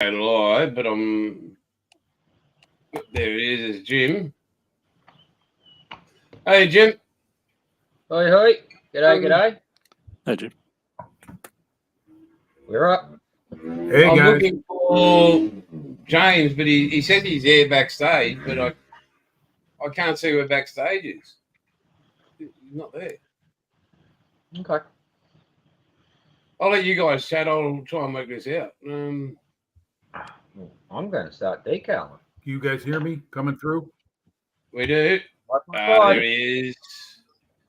live, but there it is, Jim. Hey, Jim. Hoi, hoi. G'day, g'day. Hey, Jim. We're up. Hey, I'm guys. looking for James, but he says he's there backstage, but I can't see where backstage is. He's not there. Okay. I'll let you guys chat. I'll try and work this out. I'm going to start decaling. You guys hear me coming through? We do. Like my There Friday. he is.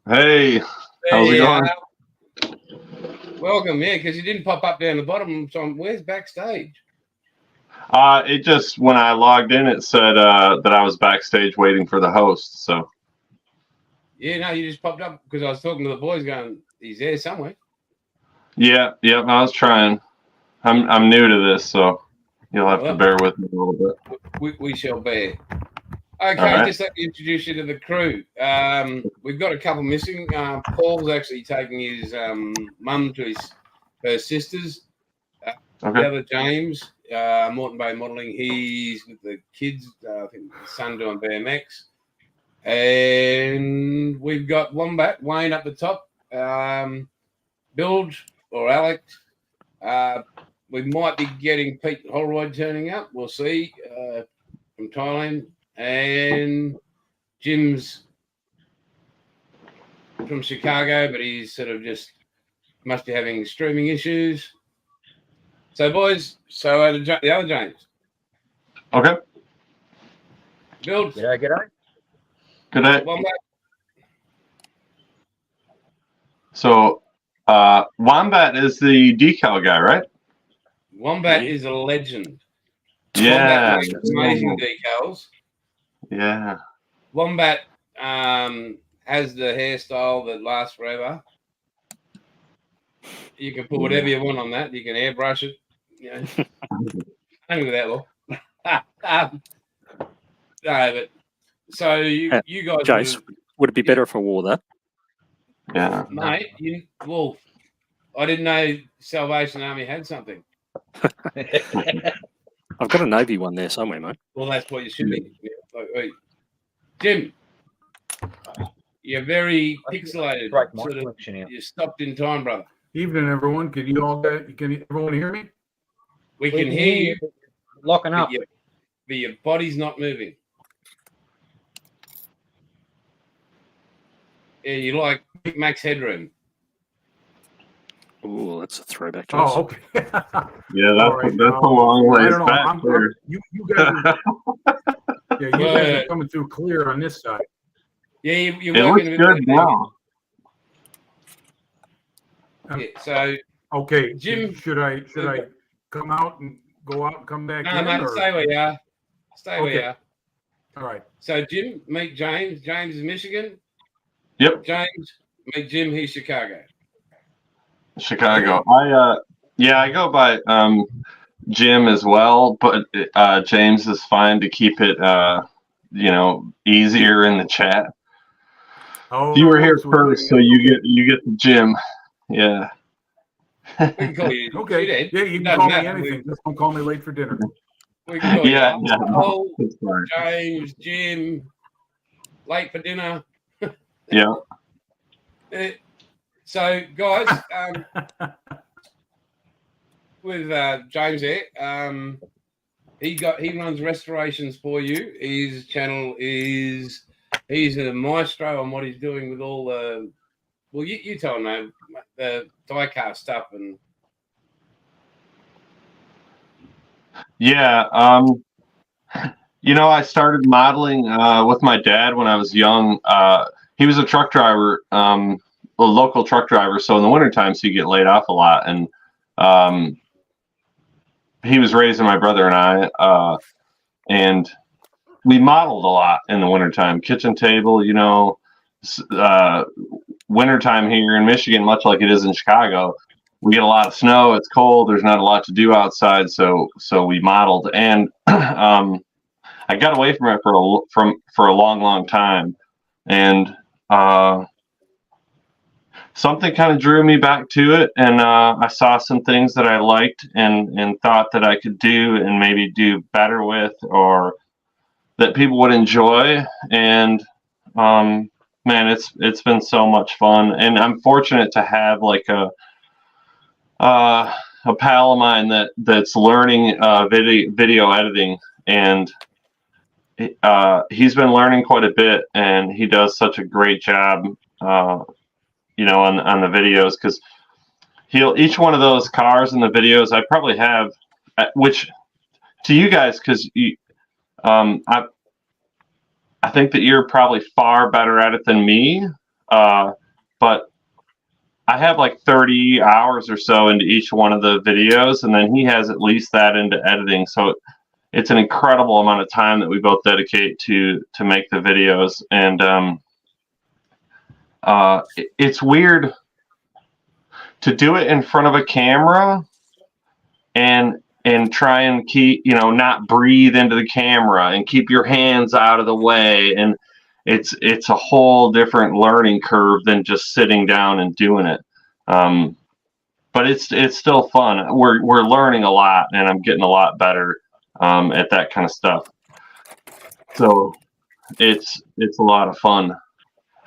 Hey, There how's it you going? are. Welcome, yeah, because you didn't pop up down the bottom. So where's backstage? It just when I logged in, it said that I was backstage waiting for the host. So Yeah, no, you just popped up because I was talking to the boys going, he's there somewhere. yeah, I was trying. I'm new to this, so you'll have to bear with me a little bit. We shall bear. Okay, All right. just let me introduce you to the crew. We've got a couple missing. Paul's actually taking his mum to her sisters. The Okay. other James, Moreton Bay Modelling, he's with the kids. I think his son doing BMX. And we've got Wombat, Wayne up the top. Bilge or Alex. We might be getting Pete Holroyd turning up. We'll see from Thailand. And Jim's from Chicago, but he's sort of just must be having streaming issues. So, boys, the other James. Okay. Build. G'day, g'day. Good day. Wombat. So, Wombat is the decal guy, right? Wombat is a legend. Yeah. Wombat makes amazing decals. Yeah. Wombat has the hairstyle that lasts forever. You can put whatever you want on that. You can airbrush it. You know, hang with that, Law. No, but so you guys, Jace, would it be better if I wore that? Yeah. mate. Wolf. I didn't know Salvation Army had something. I've got a navy one there somewhere, mate. Well, that's what you should be. Wait. Jim, you're very pixelated. Break my Sort of, connection out. you stopped in time, brother. Evening, everyone. Can everyone hear me? We can hear you, Locking up. but your body's not moving. Yeah, you like Big Max headroom. Oh, that's a throwback. Jace. Oh, okay. Yeah, All right, that's now, a long I ways don't know. back there. You guys are coming through clear on this side. Yeah, you're It looks working a bit good better. now. Yeah, so Okay, Jim, should I come out and go out and come back no, in? mate, or- stay where you are. Stay where Okay. you are. All right. So Jim, meet James. James is Michigan. Yep. James, meet Jim. He's Chicago. Chicago. I go by Jim as well, but James is fine to keep it easier in the chat. Oh, You were here so we're first, so doing it. you get the Jim. Yeah. We can call you. Okay. Shithead. Yeah, you can Doesn't call me matter. anything. Just don't call me late for dinner. We can call Yeah, you yeah. Paul, That's fine. James, Jim, late for dinner. Yeah. So, guys, with James there, he runs restorations for you. His channel is he's a maestro on what he's doing with all the. Well, you tell him, mate, the die-cast stuff and. Yeah. I started modeling with my dad when I was young. He was a truck driver, a local truck driver. So in the wintertime, so you get laid off a lot. And he was raising my brother and I, and we modeled a lot in the wintertime. Kitchen table, wintertime here in Michigan, much like it is in Chicago. We get a lot of snow. It's cold. There's not a lot to do outside, so we modeled, and I got away from it for a long time, and something kind of drew me back to it, and I saw some things that I liked and thought that I could do and maybe do better with, or that people would enjoy. And man, it's been so much fun, and I'm fortunate to have like a pal of mine that's learning video editing, and he's been learning quite a bit, and he does such a great job, you know, on the videos, because each one of those cars in the videos I probably have, which to you guys, because I think that you're probably far better at it than me, but I have like 30 hours or so into each one of the videos, and then he has at least that into editing. So it's an incredible amount of time that we both dedicate to make the videos. And it's weird to do it in front of a camera and try and keep, you know, not breathe into the camera and keep your hands out of the way. And it's a whole different learning curve than just sitting down and doing it. But it's still fun. We're learning a lot, and I'm getting a lot better at that kind of stuff. So it's a lot of fun.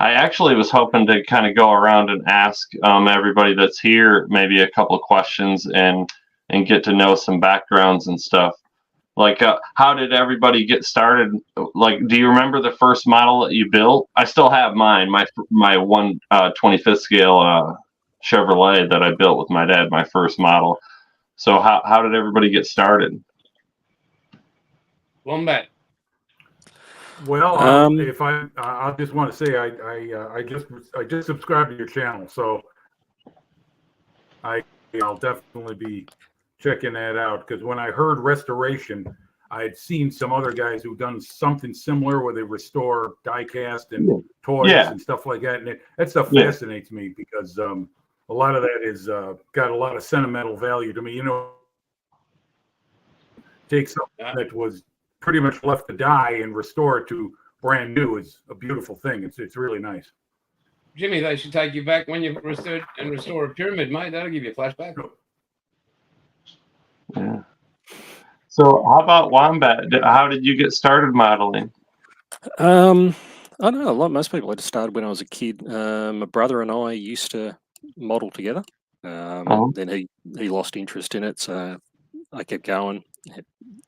I actually was hoping to kind of go around and ask everybody that's here maybe a couple of questions and get to know some backgrounds and stuff. Like, how did everybody get started? Like, do you remember the first model that you built? I still have mine, my 1/25th scale Chevrolet that I built with my dad, my first model. So how did everybody get started? Wombat. Well, if I just want to say I just subscribed to your channel, so I'll definitely be checking that out, because when I heard restoration, I had seen some other guys who've done something similar where they restore die-cast and toys and stuff like that, and that stuff fascinates me, because a lot of that is got a lot of sentimental value to me. You know, take something that was pretty much left to die and restore it to brand new is a beautiful thing. It's really nice. Jimmy, they should take you back when you restore a pyramid, mate. That'll give you a flashback. Yeah. So how about Wombat? How did you get started modeling? I don't know. Like most people, I just started when I was a kid. My brother and I used to model together. Then he lost interest in it, so I kept going.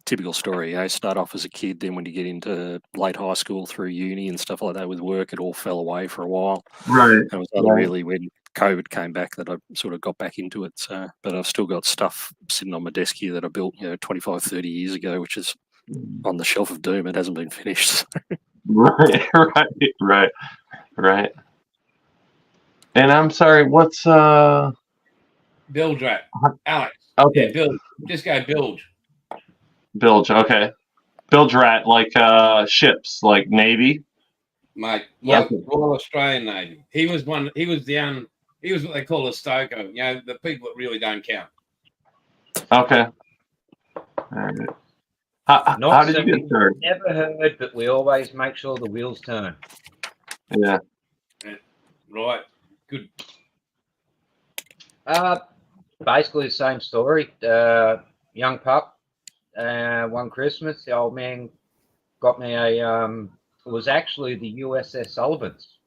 Typical story. I start off as a kid, then when you get into late high school through uni and stuff like that with work, it all fell away for a while. Right. And it was only really when COVID came back that I sort of got back into it. So, but I've still got stuff sitting on my desk here that I built, 25, 30 years ago, which is on the shelf of doom. It hasn't been finished. Right. And I'm sorry, what's Bilge Rat. Alex. Okay. Yeah, Bilge. Just go Bilge. Bilge, okay. Bilge Rat, like ships, like Navy. Mate, Yeah. Royal Australian Navy. He was what they call a stoker, the people that really don't count. Okay. All right. How did you get started? Never heard, but we always make sure the wheels turn. Yeah. Right. Good. Basically the same story. Young pup. One Christmas, the old man got me it was actually the USS Sullivans.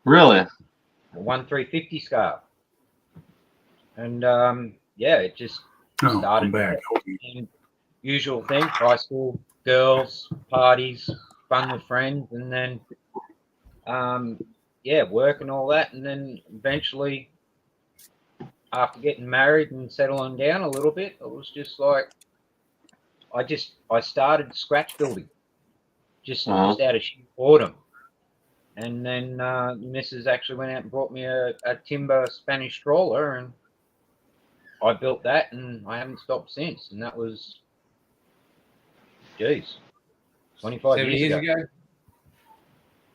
Really? A 1/350 scarf. And it just started back. Usual thing, high school, girls, parties, fun with friends, and then work and all that, and then eventually after getting married and settling down a little bit, it was just like I started scratch building just out of sheer boredom. And then the missus actually went out and brought me a timber Spanish stroller, and I built that, and I haven't stopped since. And that was, 25 years ago.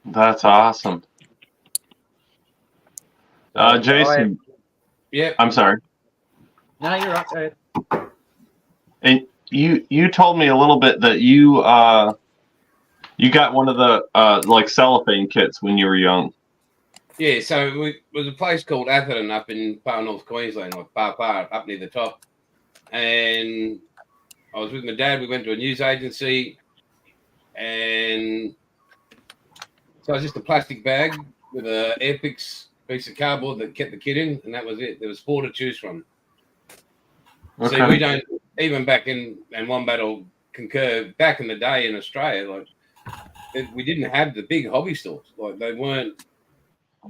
That's awesome. Jason. Yeah. I'm sorry. No, you're right. Go ahead. And you told me a little bit that you got one of the like cellophane kits when you were young. Yeah, so it was a place called Atherton up in far north Queensland, like Far, up near the top. And I was with my dad. We went to a news agency, and so it was just a plastic bag with a Airfix piece of cardboard that kept the kit in, and that was it. There was 4 to choose from. Okay. See, we don't even back in, and Wombat will concur. Back in the day in Australia, like we didn't have the big hobby stores. Like they weren't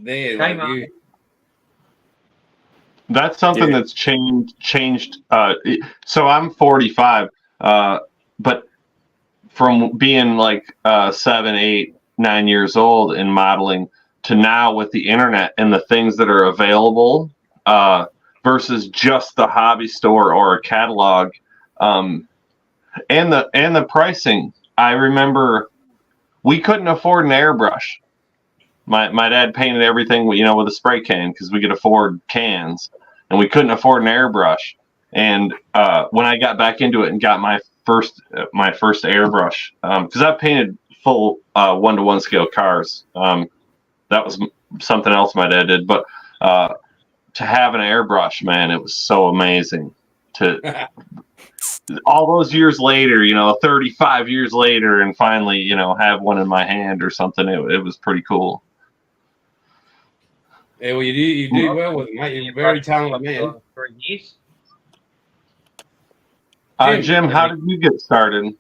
there. Like Kmart. you, That's something that's changed. So I'm 45, but from being like 7, 8, 9 years old in modeling to now with the internet and the things that are available versus just the hobby store or a catalog, and the pricing. I remember we couldn't afford an airbrush. My dad painted everything, with a spray can because we could afford cans, and we couldn't afford an airbrush. And when I got back into it and got my first airbrush, because I painted full 1-to-1 scale cars. That was something else my dad did, but to have an airbrush, man, it was so amazing. To all those years later, 35 years later, and finally, have one in my hand or something. It was pretty cool. yeah, well, you do well with it, mate. You're a very talented man. 3 years. Jim, how did you get started?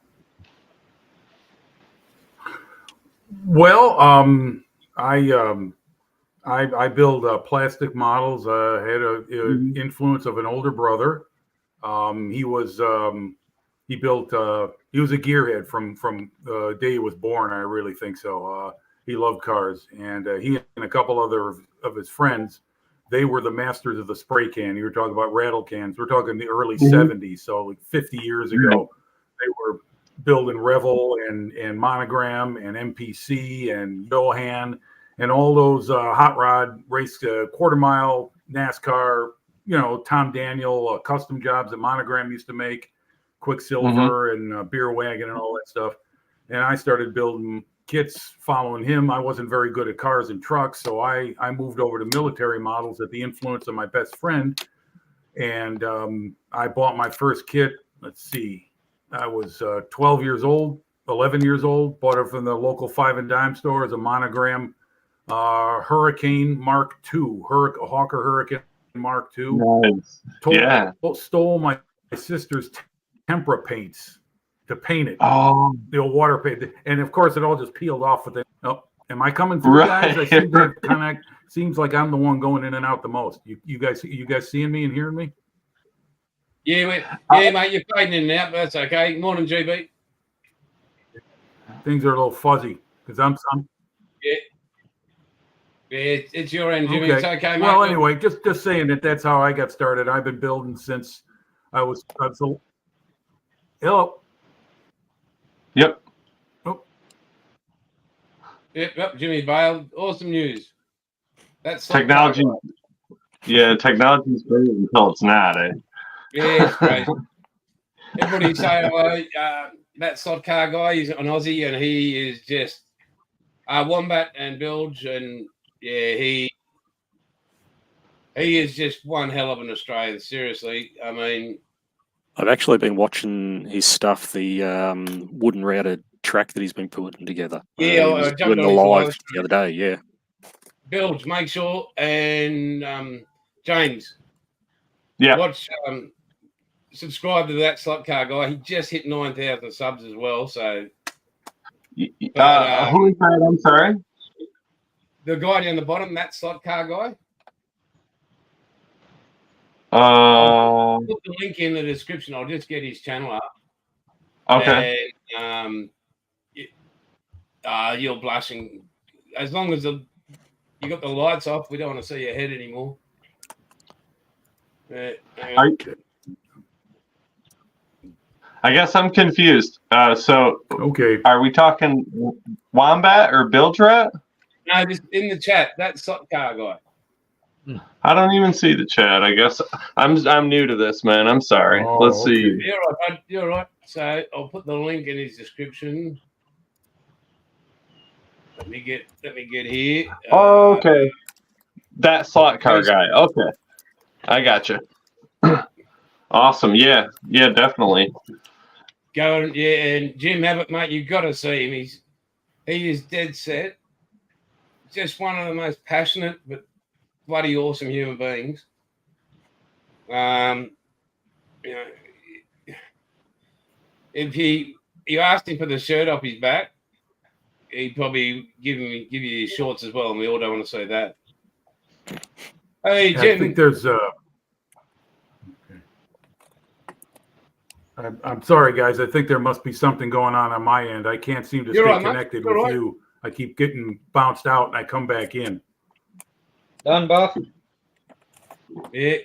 Well, I build plastic models. Had a influence of an older brother. He was he was a gearhead from the day he was born. I really think so. He loved cars, and he and a couple other of his friends, they were the masters of the spray can. You were talking about rattle cans. We're talking the early 70s, so like 50 years ago. They were building Revel and Monogram and MPC and Johan and all those hot rod race, quarter mile, NASCAR, Tom Daniel, custom jobs that Monogram used to make, Quicksilver and Beer Wagon and all that stuff. And I started building kits following him. I wasn't very good at cars and trucks, so I moved over to military models at the influence of my best friend. And I bought my first kit. Let's see. I was 12 years old, 11 years old, bought it from the local 5 and dime store as a Monogram Hurricane Mark II, Hawker Hurricane Mark II. Nice. Stole my sister's tempera paints to paint it. Oh, The old water paint. And of course, it all just peeled off with it. Oh, am I coming through, guys? I seem to kind of seems like I'm the one going in and out the most. You guys seeing me and hearing me? Yeah, mate, you're fading in and out, but that's okay. Morning, GB. Things are a little fuzzy because I'm Yeah, it's your end, Jimmy. okay. It's okay, mate. Well, anyway, just saying that's how I got started. I've been building since I was hello. yep. Yep, Jimmy Bale. Awesome news. That's Technology. Yeah, technology's great until it's not. Yeah, it's great. Everybody say hello. That slot car guy, he's an Aussie, and he is just Wombat and Bilge, and yeah, he is just one hell of an Australian. Seriously, I mean, I've actually been watching his stuff, the wooden routed track that he's been putting together. Yeah, he I was jumped doing the on his live live the other day. Yeah, Bilge, make sure, and James, Yeah. watch. Subscribe to that slot car guy. He just hit 9,000 subs as well. So Who is that? I'm sorry. the guy down the bottom, that slot car guy. Uh, Put the link in the description. I'll just get his channel up. okay. And, you're blushing. As long as you got the lights off, we don't want to see your head anymore. I guess I'm confused. So Okay. are we talking Wombat or Bildrat? No, just in the chat. That slot car guy. I don't even see the chat. I guess I'm new to this, man. I'm sorry. Oh, Let's see. okay. You're right, bud. You're right. So I'll put the link in his description. Let me get here. Oh, okay. That slot car guy. Okay, I got you. Awesome. Yeah, definitely. Go and Jim Abbott, mate, you've got to see him. He is dead set. Just one of the most passionate but bloody awesome human beings. You know, if you asked him for the shirt off his back, he'd probably give you his shorts as well, and we all don't want to see that. Hey, Jim. I think there's I'm sorry, guys. I think there must be something going on my end. I can't seem to stay connected with you. I keep getting bounced out, and I come back in. Done, Buff? Yeah.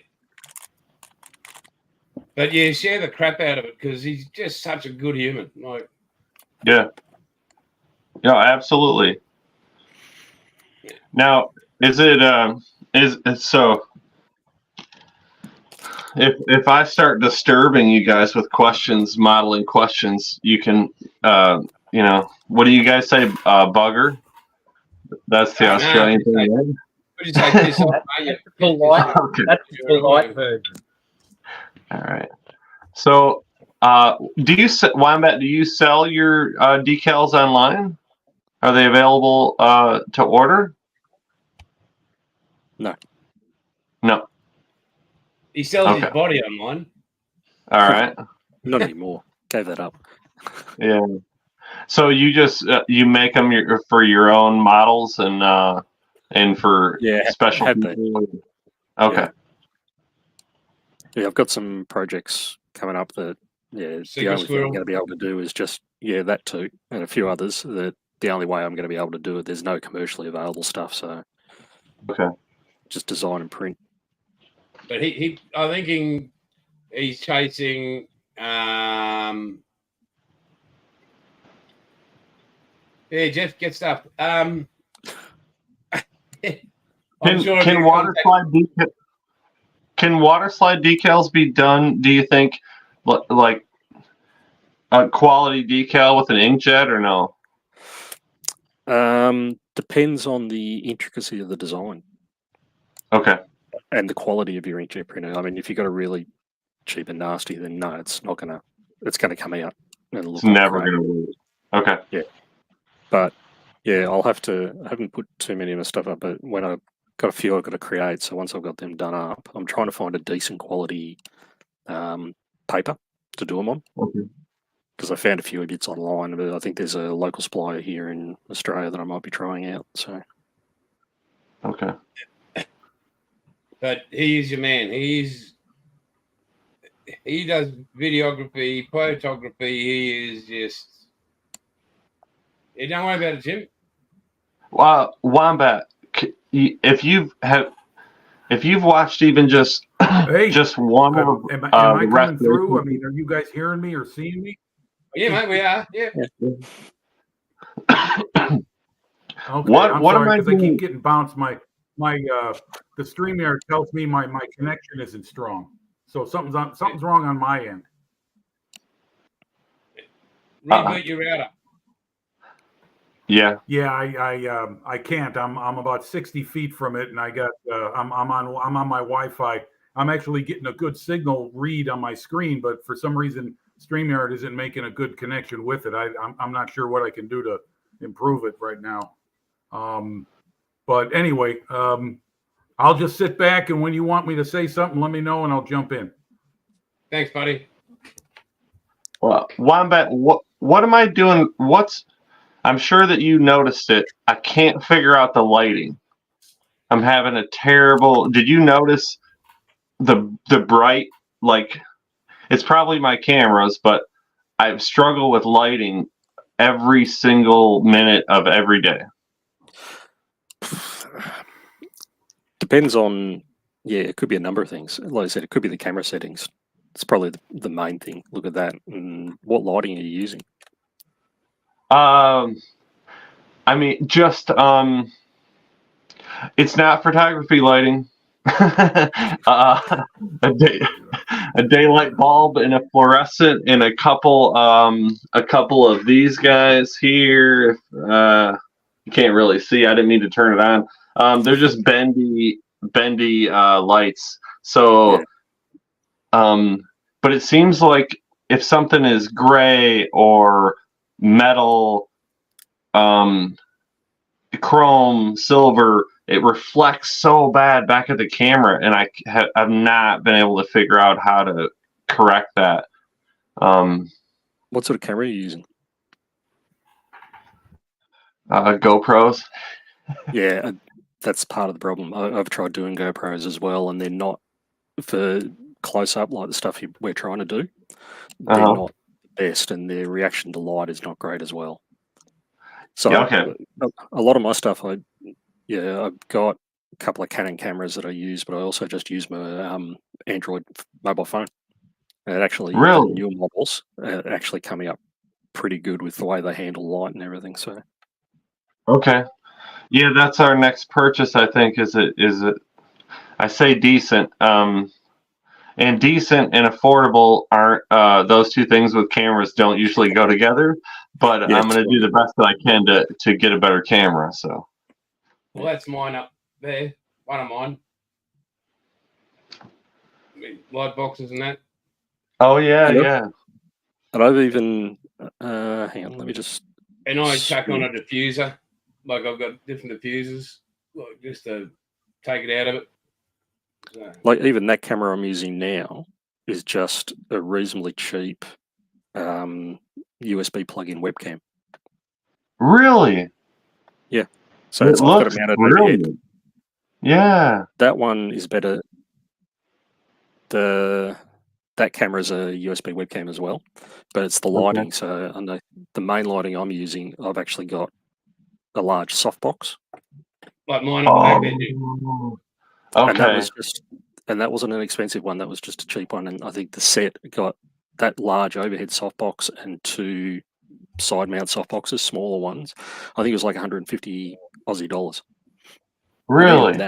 But yeah, share the crap out of it because he's just such a good human. Like, yeah, absolutely. Now, is it so? If I start disturbing you guys with questions, modeling questions, you can, what do you guys say, bugger? That's the Australian thing. What do you say? That's the polite. Okay. That's the polite version. All right. So, Wombat, do you sell your decals online? Are they available to order? No. He sells his body online. All right. Not anymore. Gave that up. Yeah. So you just you make them for your own models and for special people. Okay. Yeah, I've got some projects coming up that the only thing I'm going to be able to do is just that too, and a few others that the only way I'm going to be able to do it. There's no commercially available stuff, so just design and print. But I think he's chasing. Yeah, Jeff, get stuff. Can water slide decals be done? Do you think, like a quality decal with an inkjet or no? Depends on the intricacy of the design. Okay. And the quality of your inkjet printer. I mean, if you've got a really cheap and nasty, then no, it's gonna come out and look. It's never gonna work. Okay. Yeah. But yeah, I haven't put too many of my stuff up, but when I've got a few I've got to create, so once I've got them done up, I'm trying to find a decent quality paper to do them on. Okay. Because I found a few bits online, but I think there's a local supplier here in Australia that I might be trying out. So. Okay. But he is your man. He does videography, photography. He is just. Don't worry about it, Jim. Well, Wombat, if you've watched even just just one of am I coming through? I mean, are you guys hearing me or seeing me? Yeah, mate, we are. Yeah. Okay, what am I doing? I keep getting bounced. The StreamYard tells me my connection isn't strong, so something's wrong on my end. Reboot your router. Yeah. Yeah, I can't. I'm about 60 feet from it, and I got I'm on my Wi-Fi. I'm actually getting a good signal read on my screen, but for some reason StreamYard isn't making a good connection with it. I'm not sure what I can do to improve it right now. But anyway, I'll just sit back, and when you want me to say something, let me know, and I'll jump in. Thanks, buddy. Well, Wombat, what am I doing? I'm sure that you noticed it. I can't figure out the lighting. I'm having a terrible. Did you notice the bright, like, it's probably my cameras, but I struggle with lighting every single minute of every day. Depends on, it could be a number of things. Like I said, it could be the camera settings. It's probably the main thing. Look at that. And what lighting are you using? I mean, just it's not photography lighting. A daylight bulb and a fluorescent and a couple of these guys here. You can't really see. I didn't mean to turn it on. They're just bendy bendy lights. So, but it seems like if something is gray or metal, chrome, silver, it reflects so bad back at the camera, and I've not been able to figure out how to correct that. What sort of camera are you using? GoPros. Yeah, that's part of the problem. I've tried doing GoPros as well, and they're not for close up like the stuff we're trying to do. They're not the best, and their reaction to light is not great as well. So a lot of my stuff, I've got a couple of Canon cameras that I use, but I also just use my Android mobile phone. And actually, the newer models are actually coming up pretty good with the way they handle light and everything. So, yeah, that's our next purchase. I think is it. I say decent, and decent and affordable aren't those two things with cameras don't usually go together. But I'm going to do the best that I can to get a better camera. So, well, that's mine up there. One of mine. Light boxes and that. Oh yeah. And I've even hang on, let me just. And I chuck on a diffuser, like I've got different diffusers, like just to take it out of it. So. Like even that camera I'm using now is just a reasonably cheap USB plug-in webcam. Really? Yeah. So I've got it mounted overhead. Yeah. That one is better. That camera is a USB webcam as well, but it's the lighting. So on the main lighting I'm using, I've actually got a large softbox. Like mine at the back there. Okay. And that wasn't an expensive one. That was just a cheap one. And I think the set got that large overhead softbox and 2 side mount softboxes, smaller ones. I think it was like 150 Aussie dollars. Really?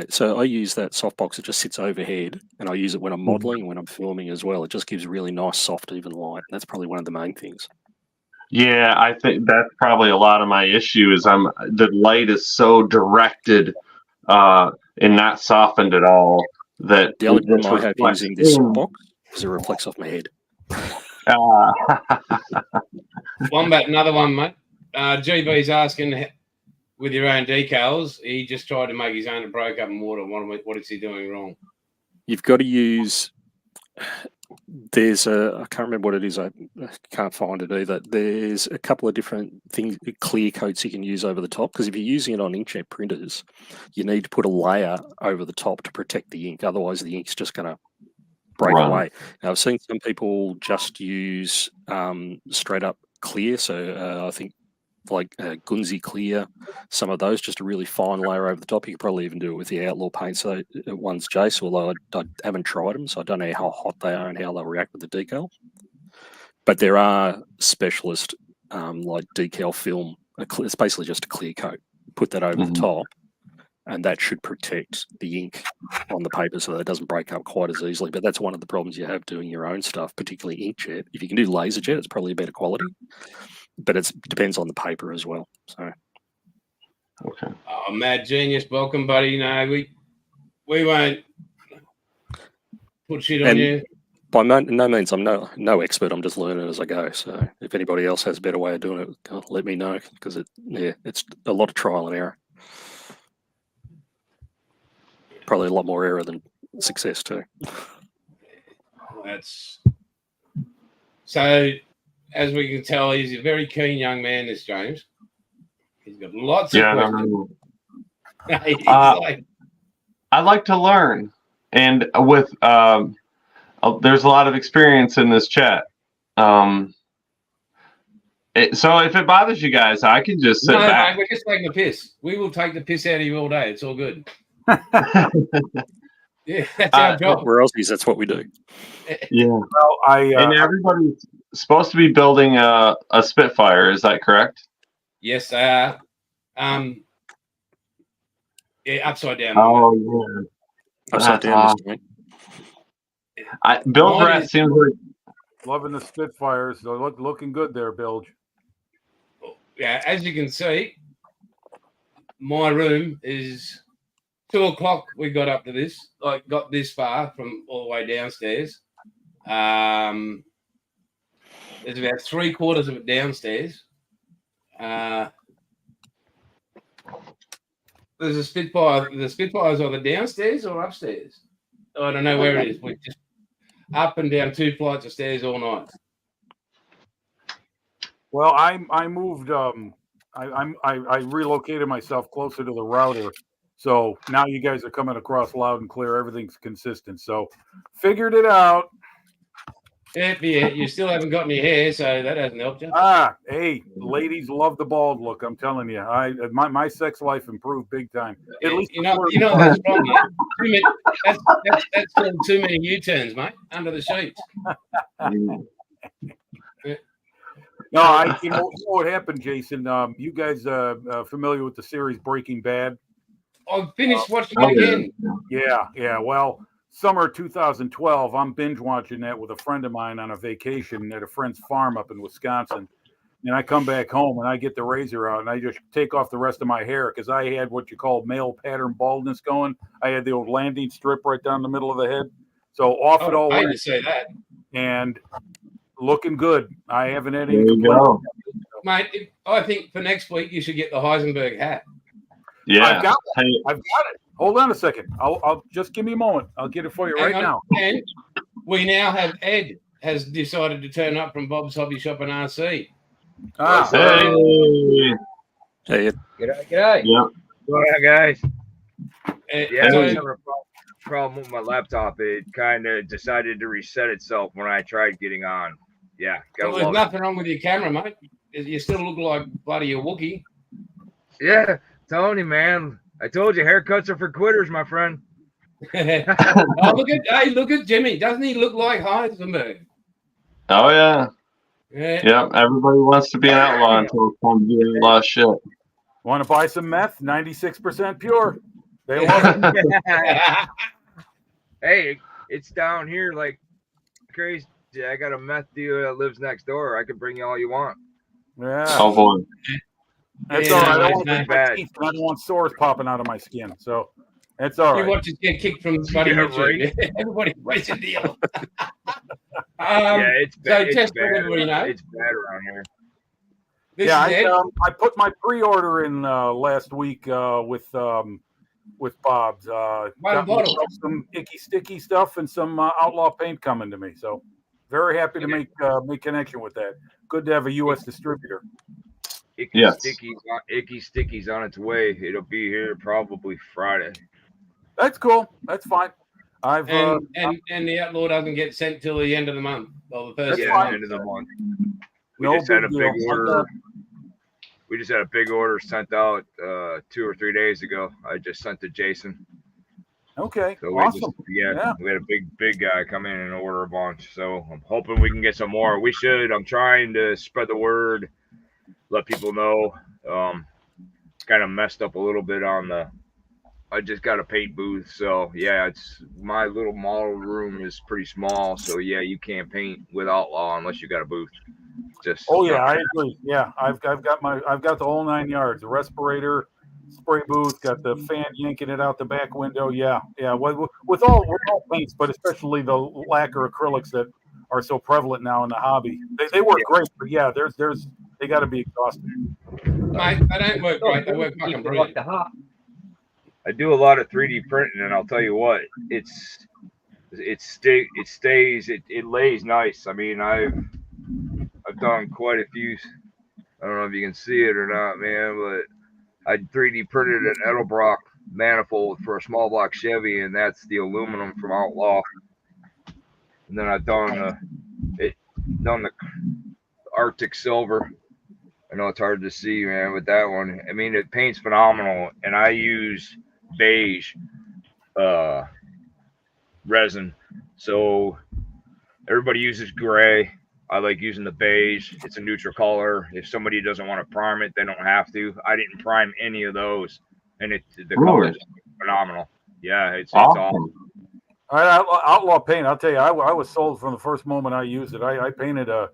So I use that softbox. It just sits overhead, and I use it when I'm modeling, when I'm filming as well. It just gives really nice, soft, even light. And that's probably one of the main things. Yeah, I think that's probably a lot of my issue is the light is so directed and not softened at all that the only problem I have using this softbox is it reflects off my head. Another one, mate. GB's asking, with your own decals, he just tried to make his own and broke up in water. What is he doing wrong? You've got to use. There's I can't remember what it is. I can't find it either. There's a couple of different things, clear coats you can use over the top. Because if you're using it on inkjet printers, you need to put a layer over the top to protect the ink. Otherwise, the ink's just going to break away. Now, I've seen some people just use straight up clear. So I think like Gunzi Clear, some of those, just a really fine layer over the top. You could probably even do it with the Outlaw paint. So one's Jace, although I haven't tried them, so I don't know how hot they are and how they'll react with the decal. But there are specialist like decal film. It's basically just a clear coat. Put that over the top, and that should protect the ink on the paper so that it doesn't break up quite as easily. But that's one of the problems you have doing your own stuff, particularly inkjet. If you can do laserjet, it's probably a better quality. But it depends on the paper as well. So, Oh, Mad Genius, welcome, buddy. No, we won't put shit on you. By no means, I'm no expert. I'm just learning as I go. So, if anybody else has a better way of doing it, let me know because it's a lot of trial and error. Probably a lot more error than success too. That's so. As we can tell, he's a very keen young man, this James. He's got lots of questions. I like to learn. And with there's a lot of experience in this chat. So if it bothers you guys, I can just sit back. No, we're just taking the piss. We will take the piss out of you all day. It's all good. Yeah, that's our job. We're Aussies. That's what we do. Yeah. Well, and everybody's supposed to be building a Spitfire. Is that correct? Yes, they are. Yeah, upside down. Oh, yeah. Upside down. Bilge Rat seems like loving the Spitfires. They're looking good there, Bilge. Yeah, as you can see, my room is 2 o'clock we got up to this, like got this far from all the way downstairs. There's about 3/4 of it downstairs. There's a Spitfire. The Spitfire's either downstairs or upstairs. I don't know where it is. We're just up and down 2 flights of stairs all night. Well, I moved. I relocated myself closer to the router, so now you guys are coming across loud and clear. Everything's consistent. So, figured it out. Yeah, you still haven't got any hair, so that hasn't helped you. Hey, ladies love the bald look. I'm telling you, my sex life improved big time. At least you know that's wrong. Yeah. That's too many U-turns, mate. Under the sheets. No, you know what happened, Jason? You guys familiar with the series Breaking Bad? I finished watching it again. Yeah. Well, summer 2012, I'm binge watching that with a friend of mine on a vacation at a friend's farm up in Wisconsin. And I come back home and I get the razor out and I just take off the rest of my hair because I had what you call male pattern baldness going. I had the old landing strip right down the middle of the head. So off it all I went, to say that, and looking good. I haven't had any There you complaints. go. mate. I think for next week you should get the Heisenberg hat. Yeah. I've got it. Hey, I've got it. Hold on a second. I'll just give me a moment. I'll get it for you right Hang on. now. And we now have Ed has decided to turn up from Bob's Hobby Shop in RC. hey. Hey, G'day. Yep. What up, guys? Yeah, I So- was having a problem with my laptop. It kind of decided to reset itself when I tried getting on. Yeah, gotta There's love it. nothing wrong with your camera, mate. You still look like bloody a Wookiee. Yeah, Tony, man. I told you, haircuts are for quitters, my friend. Oh, look at Jimmy. Doesn't he look like Heisenberg? Oh yeah. Yeah. Yep. Everybody wants to be an outlaw until it's time to be an outlaw shit. Want to buy some meth? 96% pure. They love it. Hey, it's down here like crazy. I got a meth dealer that lives next door. I can bring you all you want. Yeah. Oh boy. That's Yeah, all right. I nice, don't want nice. my teeth, and I don't want sores popping out of my skin. So it's all You right. watch us get kicked from bloody Yeah, YouTube. Everybody race a deal. Yeah, it's bad. so It's just for bad. everybody know, It's bad around here. this Yeah, is Ed. I put my pre-order in last week with Bob's. One Got bottle. some icky sticky stuff and some outlaw paint coming to me. So very happy to make connection with that. Good to have a U.S. distributor. Icky Yes. Sticky's on its way. It'll be here probably Friday. That's cool. That's fine. I've And the outlaw doesn't get sent till the end of the month. Well, the first That's Yeah, fine. end of the month. We no just had a big big deal. order. We just had a big order sent out 2 or 3 days ago. I just sent to Jason. Okay, So awesome. we Yeah. had a big guy come in and order a bunch. So I'm hoping we can get some more. We should. I'm trying to spread the word, let people know. It's kind of messed up a little bit on the. I just got a paint booth, so yeah, it's my little model room is pretty small. So yeah, you can't paint with Outlaw unless you got a booth. Just Oh yeah, I agree. Yeah, I've got the whole 9 yards. The respirator, spray booth, got the fan yanking it out the back window. Yeah. With all paints, but especially the lacquer acrylics that are so prevalent now in the hobby. They work great, but yeah, they got to be exhausting. Mate, they don't work great. They work fucking Like brilliant. the heart. I do a lot of 3D printing, and I'll tell you what, it lays nice. I mean, I've done quite a few. I don't know if you can see it or not, man, but I 3D printed an Edelbrock manifold for a small block Chevy, and that's the aluminum from Outlaw. And then I've done the Arctic Silver. I know it's hard to see, man, with that one. I mean, it paints phenomenal, and I use beige resin. So everybody uses gray. I like using the beige. It's a neutral color. If somebody doesn't want to prime it, they don't have to. I didn't prime any of those, and the color is phenomenal. Yeah, it's awesome. All right, Outlaw paint. I'll tell you, I was sold from the first moment I used it. I painted an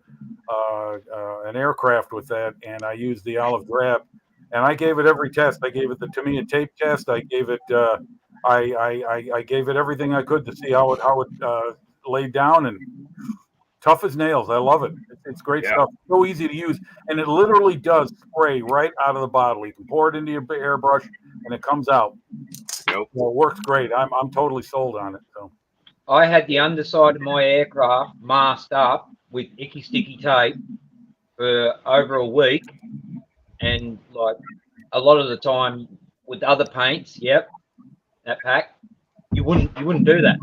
aircraft with that, and I used the olive drab, and I gave it every test. I gave it the Tamiya tape test. I gave it I gave it everything I could to see how it laid down, and tough as nails. I love it. It's great stuff. So easy to use, and it literally does spray right out of the bottle. You can pour it into your airbrush, and it comes out. Yep. Well, it works great. I'm totally sold on it. So I had the underside of my aircraft masked up with icky sticky tape for over a week, and like a lot of the time with other paints, that pack, you wouldn't do that.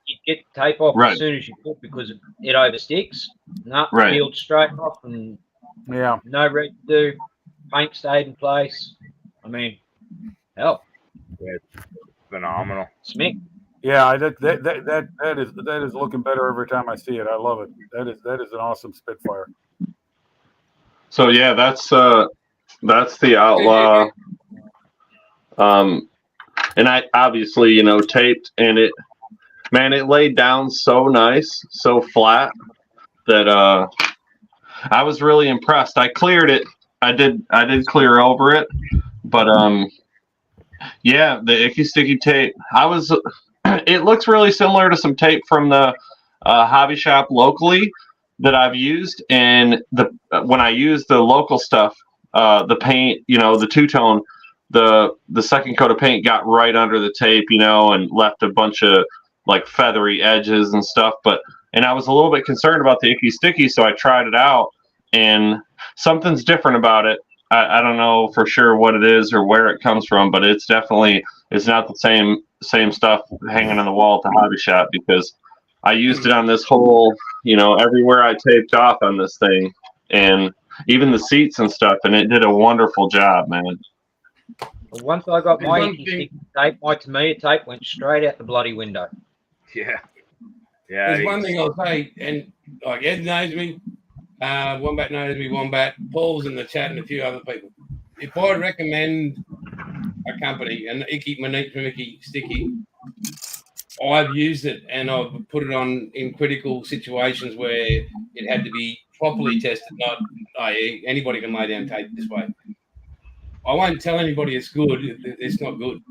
You'd get tape off as soon as you could because it oversticks. Peeled straight off, and no residue. Paint stayed in place. I mean, hell, phenomenal. Smick. Yeah, that is looking better every time I see it. I love it. That is an awesome Spitfire. So yeah, that's the Outlaw. And I obviously, taped, and it laid down so nice, so flat that I was really impressed. I cleared it. I did clear over it, but the icky sticky tape. It looks really similar to some tape from the hobby shop locally that I've used, and when I use the local stuff, the paint, the two-tone, the second coat of paint got right under the tape, and left a bunch of like feathery edges and stuff. And I was a little bit concerned about the icky sticky, so I tried it out, and something's different about it. I don't know for sure what it is or where it comes from, but it's not the same stuff hanging on the wall at the hobby shop, because I used it on this whole, everywhere I taped off on this thing, and even the seats and stuff, and it did a wonderful job, man. Once I got my icky sticky tape, my Tamiya tape went straight out the bloody window. Yeah. There's one thing I'll say, and like Ed knows me, Wombat knows me, Wombat, Paul's in the chat, and a few other people. If I recommend a company, and Manique from Icky Sticky, I've used it and I've put it on in critical situations where it had to be properly tested, not anybody can lay down tape this way. I won't tell anybody it's good. It's not good.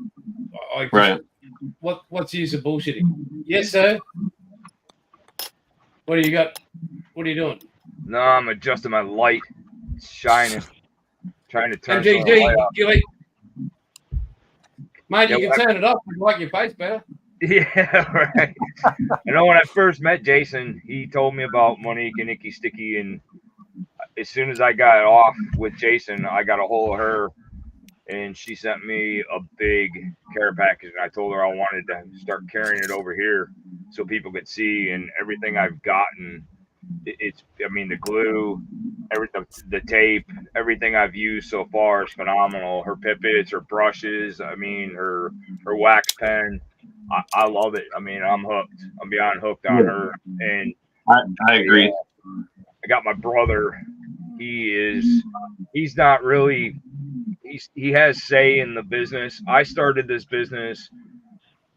What's the use of bullshitting? Yes, sir. What do you got? What are you doing? No, I'm adjusting my light. It's shining. Trying to turn MGG, the light off. Mate, you can turn it off if you like your face better. Yeah, right. When I first met Jason, he told me about Monique and Icky Sticky, and as soon as I got off with Jason, I got a hold of her, and she sent me a big care package, and I told her I wanted to start carrying it over here so people could see, and everything I've gotten, the glue, the tape, everything I've used so far is phenomenal. Her pippets, her brushes, her wax pen. I love it. I'm hooked. I'm beyond hooked on her. And I agree. I got my brother. He's not really, he has say in the business. I started this business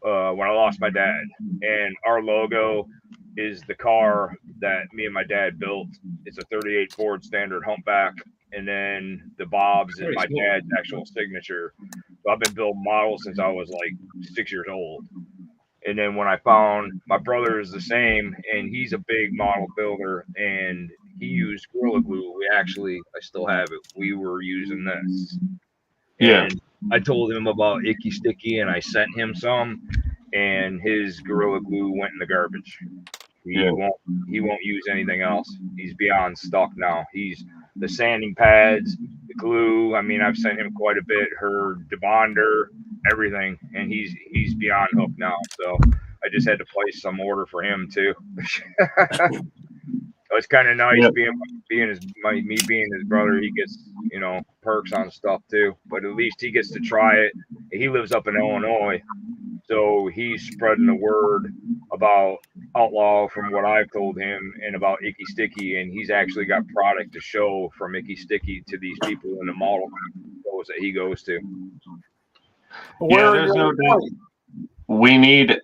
when I lost my dad, and our logo is the car that me and my dad built. It's a 38 Ford Standard Humpback, and then the Bob's is my dad's actual signature. So I've been building models since I was like 6 years old. And then when I found my brother is the same, and he's a big model builder, and he used Gorilla Glue. I still have it. We were using this. Yeah. And I told him about Icky Sticky, and I sent him some, and his Gorilla Glue went in the garbage. He won't use anything else. He's beyond stuck now. He's the sanding pads, the glue. I've sent him quite a bit. Her debonder, everything, and he's beyond hooked now. So I just had to place some order for him too. It's kind of nice being his brother. He gets perks on stuff too, but at least he gets to try it. He lives up in Illinois, so he's spreading the word about Outlaw from what I've told him, and about Icky Sticky, and he's actually got product to show from Icky Sticky to these people in the model shows that he goes to. Yeah, there's no doubt. We need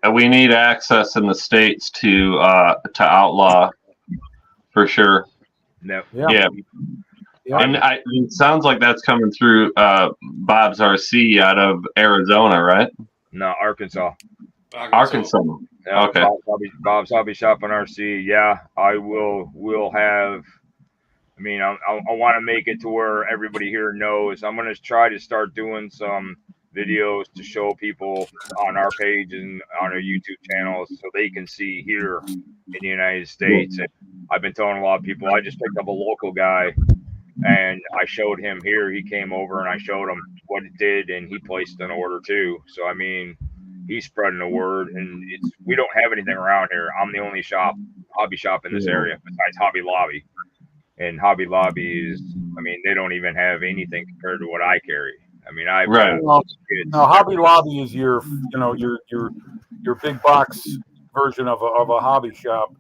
access in the States to Outlaw for sure. No. Yeah. And it sounds like that's coming through Bob's RC out of Arizona, right? No, Arkansas. Arkansas. Yeah, Okay. Bob's Hobby Shop on RC. Yeah, I will have. I mean, I want to make it to where everybody here knows. I'm going to try to start doing some videos to show people on our page and on our YouTube channels so they can see here in the United States. And I've been telling a lot of people, I just picked up a local guy and I showed him here. He came over and I showed him what it did, and he placed an order too. So, I mean, he's spreading the word, and we don't have anything around here. I'm the only hobby shop in this area besides Hobby Lobby. And Hobby Lobby is, I mean, they don't even have anything compared to what I carry. I mean, I've got no, Hobby Lobby is your big box version of a hobby shop.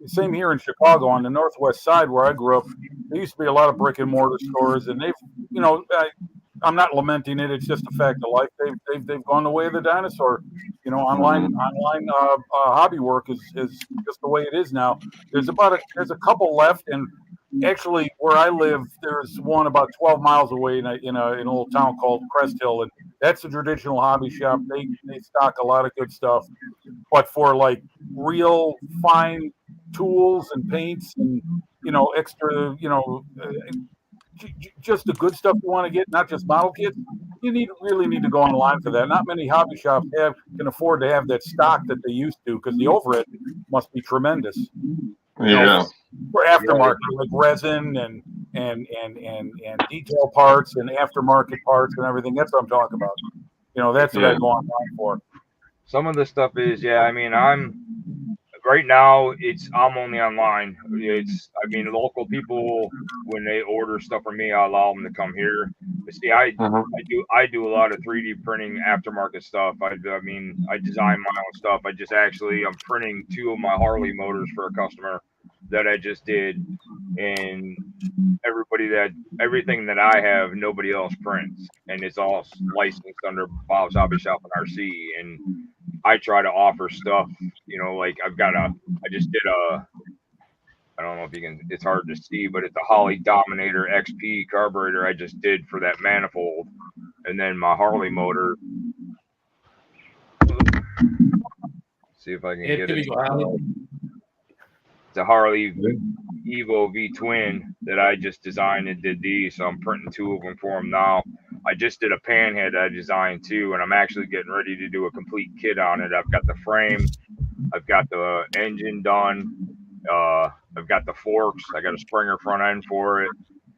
Same here in Chicago on the northwest side where I grew up. There used to be a lot of brick and mortar stores, and they've, I'm not lamenting it. It's just a fact of life. They've gone the way of the dinosaur. Online hobby work is just the way it is now. There's a couple left, and actually where I live, there's one about 12 miles away in a little town called Crest Hill, and that's a traditional hobby shop. They stock a lot of good stuff, but for like real fine tools and paints and extra just the good stuff you want to get, not just model kits, you really need to go online for that. Not many hobby shops can afford to have that stock that they used to, because the overhead must be tremendous. For aftermarket, like resin and detail parts and aftermarket parts and everything. That's what I'm talking about. That's what I go online for. Some of the stuff is, I mean, right now I'm only online. Local people, when they order stuff from me, I allow them to come here. But see, I do a lot of 3D printing aftermarket stuff. I design my own stuff. I'm printing 2 of my Harley motors for a customer that I just did, and everything that I have, nobody else prints, and it's all licensed under Bob's Hobby Shop and RC. And I try to offer stuff, like I just did I don't know if you can, it's hard to see, but it's a Holley Dominator XP carburetor I just did for that manifold. And then my Harley motor. See if I can get it. It's a Harley Evo V Twin that I just designed and did these. So I'm printing 2 of them for them now. I just did a panhead I designed too, and I'm actually getting ready to do a complete kit on it. I've got the frame, I've got the engine done, I've got the forks, I got a Springer front end for it,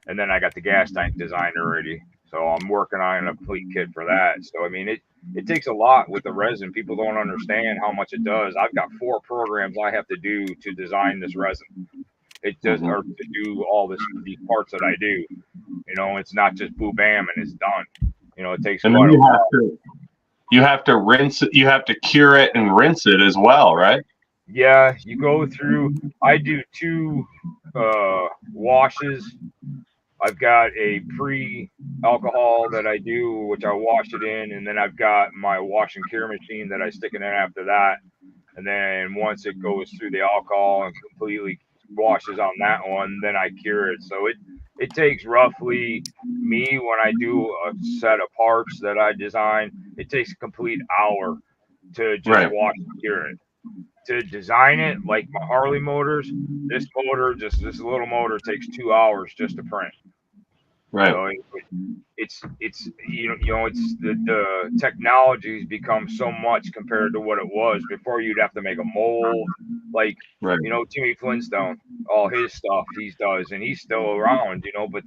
and then I got the gas tank designed already. So I'm working on a complete kit for that. So I mean, it takes a lot with the resin. People don't understand how much it does. I've got 4 programs I have to do to design this resin. It does, or to do all these parts that I do. It's not just boo bam and it's done. It takes quite a while. You have to rinse it. You have to cure it and rinse it as well, right? Yeah, you go through. I do 2 washes. I've got a pre-alcohol that I do, which I wash it in, and then I've got my wash and cure machine that I stick it in after that. And then once it goes through the alcohol and completely washes on that one, then I cure it. So it takes roughly, me, when I do a set of parts that I design, it takes a complete hour to just wash and cure it. To design it, like my Harley motors, this little motor takes 2 hours just to print. Right. So it's the technology's become so much compared to what it was before. You'd have to make a mold, like Timmy Flintstone, all his stuff he does, and he's still around, but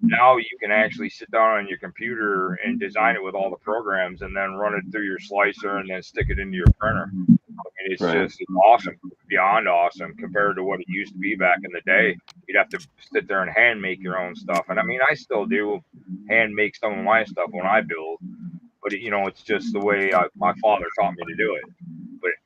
now you can actually sit down on your computer and design it with all the programs and then run it through your slicer and then stick it into your printer. I mean, it's awesome, beyond awesome compared to what it used to be back in the day. You'd have to sit there and hand make your own stuff. And I mean, I still do hand make some of my stuff when I build, but it's just the way my father taught me to do it.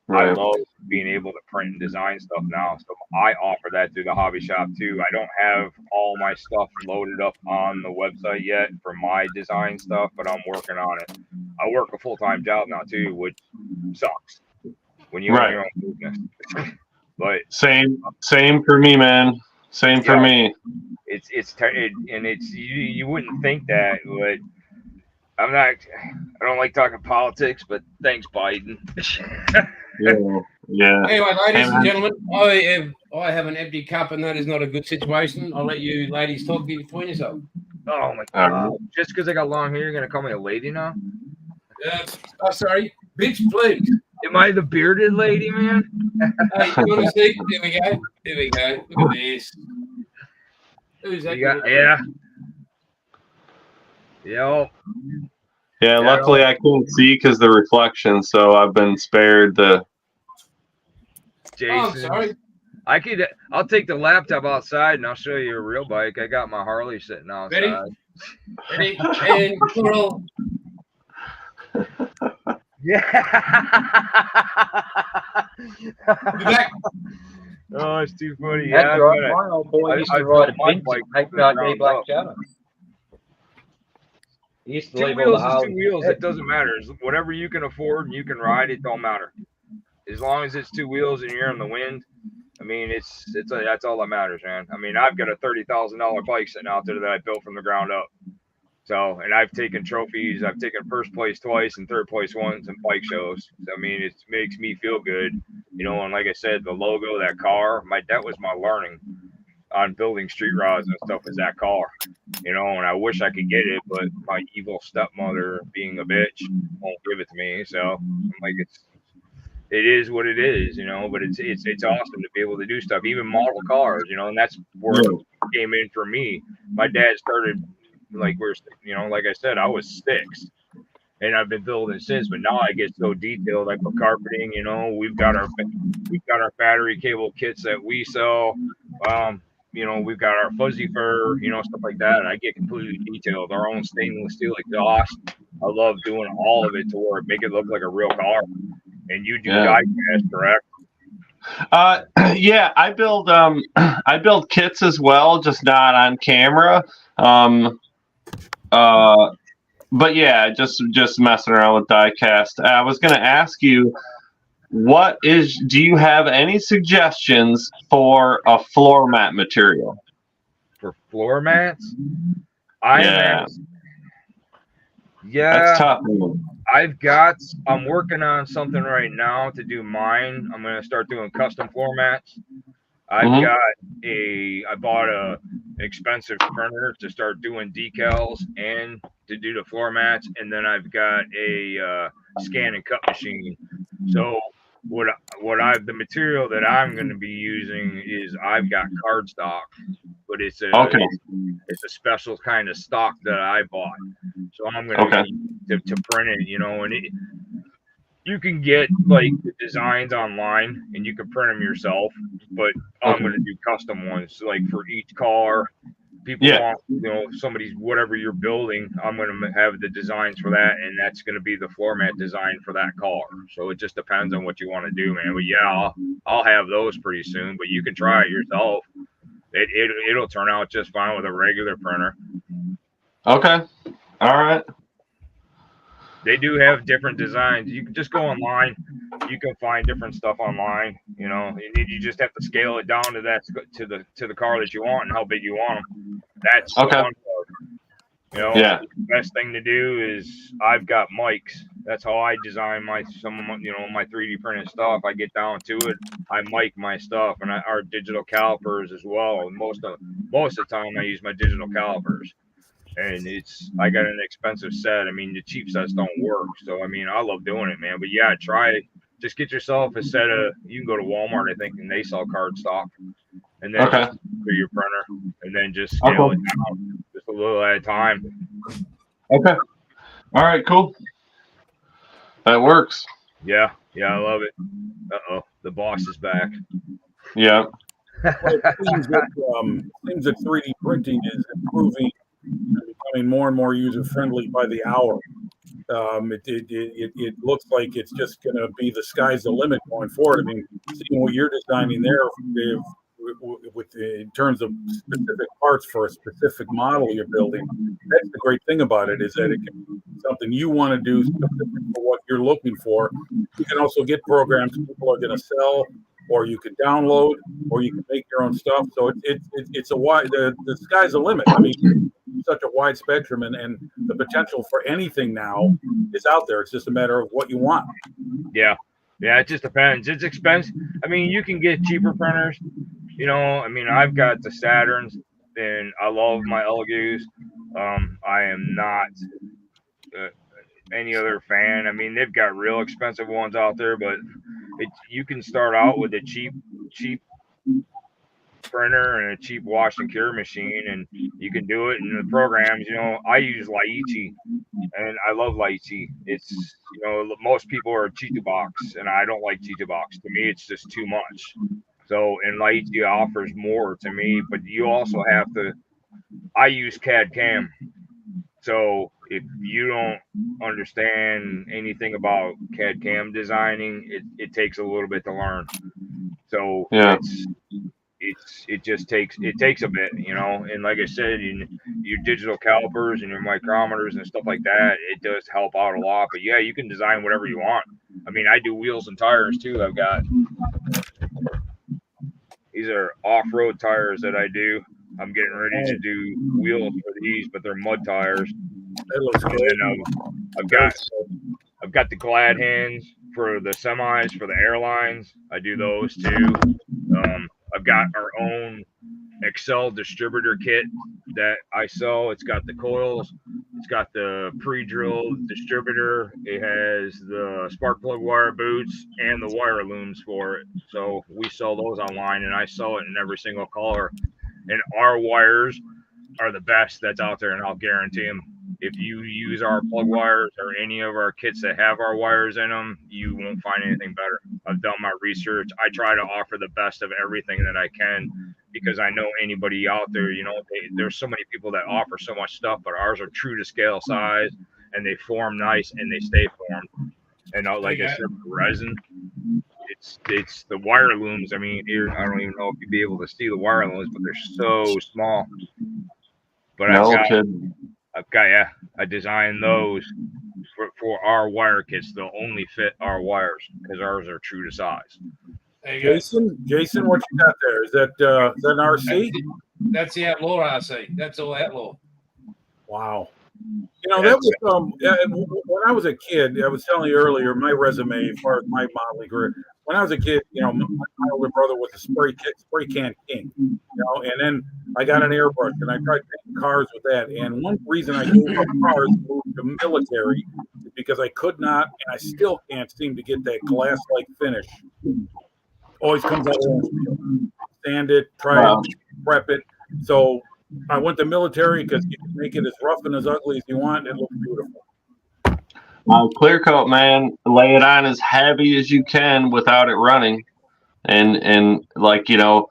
But I love being able to print and design stuff now. So I offer that through the hobby shop too. I don't have all my stuff loaded up on the website yet for my design stuff, but I'm working on it. I work a full-time job now too, which sucks when you own your own business. But same for me, man. Same for me. It's you wouldn't think that, but I don't like talking politics, but thanks, Biden. Yeah. Anyway, ladies and And- gentlemen, I have an empty cup, and that is not a good situation. I'll let you ladies talk between yourselves. Oh my god! Just because I got long hair, you're gonna call me a lady now? Sorry, bitch, please. Am I the bearded lady, man? Hey, you want to see? Here we go. Here we go. Look at this. Who's that? Yeah. Yep. Yeah, luckily I couldn't see because the reflection, so I've been spared the. Jason. Oh, I'm sorry. I'll take the laptop outside and I'll show you a real bike. I got my Harley sitting outside. Ready? And roll. Yeah. Back. Oh, it's too funny. That's Yeah, right. My old boy used to ride a Benz and take that knee black shadow. He used to two leave wheels all is the two wheels. It doesn't matter. Whatever you can afford and you can ride, it don't matter. As long as it's two wheels and you're in the wind, I mean, that's all that matters, man. I mean, I've got a $30,000 bike sitting out there that I built from the ground up. So, and I've taken trophies. I've taken first place twice and third place once in bike shows. So, I mean, it makes me feel good, you know. And like I said, the logo, that car, that was my learning on building street rods and stuff, is that car, you know. And I wish I could get it, but my evil stepmother, being a bitch, won't give it to me. So I'm like, it is what it is, you know. But it's awesome to be able to do stuff, even model cars, you know. And that's where it came in for me. My dad started, like I said, I was 6, and I've been building since. But now I get so detailed. I put carpeting, you know. We've got our battery cable kits that we sell. You know, we've got our fuzzy fur, you know, stuff like that. And I get completely detailed. Our own stainless steel exhaust. I love doing all of it to where it make it look like a real car. And you do diecast, correct? Yeah, I build kits as well, just not on camera. But yeah, just messing around with diecast. I was going to ask you, do you have any suggestions for a floor mat material? For floor mats? That's tough. I'm working on something right now to do mine. I'm going to start doing custom floor mats. I bought a expensive printer to start doing decals and to do the floor mats. And then I've got a scan and cut machine. So the material that I'm going to be using is, I've got cardstock, but it's a special kind of stock that I bought. So I'm going to print it, you know. And you can get like the designs online and you can print them yourself, but I'm going to do custom ones, like for each car. People want, you know, somebody's, whatever you're building, I'm going to have the designs for that, and that's going to be the floor mat design for that car. So it just depends on what you want to do, man. But yeah, I'll have those pretty soon, but you can try it yourself. It'll turn out just fine with a regular printer. Okay. All right. They do have different designs. You can just go online. You can find different stuff online. You know, you just have to scale it down to the car that you want and how big you want them. That's the fun part. You know, the best thing to do is, I've got mics. That's how I design my 3D printed stuff. I get down to it. I mic my stuff, and our digital calipers as well. Most of the time, I use my digital calipers. And I got an expensive set. I mean, the cheap sets don't work. So, I mean, I love doing it, man. But yeah, just get yourself a set of, you can go to Walmart, I think, and they sell cardstock. And then just for your printer, and then just scale it down just a little at a time. Okay. All right, cool. That works. Yeah, I love it. Uh-oh, the boss is back. Yeah. Well, it seems that 3D printing is improving and becoming more and more user-friendly by the hour. It looks like it's just going to be the sky's the limit going forward. I mean, seeing what you're designing there in terms of specific parts for a specific model you're building, that's the great thing about it, is that it can be something you want to do specific for what you're looking for. You can also get programs people are going to sell, or you can download, or you can make your own stuff. So it's a wide, the sky's the limit. I mean, such a wide spectrum, and the potential for anything now is out there. It's just a matter of what you want. Yeah. Yeah, it just depends. It's expensive. I mean, you can get cheaper printers. You know, I mean, I've got the Saturns, and I love my Elegoo's. I am not any other fan. I mean, they've got real expensive ones out there, but you can start out with a cheap printer and a cheap wash and cure machine, and you can do it in the programs. You know, I use Laichi, and I love Laichi. It's, you know, most people are Chitubox, and I don't like Chitubox. To me, it's just too much. So, and Laichi offers more to me, but you also have to. I use CAD CAM, so if you don't understand anything about CAD CAM designing, it takes a little bit to learn. So Yeah. it takes a bit, you know. And like I said, in your digital calipers and your micrometers and stuff like that, it does help out a lot. But yeah, you can design whatever you want. I mean, I do wheels and tires too. I've got these are off-road tires that I do. I'm getting ready to do wheels for these, but they're mud tires. That looks And good. then I've got the glad hands for the semis for the airlines. I do those too. I've got our own Excel distributor kit that I sell. It's got the coils, it's got the pre-drilled distributor, it has the spark plug wire boots and the wire looms for it. So we sell those online, and I sell it in every single color. And our wires are the best that's out there, and I'll guarantee them. If you use our plug wires or any of our kits that have our wires in them, you won't find anything better. I've done my research. I try to offer the best of everything that I can, because I know anybody out there, you know, there's so many people that offer so much stuff, but ours are true to scale size, and they form nice, and they stay formed. And like I said, resin, it's the wire looms. I mean, here, I don't even know if you'd be able to see the wire looms, but they're so small. But I designed those for our wire kits. They'll only fit our wires because ours are true to size. There you go. Jason, what you got there? Is that an RC? That's the Outlaw RC. That's all Outlaw. Wow. You know, that was when I was a kid. I was telling you earlier, my resume as far as my modeling career. When I was a kid, you know, my older brother was a spray can king. You know, and then I got an airbrush and I tried painting cars with that. And one reason I gave up cars, moved to military, is because I could not, and I still can't seem to get that glass-like finish. Always comes out of sand it, try it, prep it. So I went to military because you can make it as rough and as ugly as you want. It looks beautiful. Clear coat, man, lay it on as heavy as you can without it running. And like, you know,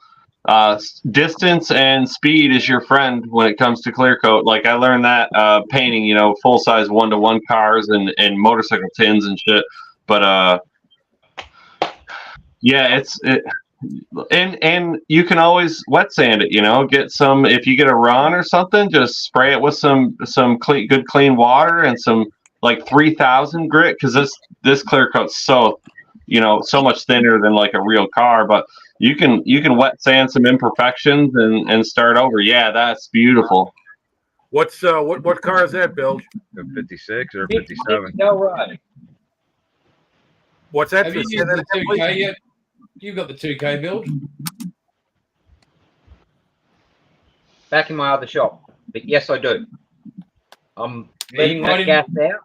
distance and speed is your friend when it comes to clear coat. Like I learned that painting, you know, full size 1-to-1 cars and motorcycle tins and shit. But yeah, and you can always wet sand it, you know, get some, if you get a run or something, just spray it with some good clean water and some like 3000 grit, because this clear coat's so, you know, so much thinner than like a real car. But you can wet sand some imperfections and start over. Yeah, that's beautiful. What car is that, Bill? 56 or 57? No, right. What's that? Have you used the 2K yet? You've got the 2K build. Back in my other shop, but yes, I do. I'm letting that gas out,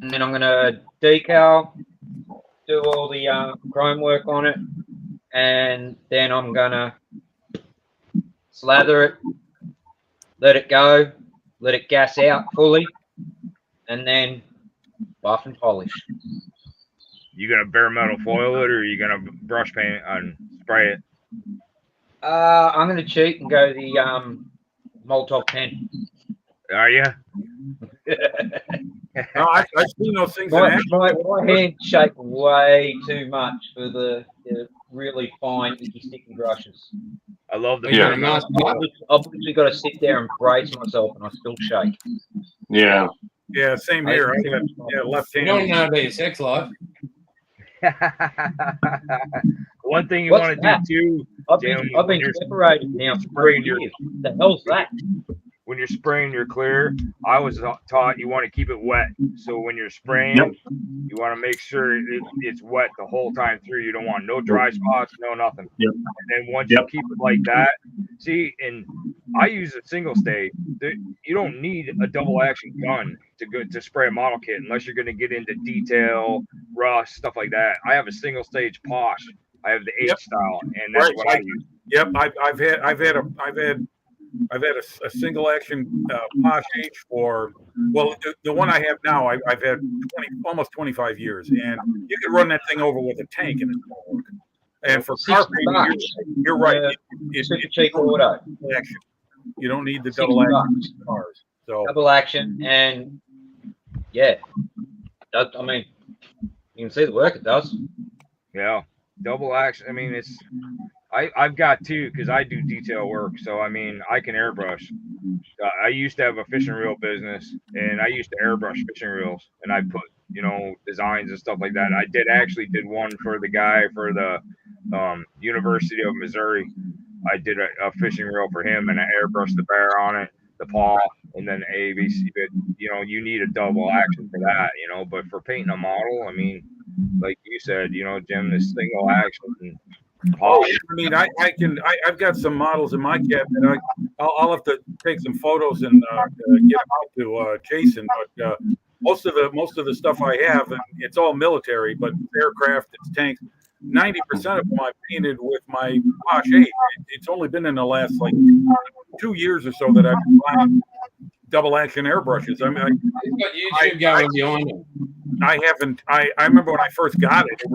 and then I'm going to decal, do all the chrome work on it, and then I'm going to slather it, let it go, let it gas out fully, and then buff and polish. You gonna bare metal foil it, or are you gonna brush paint and spray it? I'm going to cheat and go the Molotov pen. Are you? No, I've seen those things. My hand shape way too much for the really fine, icky, sticky brushes. I love the Yeah. bare metal. I've literally got to sit there and brace myself, and I still shake. Yeah. Yeah, same here. I got left You hand. don't know about your sex life. One thing you What's want to that? do too, I've been separated now for 3 years. The hell's that? when you're spraying your clear, I was taught you want to keep it wet. So when you're spraying, you want to make sure it's wet the whole time through. You don't want no dry spots, no nothing. Yep. And then once you keep it like that, see, and I use a single stage. You don't need a double action gun to spray a model kit unless you're going to get into detail, rust, stuff like that. I have a single stage Posh. I have the H style, and that's what I use. Yep, I've had a single action Posh H for, well, the one I have now I've had almost 25 years, and you can run that thing over with a tank and it won't work. And for car painting, you're right. It's cheap auto. Action. You don't need the double action cars. So double action, and yeah, I mean, you can see the work it does. Yeah, double action. I mean, it's I've got two because I do detail work, so I mean I can airbrush. I used to have a fishing reel business, and I used to airbrush fishing reels, and I put designs and stuff like that. I did one for the guy for the University of Missouri. I did a fishing reel for him, and I airbrushed the bear on it, the paw, and then ABC. But you need a double action for that, But for painting a model, I mean, like you said, Jim, this single action. Oh, I mean, I've got some models in my cabinet. I'll have to take some photos and get them out to Jason. But most of the stuff I have, it's all military, but aircraft, it's tanks. 90% of them I painted with my Posh 8. It's only been in the last 2 years or so that I've been buying double action airbrushes. I mean, he's got YouTube going behind him. I haven't. I remember when I first got it. It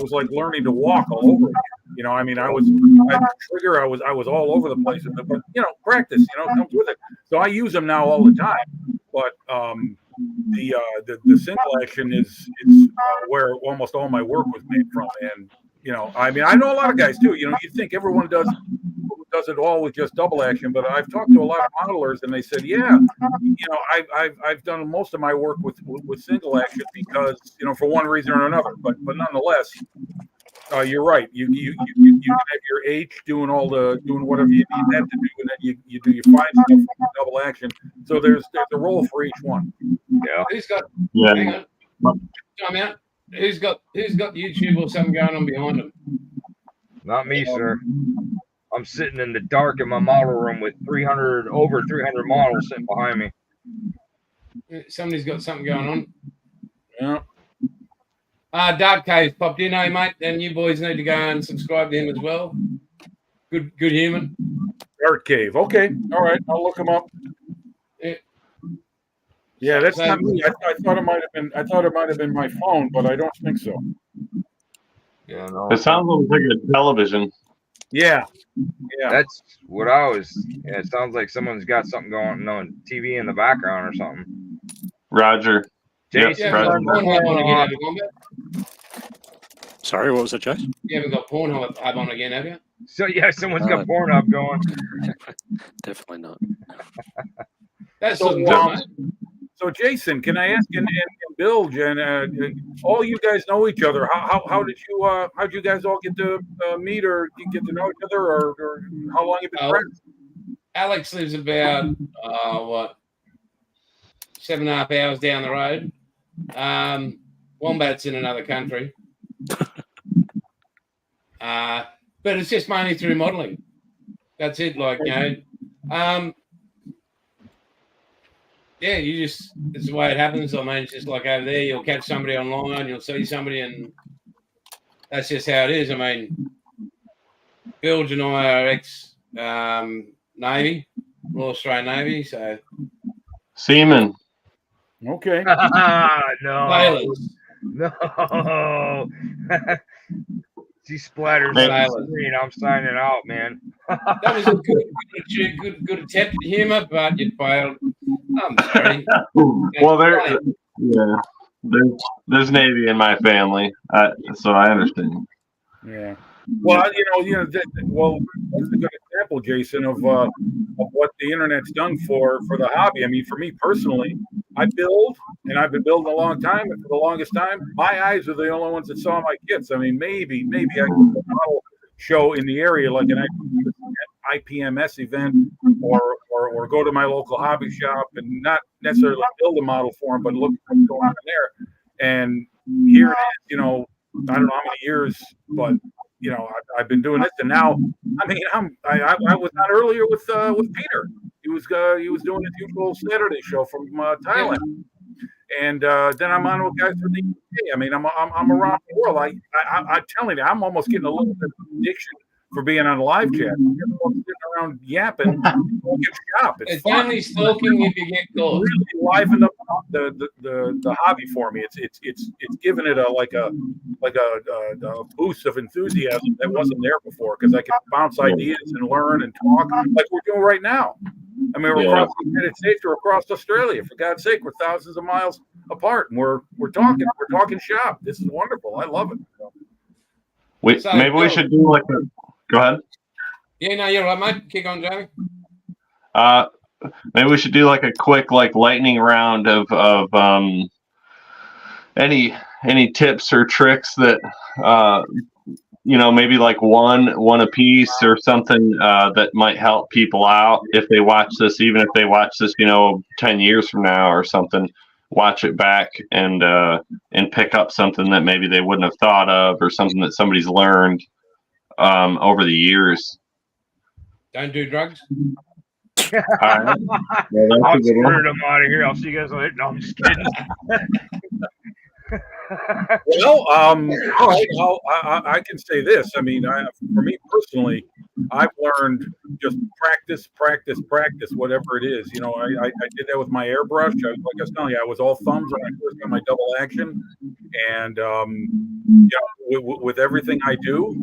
was like learning to walk all over again. I mean, I had the trigger. I was all over the place. But practice. Comes with it. So I use them now all the time. But the single action is where almost all my work was made from. And I mean, I know a lot of guys too. You think everyone does it all with just double action, but I've talked to a lot of modelers, and they said, yeah, I've done most of my work with single action because for one reason or another. But nonetheless, you're right. You can have your H doing whatever you need that to do, and then you do your fine stuff with double action. So there's a role for each one. Yeah. Hang on. Time out. Who's got YouTube or something going on behind him? Not me, sir. I'm sitting in the dark in my model room with over 300 models sitting behind me. Somebody's got something going on. Yeah. Dart Cave's popped in, hey mate, and you boys need to go and subscribe to him as well. Good human. Dart Cave. Okay. All right. I'll look him up. Yeah, that's not me. I thought it might have been my phone, but I don't think so. Yeah, no. It sounds like a television. Yeah. That's what I was. Yeah, it sounds like someone's got something going on TV in the background or something. Roger. Jason, Sorry, what was it, Chase? You haven't got Pornhub on again, have you? So yeah, someone's got Pornhub going. Definitely not. That's So, something good, mate. So Jason, can I ask, and Bill, Jen, all you guys know each other. How did you guys all get to meet or get to know each other, or how long you been friends? Alex lives about 7.5 hours down the road. Wombat's in another country. But it's just mainly through modelling. That's it. Yeah, it's the way it happens. I mean, it's just like over there, you'll catch somebody online, you'll see somebody, and that's just how it is. I mean, Bilge and I are ex-Navy, Royal Australian Navy, so. Seaman. Okay. No. Sailors. No. She splatters on the screen. I'm signing out, man. That was a good attempt at humour, but you failed. I'm sorry. Well, there's Navy in my family, so I understand. Yeah. Well, that's a good example, Jason, of what the internet's done for the hobby. I mean, for me personally, I build, and I've been building a long time, and for the longest time, my eyes are the only ones that saw my kits. I mean, maybe I could do a model show in the area, like an IPMS event or go to my local hobby shop and not necessarily build a model for them, but look at what's going on there. And here it is, you know, I don't know how many years, but you know, I've been doing this, and now, I mean, I was not earlier with Peter. He was doing his usual Saturday show from Thailand, and then I'm on with guys from the UK. I mean, I'm around the world. I'm telling you, I'm almost getting a little bit of addiction for being on live chat. Sitting around yapping, get shop. It's only stalking if you get caught. Really livened up the hobby for me. It's given it a boost of enthusiasm that wasn't there before, because I can bounce ideas and learn and talk like we're doing right now. I mean, we're across the United States or across Australia. For God's sake, we're thousands of miles apart, and we're talking shop. This is wonderful. I love it. Maybe we should do like a. Go ahead. Yeah, no, you're right, mate. Kick on, Jamie. Maybe we should do like a quick lightning round of any tips or tricks that maybe like one a piece or something that might help people out if they watch this, even if they watch this 10 years from now or something. Watch it back and pick up something that maybe they wouldn't have thought of, or something that somebody's learned over the years. Don't do drugs. All right. Well, I'll screw them out of here. I'll see you guys later. No, I'm just kidding. Well, all right. I can say this. I mean, for me personally, I've learned just practice, whatever it is. You know, I did that with my airbrush. Like I was telling you, I was all thumbs when I first got my double action, and with everything I do,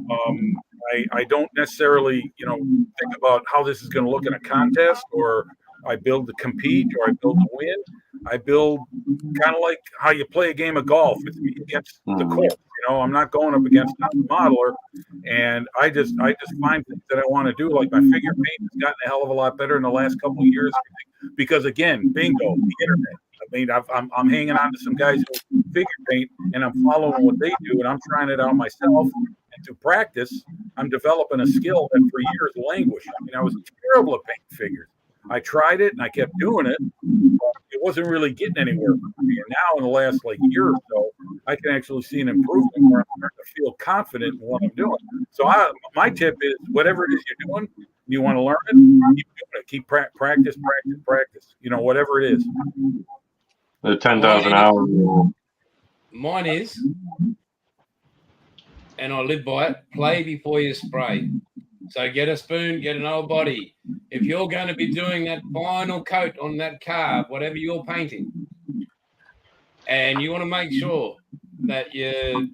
I don't necessarily think about how this is going to look in a contest, or I build to compete, or I build to win. I build kind of like how you play a game of golf. It's me against the course. I'm not going up against a modeler, and I just find things that I want to do. Like my figure paint has gotten a hell of a lot better in the last couple of years, because again, bingo, the internet. I mean, I'm hanging on to some guys who figure paint, and I'm following what they do, and I'm trying it out myself. And to practice, I'm developing a skill that for years languished. I mean, I was terrible at painting figures. I tried it and I kept doing it. It wasn't really getting anywhere for me. And now in the last year or so, I can actually see an improvement where I'm starting to feel confident in what I'm doing. So my tip is, whatever it is you're doing, you want to learn it, keep doing it. Keep practice. Whatever it is. The 10,000 hours rule. Mine is, and I live by it, play before you spray. So get a spoon, get an old body. If you're going to be doing that final coat on that car, whatever you're painting, and you want to make sure that your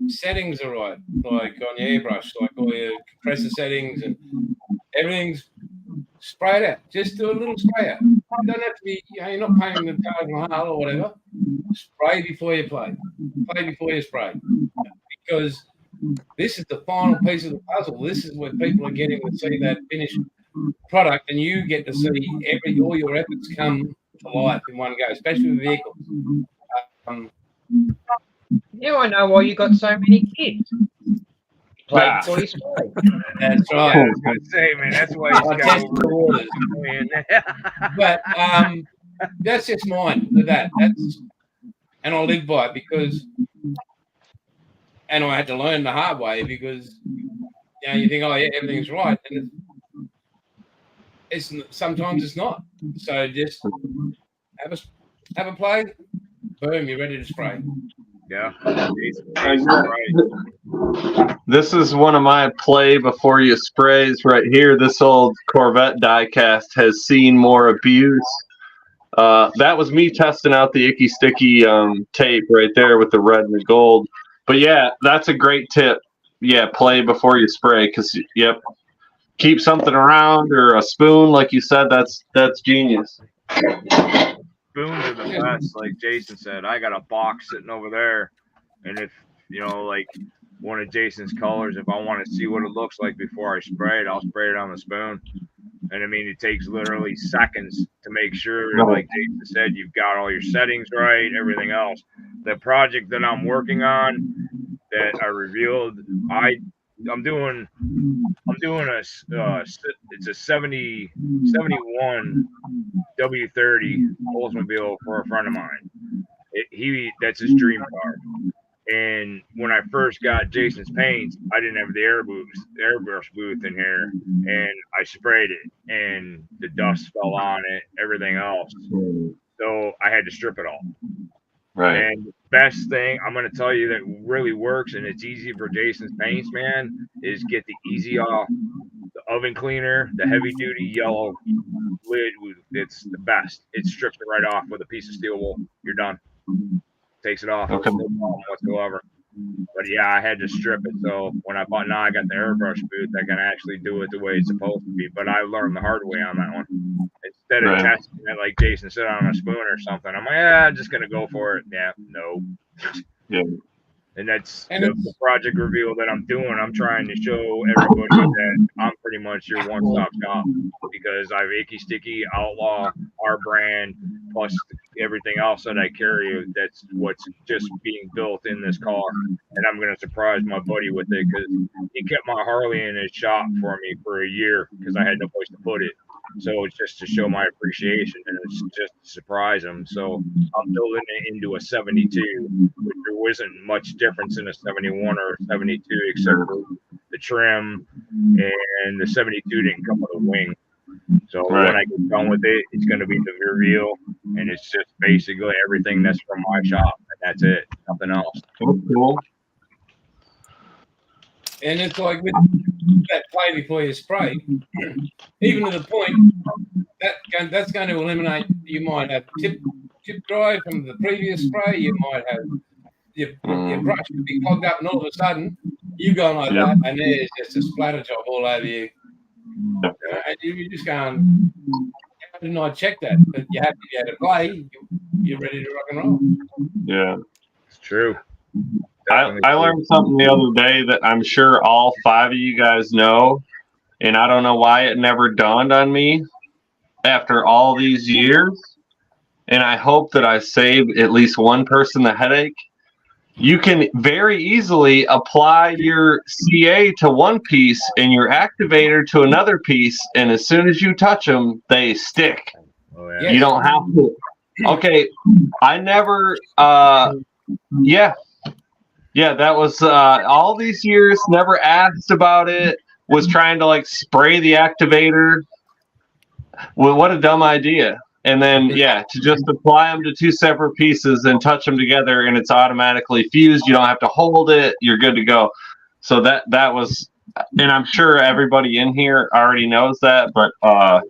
settings are right, like on your airbrush, like all your compressor settings and everything's sprayed out. Just do a little spray out. You don't have to be, you're not painting the Taj Mahal or whatever. Spray before you play. Play before you spray. Because this is the final piece of the puzzle. This is where people are getting to see that finished product, and you get to see all your efforts come to life in one go, especially with vehicles. Now I know why you got so many kids. Play before you spray. That's right. I was going to say, man, that's why you got over the waters. But that's just mine for that. And I live by it because. And I had to learn the hard way, because you think, oh yeah, everything's right, and it's sometimes it's not. So just have a play, boom, you're ready to spray. Yeah. This is one of my play before you sprays right here. This old Corvette diecast has seen more abuse. That was me testing out the Icky Sticky tape right there with the red and the gold. But yeah, that's a great tip. Yeah, play before you spray, because keep something around, or a spoon, like you said. That's genius. Spoons are the best, like Jason said. I got a box sitting over there, and if like one of Jason's colors, if I want to see what it looks like before I spray it, I'll spray it on the spoon. And I mean, it takes literally seconds to make sure, like Jason said, you've got all your settings right, everything else. The project that I'm working on, that I revealed, I'm doing a it's a 71 W30 Oldsmobile for a friend of mine. That's his dream car. And when I first got Jason's paints, I didn't have the airbrush booth in here, and I sprayed it, and the dust fell on it, everything else. So I had to strip it all. Right. And the best thing I'm going to tell you that really works, and it's easy for Jason's paints, man, is get the Easy Off, the oven cleaner, the heavy duty yellow lid. It's the best. It strips it right off with a piece of steel wool. You're done. Takes it off. Okay. No problem whatsoever. But yeah, I had to strip it. So when I got the airbrush booth, I can actually do it the way it's supposed to be. But I learned the hard way on that one. Instead of testing it like Jason said on a spoon or something, I'm like, I'm just gonna go for it. Yeah, no. Yeah. And that's the project reveal that I'm doing. I'm trying to show everybody that I'm pretty much your one-stop shop, because I have Icky Sticky, Outlaw, our brand, plus everything else that I carry. That's what's just being built in this car. And I'm going to surprise my buddy with it, because he kept my Harley in his shop for me for a year because I had no place to put it. So it's just to show my appreciation, and it's just to surprise him. So I'm building it into a 72, which there wasn't much difference in a 71 or a 72 except for the trim, and the 72 didn't come with a wing. So when I get done with it, it's going to be the reveal, and it's just basically everything that's from my shop, and that's it, nothing else. That's cool. And it's like with that play before you spray, even to the point that's going to eliminate. You might have tip dry from the previous spray. You might have your brush could be clogged up, and all of a sudden you go like that, and there's just a splatter job all over you. And you just going, how didn't I check that? But you have to be able to play. You're ready to rock and roll. Yeah, it's true. I learned something the other day that I'm sure all 5 of you guys know, and I don't know why it never dawned on me after all these years, and I hope that I saved at least one person the headache. You can very easily apply your CA to one piece and your activator to another piece, and as soon as you touch them, they stick. Oh, yeah. You don't have to. Okay, I never, yeah, that was all these years, never asked about it, was trying to like spray the activator. Well, what a dumb idea. And then, to just apply them to 2 separate pieces and touch them together, and it's automatically fused. You don't have to hold it. You're good to go. So that was, and I'm sure everybody in here already knows that, but I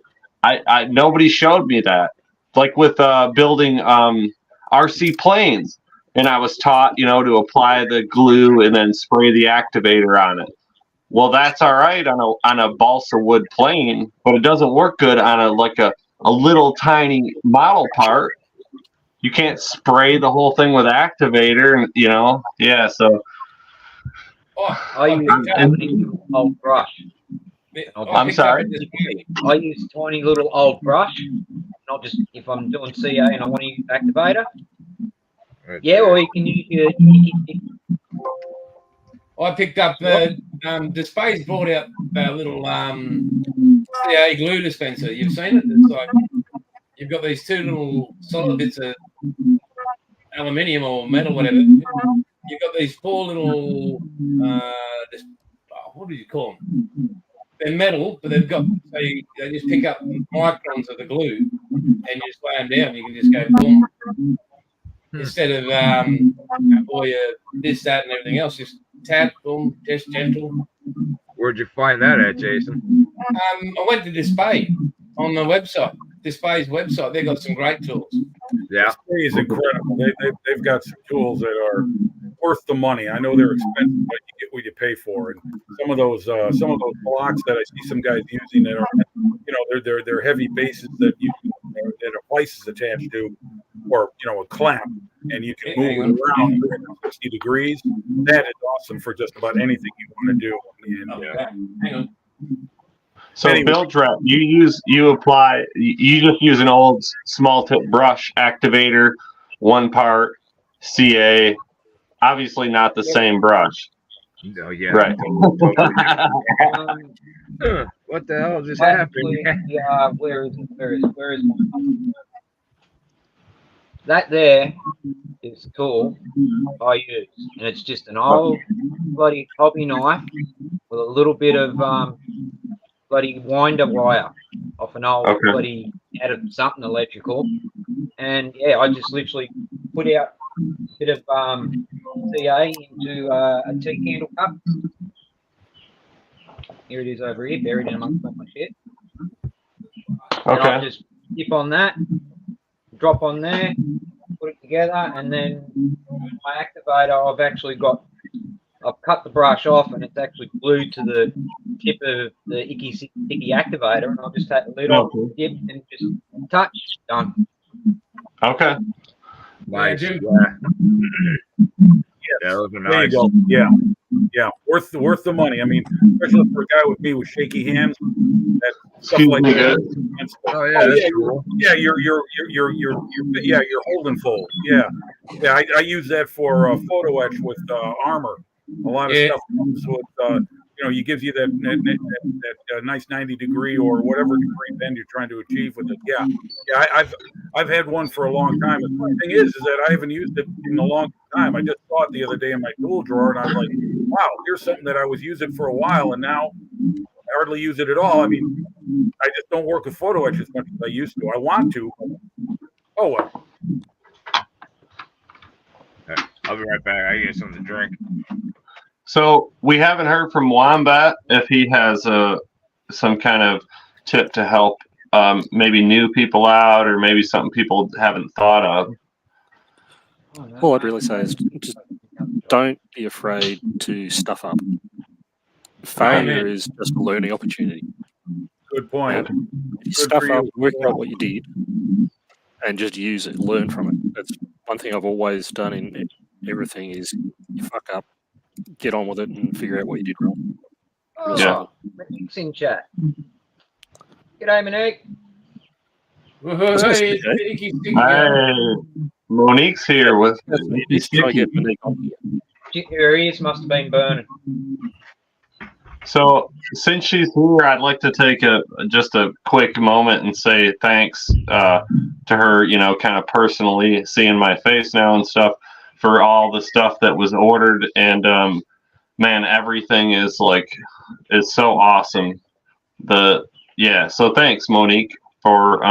nobody showed me that. Like with building RC planes. And I was taught, to apply the glue and then spray the activator on it. Well, that's all right on a balsa wood plane, but it doesn't work good on a little tiny model part. You can't spray the whole thing with activator, Yeah, so. I use tiny old brush. I'm sorry. I use tiny little old brush, not just if I'm doing CA and I want to use activator. Yeah, or you can use your I picked up the Dispays brought out a little CA glue dispenser. You've seen it? It's like you've got these 2 little solid bits of aluminium or metal, whatever. You've got these 4 little what do you call them? They're metal, but they've got they just pick up microns of the glue, and you just lay them down. You can just go boom. Instead of all your this, that, and everything else, just tap, boom, just gentle. Where'd you find that at, Jason? I went to Dispay on the website. Dispay's website. They've got some great tools. Yeah, Display is incredible. They've got some tools that are worth the money. I know they're expensive, but you get what you pay for. And some of those blocks that I see some guys using that are, they're heavy bases that that a vice is attached to, or a clamp, and you can move it around 360 degrees. That is awesome for just about anything you want to do. And, Hang on. So anyway. Build Rep, you just use an old small tip brush activator, 1 part CA, obviously not the same brush. No, yeah. Right. What the hell just Actually, happened? where is my that there is the tool I use, and it's just an old bloody hobby knife with a little bit of bloody winder wire off an old Okay. bloody out of something electrical, and yeah, I just literally put out a bit of CA into a tea candle cup. Here it is over here, buried in amongst all my shit. And I'll Okay. just dip on that, drop on there, put it together, and then my activator, I've cut the brush off, and it's actually glued to the tip of the icky sticky activator, and I'll just take the lid off, dip, and just touch, done. Okay. Nice. Jim. Yeah, looking There you nice. go. Yeah. Yeah. Worth the money. I mean, especially for a guy with me with shaky hands, that stuff Excuse like me, that. guys. Oh yeah, that's yeah, cool. yeah, you're holding fold. Yeah. Yeah, I use that for photo etch with armor. A lot of Yeah. stuff comes with you gives you that nice 90-degree or whatever degree bend you're trying to achieve with it. Yeah. Yeah, I've had one for a long time. The funny thing is that I haven't used it in a long time. I just saw it the other day in my tool drawer, and I was like, wow, here's something that I was using for a while, and now I hardly use it at all. I mean, I just don't work with photo etch as much as I used to. I want to. Oh well. I'll be right back. I get something to drink. So we haven't heard from Wombat if he has some kind of tip to help maybe new people out, or maybe something people haven't thought of. All I'd really say is just don't be afraid to stuff up. Failure is just a learning opportunity. Good point. You Good stuff for up, you. work out what you did, and just use it, learn from it. That's one thing I've always done in everything is you fuck up, get on with it, and figure out what you did wrong. Real Yeah. simple. Monique's in chat. G'day, Monique. Hey, it's the icky sticky. Hey, Monique's here with Let's try to get Monique on here. Her ears must have been burning. So since she's here, I'd like to take just a quick moment and say thanks to her, kind of personally seeing my face now and stuff, for all the stuff that was ordered. And man, everything is so awesome. So thanks, Monique, for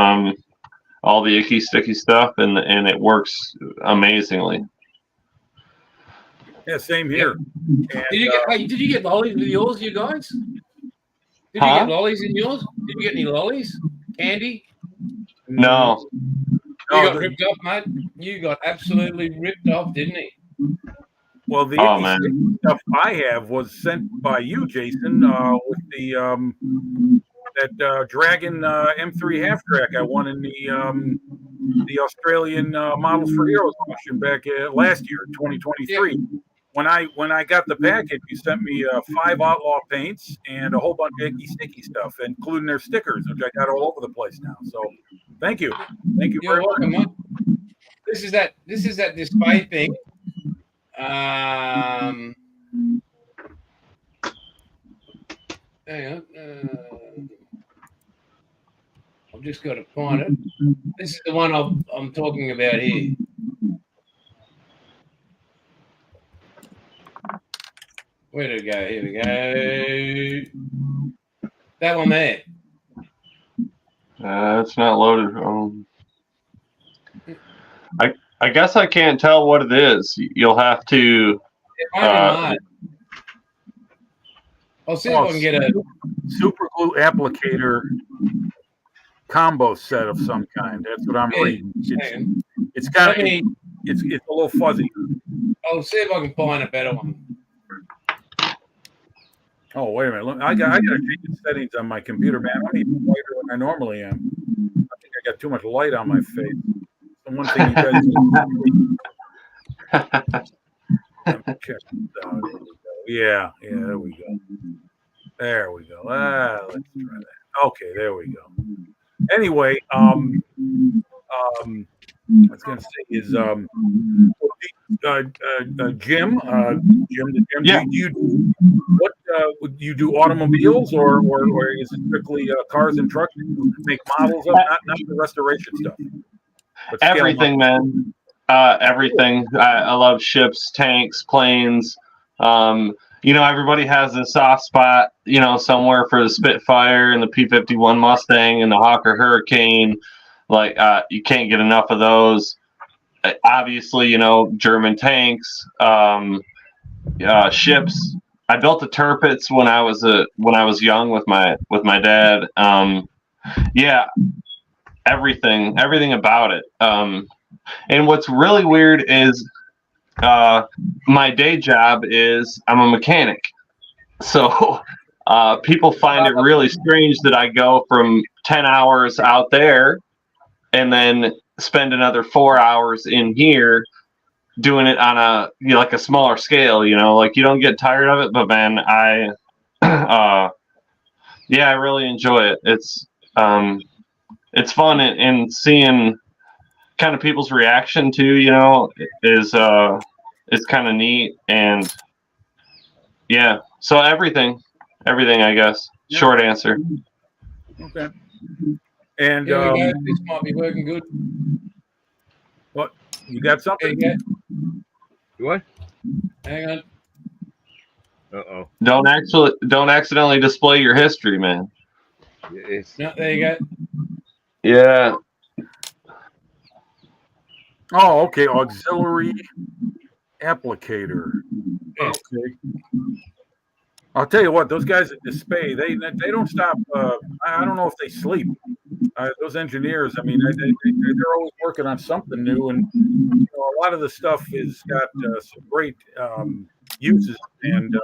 all the icky sticky stuff, and it works amazingly. Yeah, same here. And, Did you get lollies with yours, you guys? Did you get lollies in yours? Did you get any lollies? Candy? No. You got ripped off, mate. You got absolutely ripped off, didn't he? Well, the stuff I have was sent by you, Jason, with the that Dragon M3 half track I won in the Australian Models for Heroes auction back last year, 2023. Yeah. When I got the package, you sent me 5 Outlaw paints and a whole bunch of icky sticky stuff, including their stickers, which I got all over the place now. So, thank you very much. Mate. This is that display thing. Hang on. I've just got to find it. This is the one I'm talking about here. Where did it go? Here we go. That one there. It's not loaded. I guess I can't tell what it is. You'll have to. I'll see if I can get a super glue applicator combo set of some kind. That's what I'm reading. It's kind of it's a little fuzzy. I'll see if I can find a better one. Oh, wait a minute. Look, I got to change the settings on my computer, man. I'm even whiter than I normally am. I think I got too much light on my face. So one thing you guys check this out. Yeah, there we go. There we go. Let's try that. Okay, there we go. Anyway, what I was going to say is, Jim, Yeah. do you do automobiles or is it strictly cars and trucks? You make models of, not the restoration stuff. But scale 'em up. Everything, man. Everything. I love ships, tanks, planes. Everybody has a soft spot, somewhere for the Spitfire and the P-51 Mustang and the Hawker Hurricane. Like, you can't get enough of those. Obviously, German tanks, ships. I built the Tirpitz when I was young with my dad. Yeah, everything about it. And what's really weird is my day job is I'm a mechanic. So people find it really strange that I go from 10 hours out there and then spend another 4 hours in here doing it on a smaller scale, like you don't get tired of it, but man, I really enjoy it. It's fun and seeing kind of people's reaction too, is kind of neat. And yeah, so everything, I guess. Yeah. Short answer. Okay. And Here we go. This might be working good. what? You got something? There you go. What? Hang on. Uh-oh. Don't accidentally display your history, man. It's No, there you go. Yeah. Oh, okay. Auxiliary applicator. Okay. I'll tell you what, those guys at Display, they don't stop. I don't know if they sleep. Those engineers, I mean, they're always working on something new, and a lot of the stuff has got some great uses. And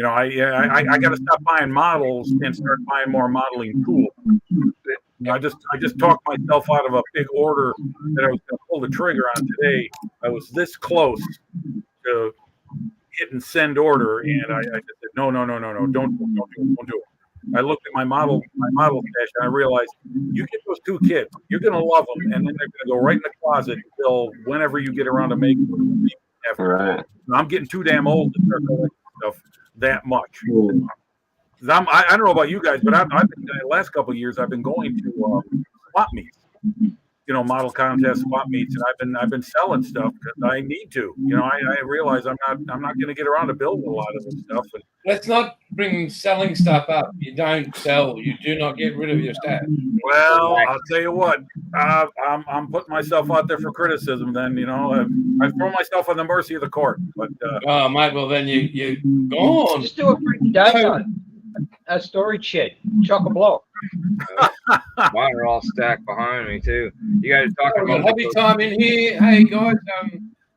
I got to stop buying models and start buying more modeling tools. I just talked myself out of a big order that I was going to pull the trigger on today. I was this close to hitting send order, and I just said, no, don't do it. I looked at my model stash, and I realized you get those two kits, you're going to love them, and then they're going to go right in the closet until whenever you get around to making them. Right. I'm getting too damn old to start collecting stuff that much. I don't know about you guys, but I've been the last couple of years I've been going to swap meets, model contests, swap meets, and I've been selling stuff because I need to. I realize I'm not going to get around to building a lot of this stuff. And Let's not bring selling stuff up. You don't sell. You do not get rid of your staff. well, I'll tell you what, I'm putting myself out there for criticism. Then I throw myself on the mercy of the court. But Oh, mate. Well, then you gone. Just do a freaking donut. A storage shed, chock a block. mine are all stacked behind me too. You guys talking Got about hobby time in here. Hey guys,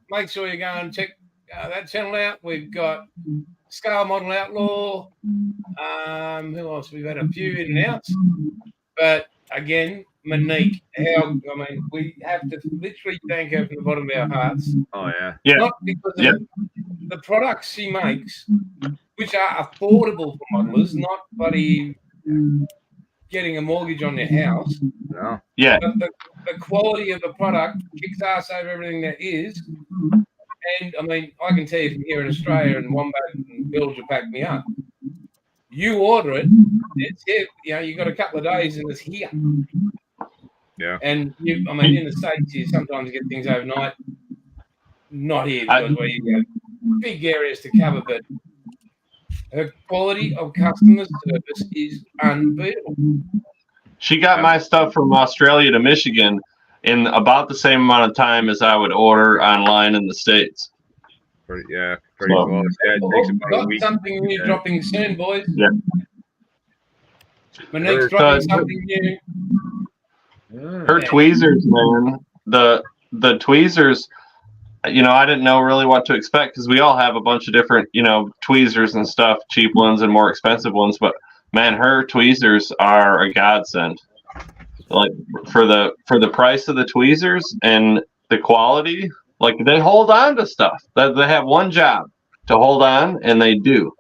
make sure you go and check that channel out. We've got Scale Model Outlaw. Who else? We've had a few in and outs. But again, Monique, we have to literally thank her from the bottom of our hearts. Oh yeah. Yeah. Not because of the products she makes, which are affordable for modelers, not bloody getting a mortgage on their house. No. Yeah. But the quality of the product kicks ass over everything there is. And I can tell you from here in Australia, and Wombat and Bilge will back me up. You order it, it's here. You got a couple of days and it's here. Yeah. And in the States, you sometimes get things overnight. Not here because we have big areas to cover, but her quality of customer service is unbeatable. She got my stuff from Australia to Michigan in about the same amount of time as I would order online in the States. Pretty close. Yeah, it takes about a Got week. something new dropping soon, boys. Yeah. Monique's dropping something new. Her tweezers, man. The tweezers, I didn't know really what to expect because we all have a bunch of different, tweezers and stuff, cheap ones and more expensive ones. But man, her tweezers are a godsend. Like for the price of the tweezers and the quality, like they hold on to stuff. They have one job to hold on, and they do.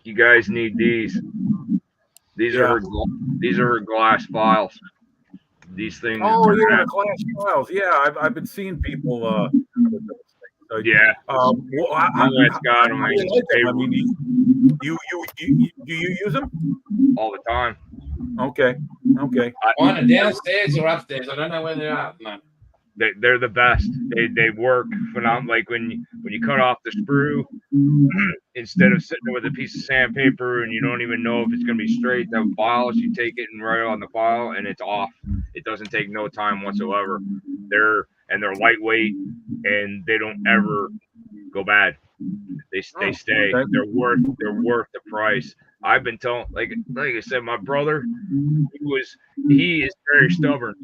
You guys need these. These are her glass files. These things. Oh yeah, the class files. Yeah, I've been seeing people. With those things. So, Yeah. Well, That's got them. how do you like them? I mean, you do you use them? All the time. Okay. Mine are downstairs or upstairs. I don't know where they are. No. They're the best. They work phenomenal. Like when you cut off the sprue, instead of sitting there with a piece of sandpaper and you don't even know if it's gonna be straight, the files, you take it and write it on the file and it's off. It doesn't take no time whatsoever. They're lightweight and they don't ever go bad. They stay. Okay. They're worth the price. I've been telling, like I said, my brother, he is very stubborn,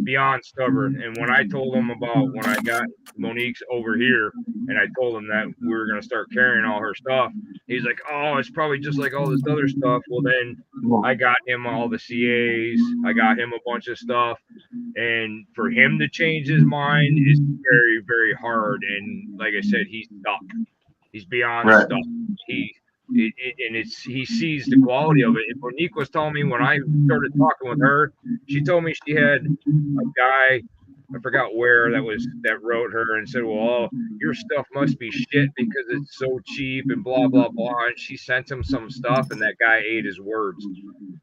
beyond stubborn. And when I told him about when I got Monique's over here, and I told him that we were gonna start carrying all her stuff, he's like, "Oh, it's probably just like all this other stuff." Well, then I got him all the CAs. I got him a bunch of stuff, and for him to change his mind is very, very hard. And like I said, he's stuck. He's beyond stuck. He sees the quality of it. And Monique was telling me when I started talking with her, she told me she had a guy, I forgot where, that wrote her and said, "Well, your stuff must be shit because it's so cheap and blah blah blah." And she sent him some stuff, and that guy ate his words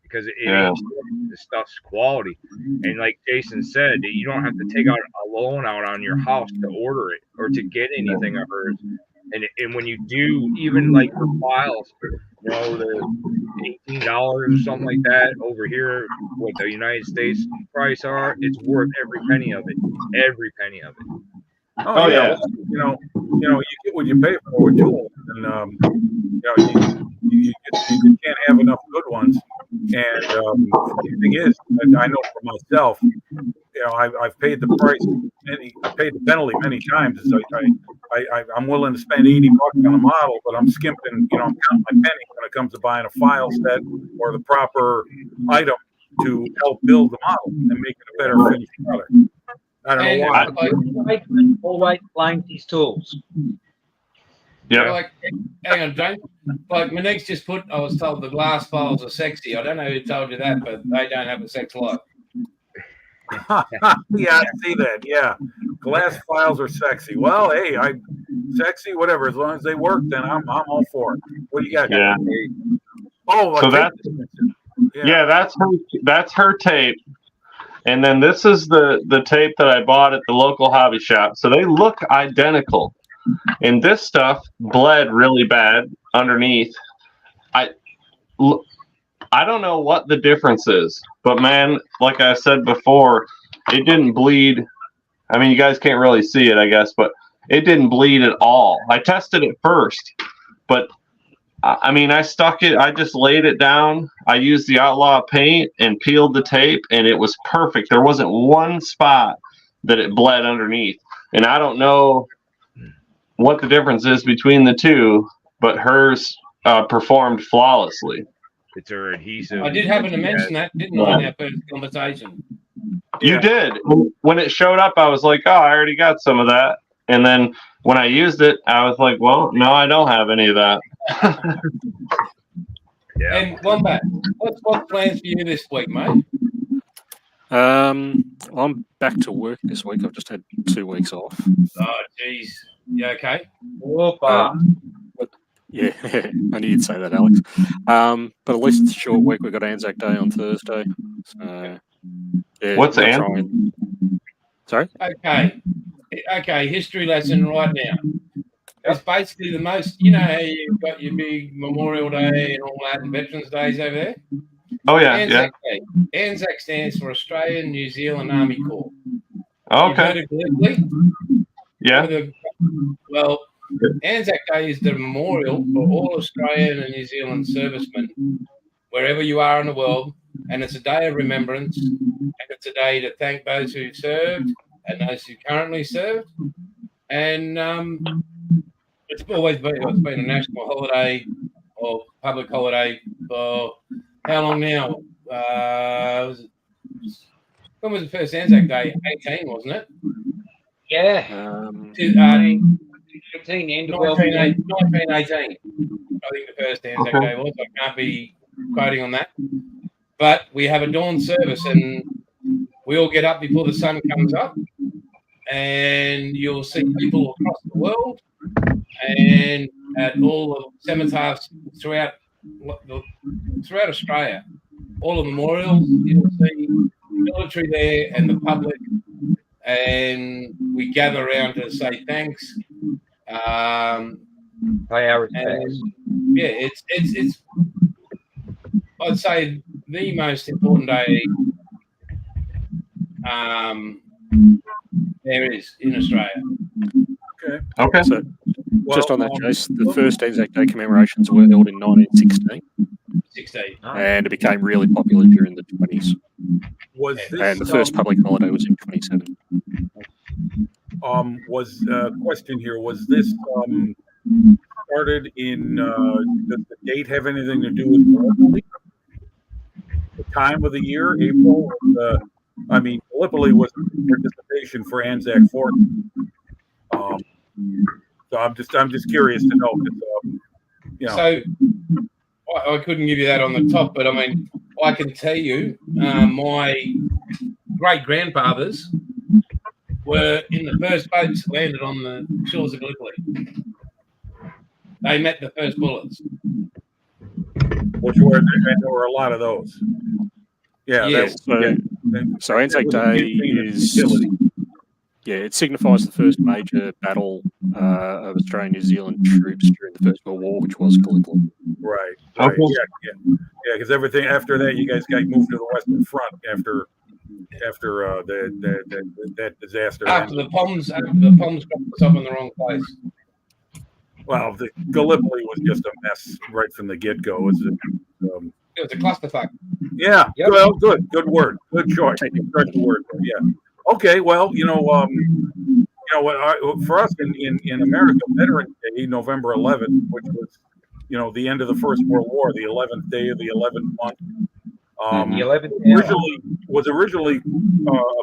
because it ain't shit. The stuff's quality. And like Jason said, you don't have to take out a loan out on your house to order it or to get anything of hers. And when you do, even like for files, the $18 or something like that over here, what the United States price are, it's worth every penny of it. Every penny of it. Oh yeah. Well, you get what you pay for with tools, and you can't have enough good ones. And the thing is, I know for myself, I've paid the price. I paid the penalty many times. I'm willing to spend $80 on a model, but I'm skimping. I'm counting my penny when it comes to buying a file set or the proper item to help build the model and make it a better finished product. I don't know why. Always blames his tools. Yeah. Like, hang on, don't. Like Monique's just put, I was told the glass files are sexy. I don't know who told you that, but they don't have a sex life. Yeah, I see that. Yeah, glass files are sexy. Well, hey, sexy, whatever. As long as they work, then I'm all for it. What do you got? Yeah. Oh, so that's her tape. And then this is the tape that I bought at the local hobby shop. So they look identical. And this stuff bled really bad underneath. I don't know what the difference is, but man, like I said before, it didn't bleed. I mean, you guys can't really see it, I guess, but it didn't bleed at all. I tested it first, but I mean, I stuck it, I just laid it down. I used the Outlaw paint and peeled the tape, and it was perfect. There wasn't one spot that it bled underneath. And I don't know what the difference is between the two, but hers performed flawlessly. It's her adhesive. I did happen to mention that, didn't I, in our first conversation? You did. When it showed up, I was like, oh, I already got some of that. And then when I used it, I was like, well, no, I don't have any of that. Yeah. And Wombat, what's plans for you this week, mate? I'm back to work this week. I've just had 2 weeks off. Oh, jeez. You okay? Yeah, I knew you'd say that, Alex. But at least it's a short week. We've got Anzac Day on Thursday. So, yeah, What's Anzac? Sorry? Okay, history lesson right now. It's basically the most, you know how you've got your big Memorial Day and all that and Veterans Days over there? Oh, yeah, Anzac Day. Anzac stands for Australian New Zealand Army Corps. Okay. Yeah. Well, Anzac Day is the memorial for all Australian and New Zealand servicemen, wherever you are in the world, and it's a day of remembrance, and it's a day to thank those who served and those who currently serve. And it's been a national holiday or public holiday for how long now? When was the first Anzac Day? 18, wasn't it? Yeah. 1918. I think the first Anzac Day was. I can't be quoting on that. But we have a dawn service, and we all get up before the sun comes up, and you'll see people across the world and at all the cenotaphs throughout Australia. All the memorials, you'll see military there and the public, and we gather around to say thanks. Pay our respects. Yeah, it's I'd say the most important day there is in Australia. Okay. So, just on that, Jace, the first Anzac Day commemorations were held in 1916, 16. and it became really popular during the 20s. Was this, And the first public holiday was in 27. was question here? Was this started in? Does the date have anything to do with Gallipoli? The time of the year, April. I mean, Gallipoli was participation for Anzac Fourth. So I'm just curious to know. So I couldn't give you that on the top, but I mean, I can tell you, my great grandfathers were in the first boats that landed on the shores of Gallipoli. They met the first bullets. Which were, and there were a lot of those. Yeah. Yes. So Anzac Day is, it signifies the first major battle of Australian New Zealand troops during the First World War, which was Gallipoli. Right. Okay. Yeah. Because everything after that, you guys got moved to the Western Front after that disaster. After the bombs got us up in the wrong place. Well, the Gallipoli was just a mess right from the get-go. It was a clusterfuck. Yeah. Yep. Well, good word. Good choice. Good word. Yeah. Okay. Well, for us in America, Veterans Day, November 11th, which was, the end of the First World War, the 11th day of the 11th month. The 11th Was originally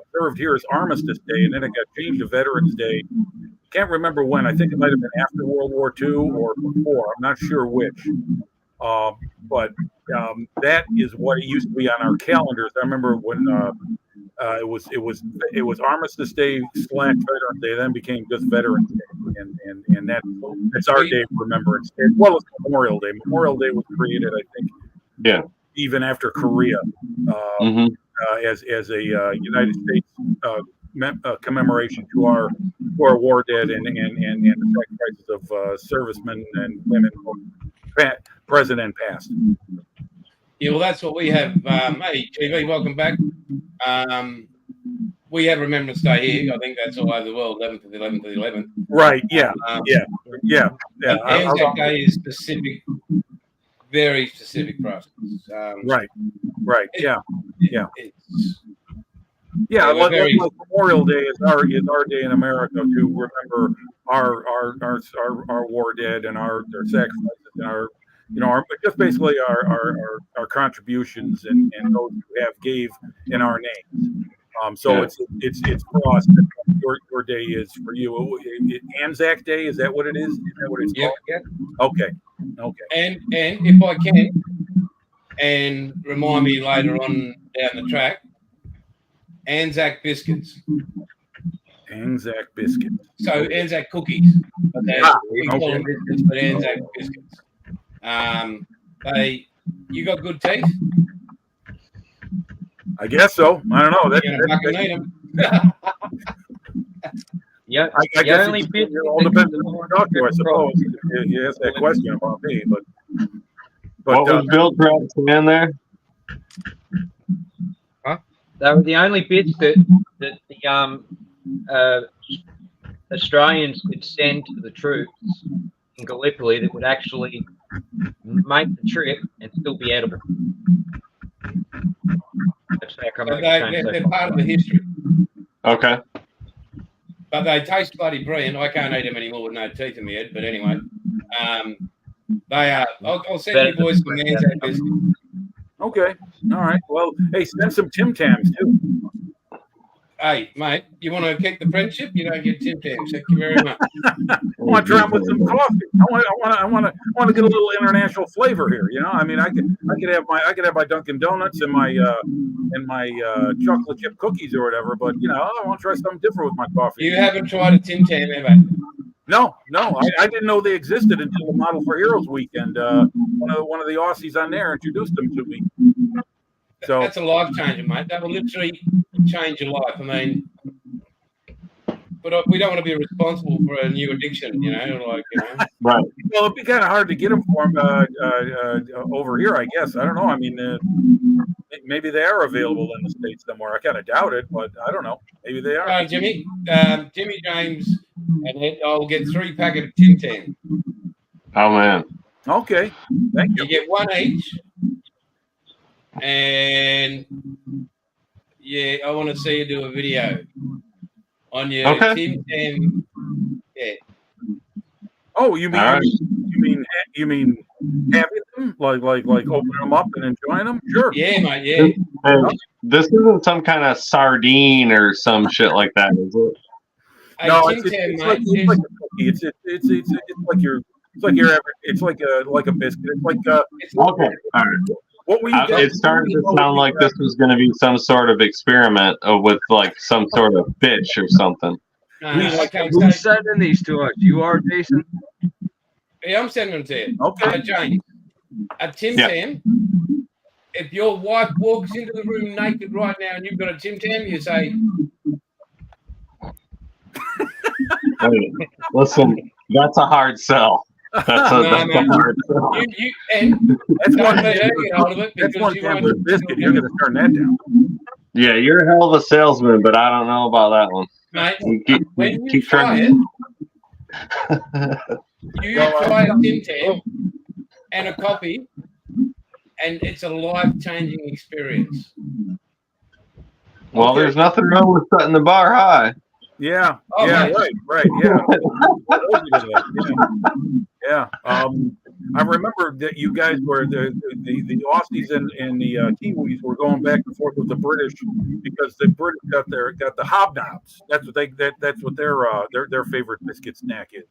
observed here as Armistice Day, and then it got changed to Veterans Day. Can't remember when. I think it might have been after World War II or before. I'm not sure which. But that is what it used to be on our calendars. I remember when it was Armistice Day / Veterans Day, then became just Veterans Day, and that's our day of remembrance, as well as Memorial Day. Memorial Day was created, I think, even after Korea, as a United States commemoration to our war dead and the sacrifices of servicemen and women, present and past. Yeah, well, that's what we have. Hey, TV, welcome back. We have Remembrance Day here. I think that's all over the world, 11th to the 11th to the 11th. Right. Yeah. Anzac Day is specific, very specific for us. Right. Yeah. Yeah, like Memorial Day is our day in America to remember our war dead and our sacrifices and our just basically our contributions and those who have gave in our names. So it's for us. Your day is for you. Anzac Day, is that what it is? Is that what it's called? Yeah. Okay. And if I can, and remind me later on down the track, Anzac biscuits. Anzac biscuits. So Anzac cookies. We call them biscuits, but Anzac biscuits. You got good teeth? I guess so. I don't know. You're gonna fucking need them. Yeah, I guess it all depends on who you talk to, I suppose. You asked that question about me, but what was Bill trying to say in there? They were the only bits that the Australians could send to the troops in Gallipoli that would actually make the trip and still be edible. That's how come They're part of the history. Okay. But they taste bloody brilliant. I can't eat them anymore with no teeth in my head. But anyway, they are. I'll send you boys some Anzac biscuits. Okay. All right. Well, hey, send some Tim Tams too. Hey, mate, you want to keep the friendship? You don't get Tim Tams. Thank you very much. I want to try 'em with some coffee. I want to get a little international flavor here. You know, I mean, I could have my Dunkin' Donuts and my chocolate chip cookies or whatever. But you know, I want to try something different with my coffee. You haven't tried a Tim Tam ever? No, I didn't know they existed until the Model for Heroes weekend. One of the Aussies on there introduced them to me. So That's a life changer, mate. That will literally change your life. I mean, but we don't want to be responsible for a new addiction, you know, Right. well, it'd be kind of hard to get them for them over here, I guess. I don't know. I mean, maybe they are available in the States somewhere. I kind of doubt it, but I don't know. Maybe they are. Jimmy James, and I'll get 3 packets of Tim Tam. Oh man. Okay, thank you. You get 1 each, and yeah, I want to see you do a video on your Tim Tam. Yeah. Oh, you mean All right. you mean having them like opening them up and enjoying them? Sure. Yeah, mate. Yeah. Hey, this isn't some kind of sardine or some shit like that, is it? Hey, No, Tim Tam, it's mate. like a cookie. It's like a biscuit. It's like Okay. All right. what were you guys? It started to sound like this was going to be some sort of experiment with like some sort of bitch or something. Okay, Who's so, sending these to us? You are, Jason? yeah, I'm sending them to you. Okay. James, a Tim Yeah. Tam. If your wife walks into the room naked right now and you've got a Tim Tam, you say, Hey, listen, that's a hard sell. That's a man. hard sell. and That's don't one. let her get hold of it That's because one she time won't. with biscuit. You're going to turn that down. Yeah, you're a hell of a salesman, but I don't know about that one. Mate, You when you keep try trying. it, you try a Tim Tam and a coffee, and it's a life-changing experience. Well, Okay. there's nothing wrong with setting the bar high. Yeah. Oh, Yeah. mate. Right. Yeah. I remember that you guys were the Aussies and the Kiwis were going back and forth with the British because the British got the hobnobs. That's what their favorite biscuit snack is.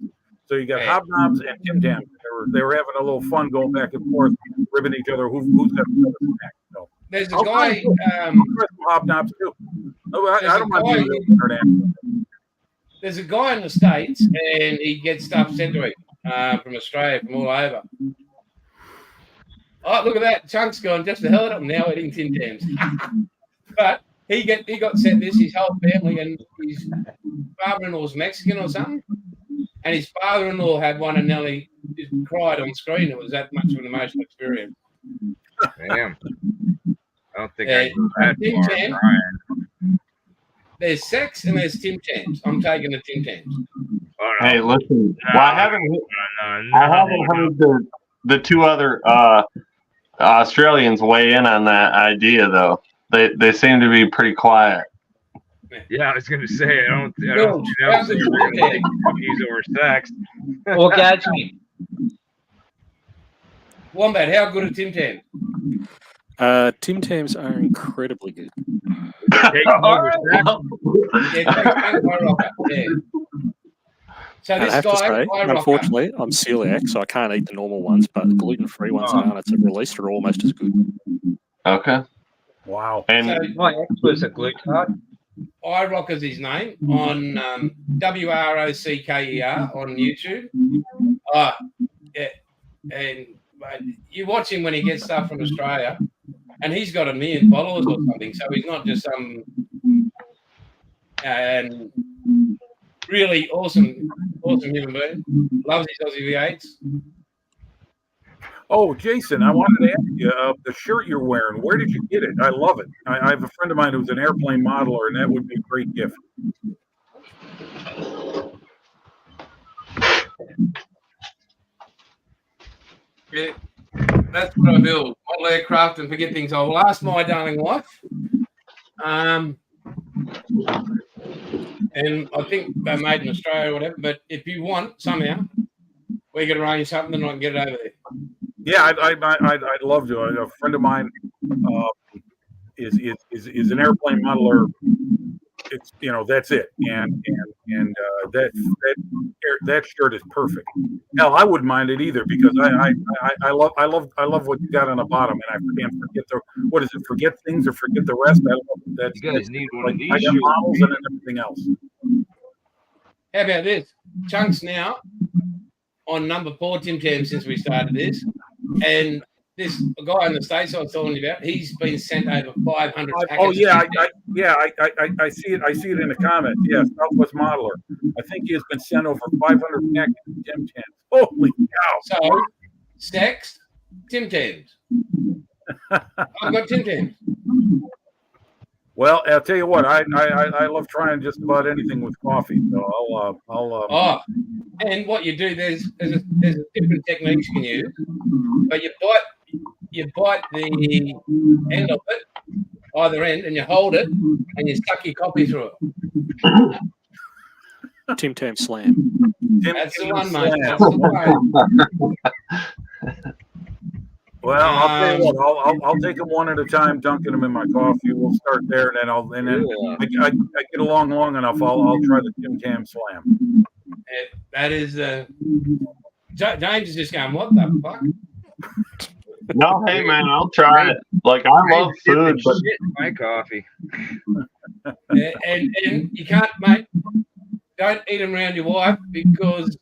So you got Yeah. hobnobs and Tim Tams. They were having a little fun going back and forth, ribbing each other who's got the better snack. So There's a I'll guy. try some hobnobs too. Oh, I don't mind doing it international. There's a guy in the States, and he gets stuff sent to him from Australia, from all over. Oh, look at that! Chunk's gone just the hell of them now eating Tim Tams. But he got sent this, his whole family, and his father-in-law's Mexican or something, and his father-in-law had one, and Nelly just cried on screen. It was that much of an emotional experience. Damn. I don't think Yeah. I can that Tim far, Tam. Brian. There's sex and there's Tim Tams. I'm taking the Tim Tams. Oh, no. Hey, listen. No, Well, I haven't heard the two other Australians weigh in on that idea though. They seem to be pretty quiet. Yeah, I was gonna say I don't see No, them saying they're gonna take cookies over sex. Orgasmic. Wombat, how good are Tim Tams? Tim Tams are incredibly good. Take them over sex. Yeah, yeah. So I this have to guy, say, Rocker, unfortunately, I'm celiac, so I can't eat the normal ones, but the gluten-free ones that Arnott's have released are almost as good. Okay. Wow. And so My ex was a glutard. iRocker's his name on WROCKER on YouTube. Yeah, and you watch him when he gets stuff from Australia, and he's got 1 million followers or something. So he's not just some really awesome human being. Loves his Aussie V8s. Oh, Jason, I wanted to ask you, the shirt you're wearing, where did you get it? I love it. I have a friend of mine who's an airplane modeler, and that would be a great gift. Yeah, that's what I do. Model aircraft and forget things. I will ask my darling wife. And I think they're made in Australia or whatever. But if you want, somehow, we can arrange something and I can get it over there. Yeah, I'd love to. A friend of mine is an airplane modeler it's that's it, and that shirt is perfect. Hell, I wouldn't mind it either because I love what you got on the bottom, and I can't forget what is it? Forget things or forget the rest. I love that. You guys need one Like, of these I got shirts, models man. and then everything else. How about this? Chunk's now on number 4 Tim Tam since we started this, and this guy in the States I was talking about, he's been sent over 500 packets. Oh yeah, of Tim Tam. I see it. I see it in the comments. Yeah, Southwest Modeler. I think he has been sent over 500 packets of Tim Tams. Holy cow! So, sex, Tim Tams. I've got Tim Tams. Well, I'll tell you what. I love trying just about anything with coffee. So Oh, and what you do, there's a different techniques you can use, but you bite the end of it, either end, and you hold it, and you suck your coffee through it. Tim Tam Slam. That's the one, mate. That's the one. Well, I'll tell you what. I'll take them one at a time, dunking them in my coffee. We'll start there, and then I get along long enough. I'll try the Tim Tam Slam. That is James is just going, what the fuck? No, hey man, I'll try it. Like I love food, but Shit in my coffee. And you can't, mate. Don't eat them around your wife because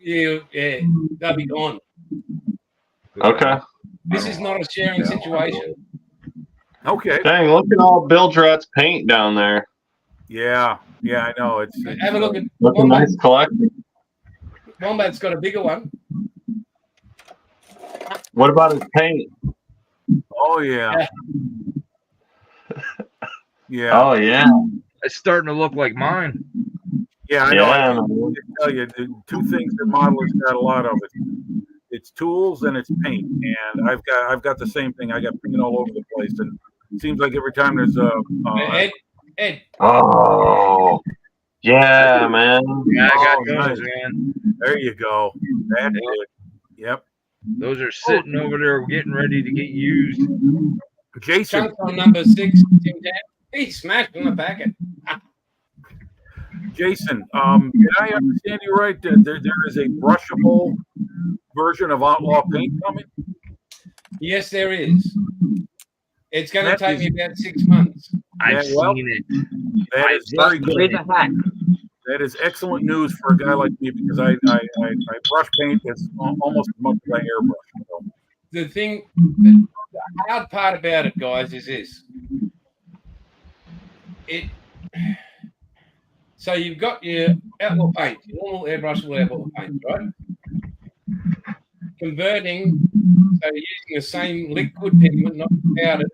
they'll be gone. okay. This is not a sharing situation. Okay. Dang, look at all Bill Drat's paint down there. Yeah, I know. It's Have a look at That's a Wombat. nice collection. Wombat's got a bigger one. What about his paint? Oh yeah. Yeah. Oh yeah. It's starting to look like mine. Yeah, I know. I Yeah. can tell you the two things that modelers got a lot of it. It's tools and it's paint, and I've got the same thing. I got paint all over the place, and it seems like every time there's Ed, Oh. Yeah, man. Yeah, I got Oh, those, nice. man. there you go. That's it. Yep. Those are sitting over there getting ready to get used. Jason, Chunk on number 6, Tim Tam. He smashed on the packet. did I understand you right? There is a brushable version of Outlaw Paint coming? Yes, there is. It's going to That take is- me about 6 months. I've Yeah, well, seen it. That is very There good. is a hack. That is excellent news for a guy like me because I brush paint as almost as much as I airbrush. So. The hard part about it, guys, is this. So you've got your outlaw paint, your normal airbrushable outlaw paint, right? Converting, so you're using the same liquid pigment, not powdered,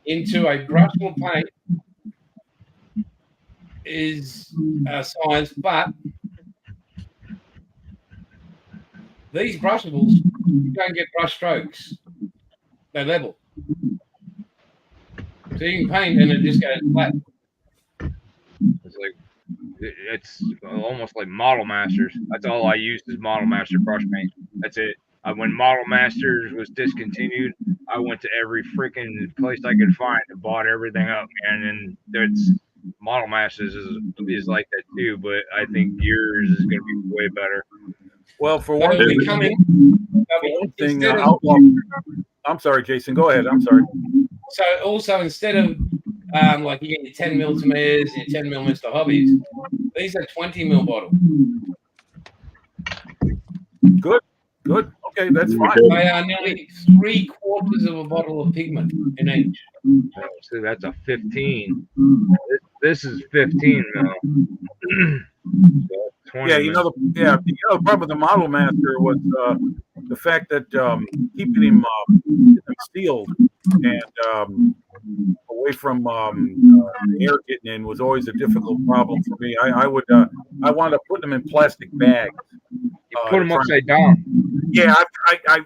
into a brushable paint is science, but these brushables, you don't get brush strokes. They're level. So you can paint and it just goes flat. It's almost like Model Masters. That's all I used is Model Master brush paint. That's it. When Model Masters was discontinued, I went to every freaking place I could find and bought everything up, man. And there's Model Masters is like that too, but I think yours is going to be way better. Well, for They'll one be thing, coming. Instead of- Outlaw. I'm sorry, Jason. Go ahead. I'm sorry. So also instead of like you get your 10 mil tomatoes, your 10 mil Mr. Hobbies, these are 20 mil bottles. Good. Okay, that's fine. They are nearly 3/4 of a bottle of pigment in each. So that's a 15. This is 15 now. So 20 Yeah, the problem with the Model Master was the fact that keeping him sealed and away from the air getting in was always a difficult problem for me. I wound up putting them in plastic bags. You put them upside down. Yeah,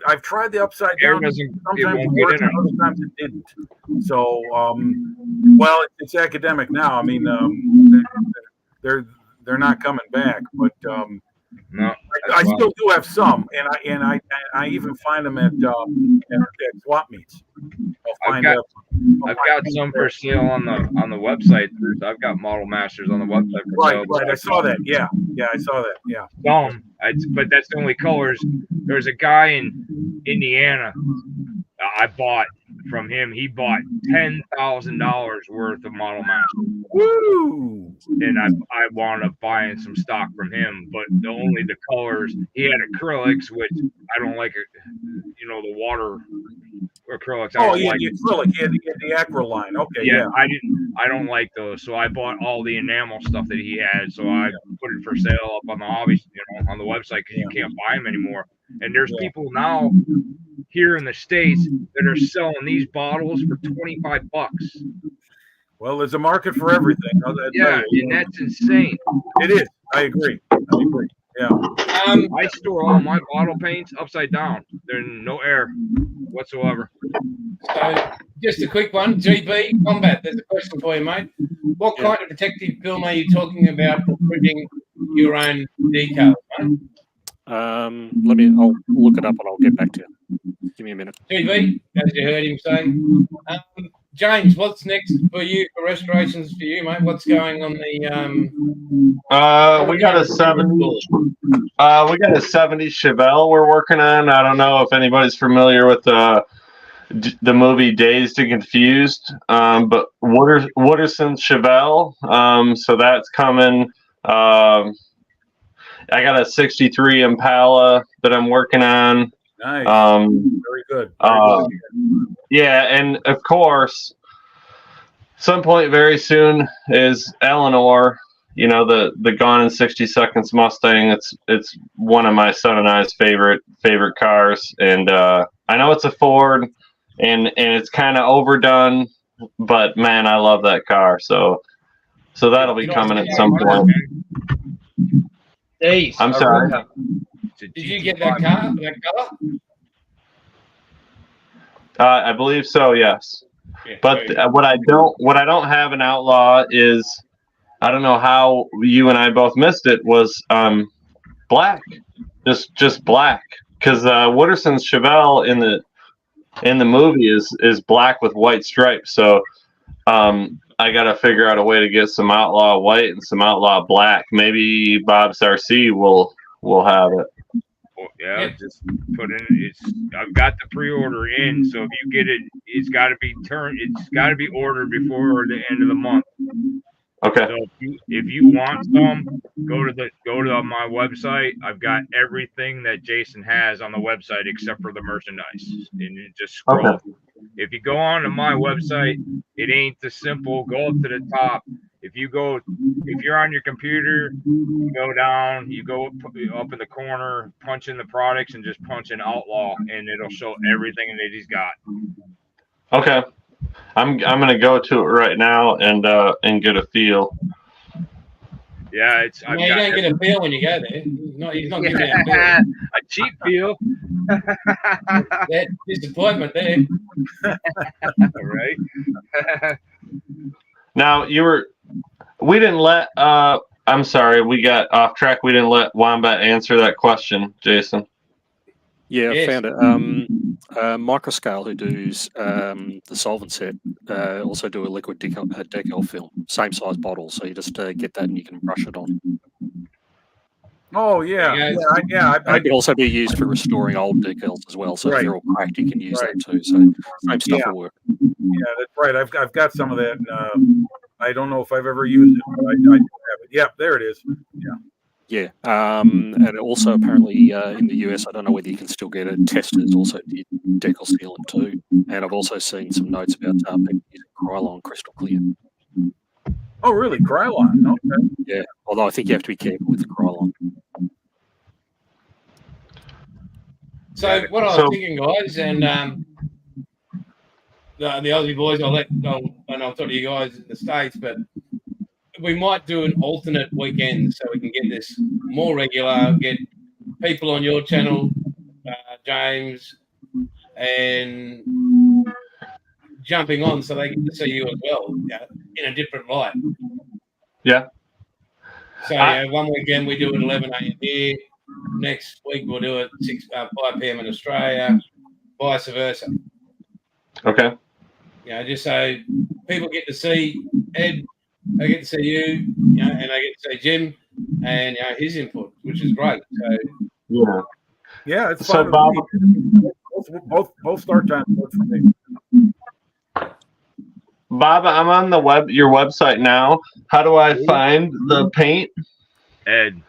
I've tried the upside Air down. doesn't. It Sometimes won't it get worked, in and it. other times it didn't. So, well, it's academic now. I mean, they're not coming back, but No. I still do have some, and I even find them at swap meets. I'll find got- I've got some for sale on the website. I've got Model Masters on the website for sale. Right. I saw that. Yeah, I saw that. Yeah. Some, but that's the only colors. There's a guy in Indiana I bought from him. He bought $10,000 worth of Model Masters. Woo! And I wound up buying some stock from him, but only the colors. He had acrylics, which I don't like. The water acrylics. Oh, yeah, the acrylic. He had the Acryline. Okay, yeah. I don't like those, so I bought all the enamel stuff that he had. So I put it for sale up on the hobby, on the website, because you can't buy them anymore. And there's people now here in the States that are selling these bottles for $25. Well, there's a market for everything. And that's insane. It is. I agree. Yeah. I store all my bottle paints upside down. There's no air whatsoever. So, just a quick one. GB Combat, there's a question for you, mate. What kind of detective film are you talking about for printing your own decals, mate? I'll look it up and I'll get back to you. Give me a minute. GB, as you heard him say. James, what's next for you for restorations for you, mate? What's going on the we got a 70 Chevelle we're working on. I don't know if anybody's familiar with the movie Dazed and Confused, but Wooderson Chevelle. So that's coming. I got a 63 Impala that I'm working on. Nice. Very good. Yeah, and of course, some point very soon is Eleanor. The Gone in 60 Seconds Mustang. It's one of my son and I's favorite cars, and I know it's a Ford, and it's kind of overdone, but man, I love that car. So that'll be coming at some point. Days. I'm sorry. Did you get that car? That color? I believe so. Yes. Yeah, But what I don't have an Outlaw is, I don't know how you and I both missed it, was black, just black, because Wooderson's Chevelle in the movie is black with white stripes. So I got to figure out a way to get some Outlaw white and some Outlaw black. Maybe Bob's RC will have it. Yeah, just put in. I've got the pre-order in, so if you get it, it's got to be ordered before the end of the month. Okay. So if you want some, go to my website. I've got everything that Jason has on the website except for the merchandise. And you just scroll. Okay. If you go on to my website, it ain't the simple. Go up to the top. If you're on your computer, you go down, you go up in the corner, punch in the products, and just punch in Outlaw, and it'll show everything that he's got. Okay. I'm gonna go to it right now and get a feel. Yeah, you don't get a feel when you go there. He's not giving you a feel. A cheap feel. That disappointment there. Right. Now we didn't let. I'm sorry, we got off track. We didn't let Wombat answer that question, Jason. Yeah, Yes. I found it. Microscale, who does the solvent set, also do a liquid decal film, same size bottle. So you just get that and you can brush it on. Oh yeah. It can also be used for restoring old decals as well. So if they're all cracked, you can use that too. So same stuff will work. Yeah, that's right. I've got some of that. I don't know if I've ever used it, but I do have it. Yeah, there it is. Yeah. Yeah, and also apparently in the US, I don't know whether you can still get it. Testers also did decal sealant too, and I've also seen some notes about people using Krylon Crystal Clear. Oh, really? Krylon? Okay. Yeah, although I think you have to be careful with the Krylon. So what I was thinking, guys, and the Aussie boys, I'll talk to you guys in the States, but we might do an alternate weekend so we can get this more regular, get people on your channel, James, and jumping on so they get to see you as well, in a different light. Yeah. So one weekend we do it 11 a.m. here. Next week we'll do it 5 p.m. in Australia, vice versa. Okay. just so people get to see Ed, they get to see you, and they get to see Jim and his input, which is great. So Yeah, it's So fun. Bob, Both start times work for me. Bob, I'm on the your website now. How do I find the paint? Ed,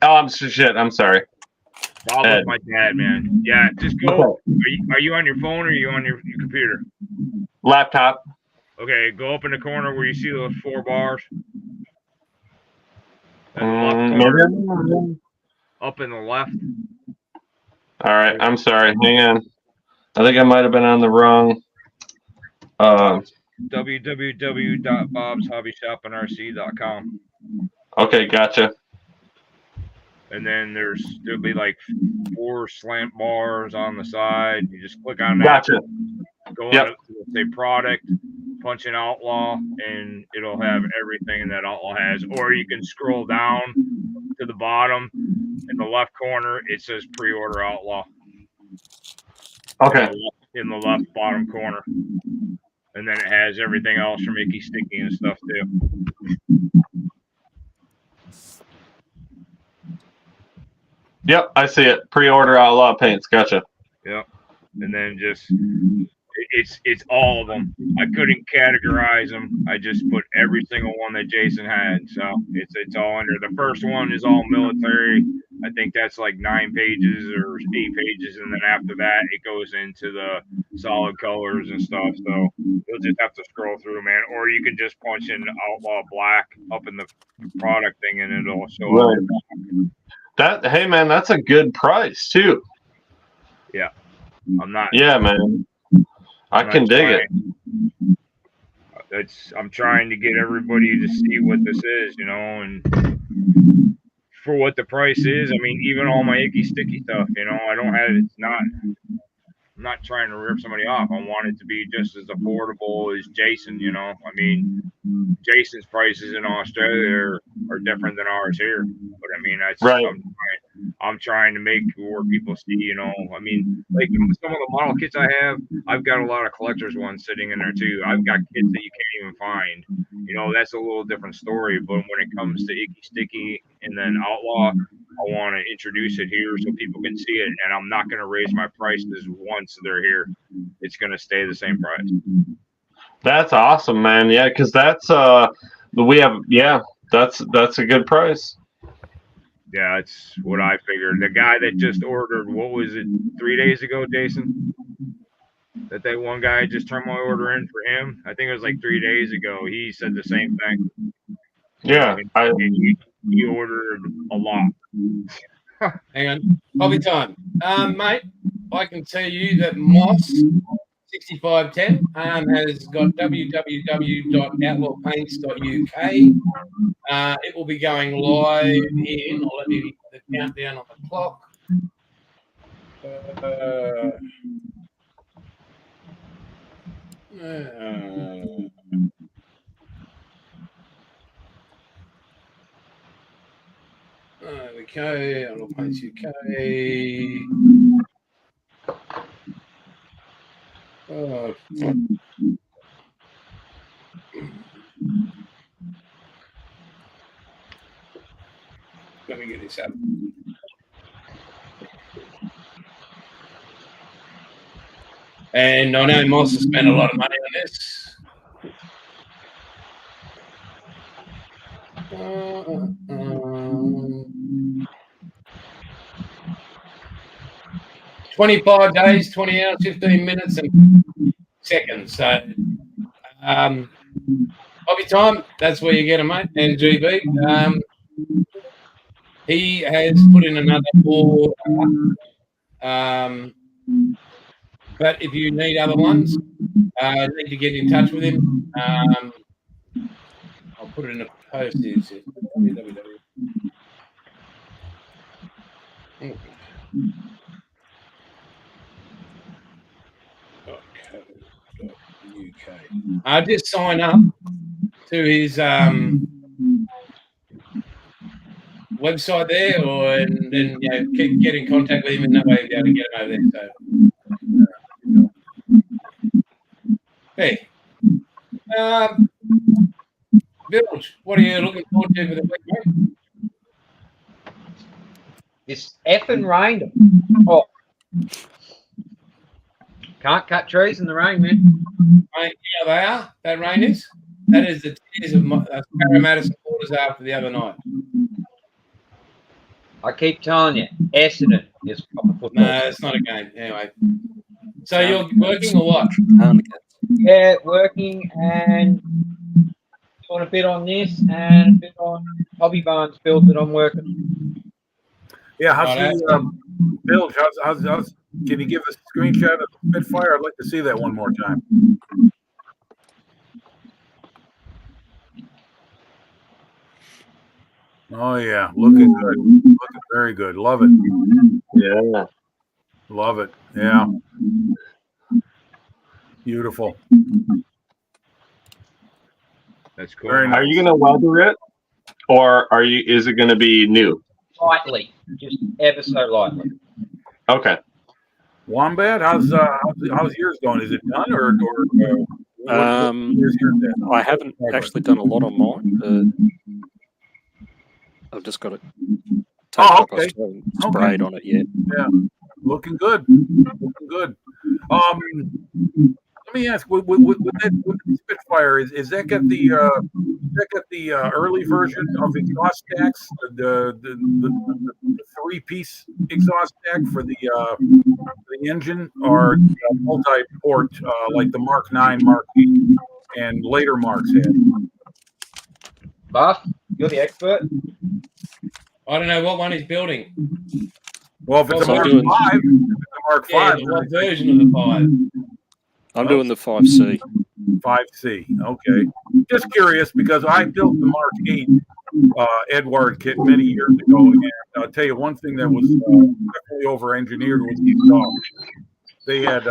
Oh, I'm sorry. Bob Ed. was my dad, man. Yeah, just go. Are you on your phone or are you on your computer? Laptop. Okay, go up in the corner where you see those 4 bars. At the left corner, Maybe. up in the left. All right, I'm sorry. Hang on. I think I might have been on the wrong. www.bobshobbyshoppingrc.com. Okay, gotcha. And then there'll be like 4 slant bars on the side. You just click on that. Gotcha. Go Yep. into say product, punch in Outlaw, and it'll have everything that Outlaw has. Or you can scroll down to the bottom in the left corner. It says pre-order Outlaw. Okay. In the left bottom corner. And then it has everything else from Icky Sticky and stuff too. Yep, I see it. Pre-order Outlaw paints. Gotcha. Yep. And then just it's all of them. I couldn't categorize them. I just put every single one that Jason had. So it's all under. The first one is all military. I think that's like 9 pages or 8 pages, and then after that it goes into the solid colors and stuff. So you'll just have to scroll through, man. Or you can just punch in Outlaw Black up in the product thing, and it'll show up. Hey man, that's a good price too. Yeah. I'm not. Yeah, man. I can dig it. I'm trying to get everybody to see what this is, and for what the price is. I mean, even all my Icky Sticky stuff, I don't have it. I'm not trying to rip somebody off. I want it to be just as affordable as Jason, I mean, Jason's prices in Australia are different than ours here. But I mean, that's right. I'm trying to make where people see, I mean, like some of the model kits I have, I've got a lot of collector's ones sitting in there too. I've got kits that you can't even find. That's a little different story. But when it comes to Icky Sticky and then Outlaw, I want to introduce it here so people can see it. And I'm not going to raise my prices once they're here. It's going to stay the same price. That's awesome, man. Yeah, because that's that's a good price. Yeah, that's what I figured. The guy that just ordered, what was it, 3 days ago, Jason? That one guy just turned my order in for him. I think it was like 3 days ago. He said the same thing. Yeah, and he ordered a lot. Hang on, hobby time, mate. I can tell you that Moss 6510 has got www.outlawpaints.uk. It will be going live in, or let me the countdown on the clock. Okay, Outlaw Paints UK. Let me get this up. And I know Moss has spent a lot of money on this. 25 days, 20 hours, 15 minutes, and seconds. So, hobby time, that's where you get them, mate. And GB, he has put in another 4. But if you need other ones, need to get in touch with him. I'll put it in a post here. www.co.uk. Just sign up to his website there, and then get in contact with him, and that way you'll be able to get him over there. So, Hey, Bilge, what are you looking forward to for the week, mate? It's effing rained. Oh, can't cut trees in the rain, man. Mate, yeah, they are. That rain is. That is the tears of Parramatta supporters after the other night. I keep telling you, Essendon is proper football. No, it's not a game. Anyway. So you're working or what? Yeah, working and doing a bit on this and a bit on Hobby Barnes build that I'm working. Yeah, how's Oh, the Bilge? How's can you give us a screenshot of the Spitfire? I'd like to see that one more time. Oh yeah, looking good. Looking very good. Love it. Yeah. Love it. Yeah. Beautiful. That's cool. Very Are nice. you gonna weather it, or are you? Is it gonna be new? Lightly, just ever so lightly. Okay. Wombat, how's yours going? Is it done or where's yours at? I haven't actually done a lot on mine. I've just got it taped up. I still haven't sprayed on it yet. Yeah, looking good. Looking good. Let me ask, with the Spitfire, is that got the early version of exhaust stacks, the 3-piece exhaust stack for the engine, or multi-port like the Mark 9, Mark 8, and later Marks had? Buff, you're the expert. I don't know what one he's building. Well, if it's a So Mark doing- 5, if it's a Mark Yeah, 5, but what version of the 5? I'm doing the 5C. 5C. Okay. Just curious because I built the Mark 8 Edward kit many years ago, and I'll tell you one thing that was definitely over-engineered was the exhaust. They had,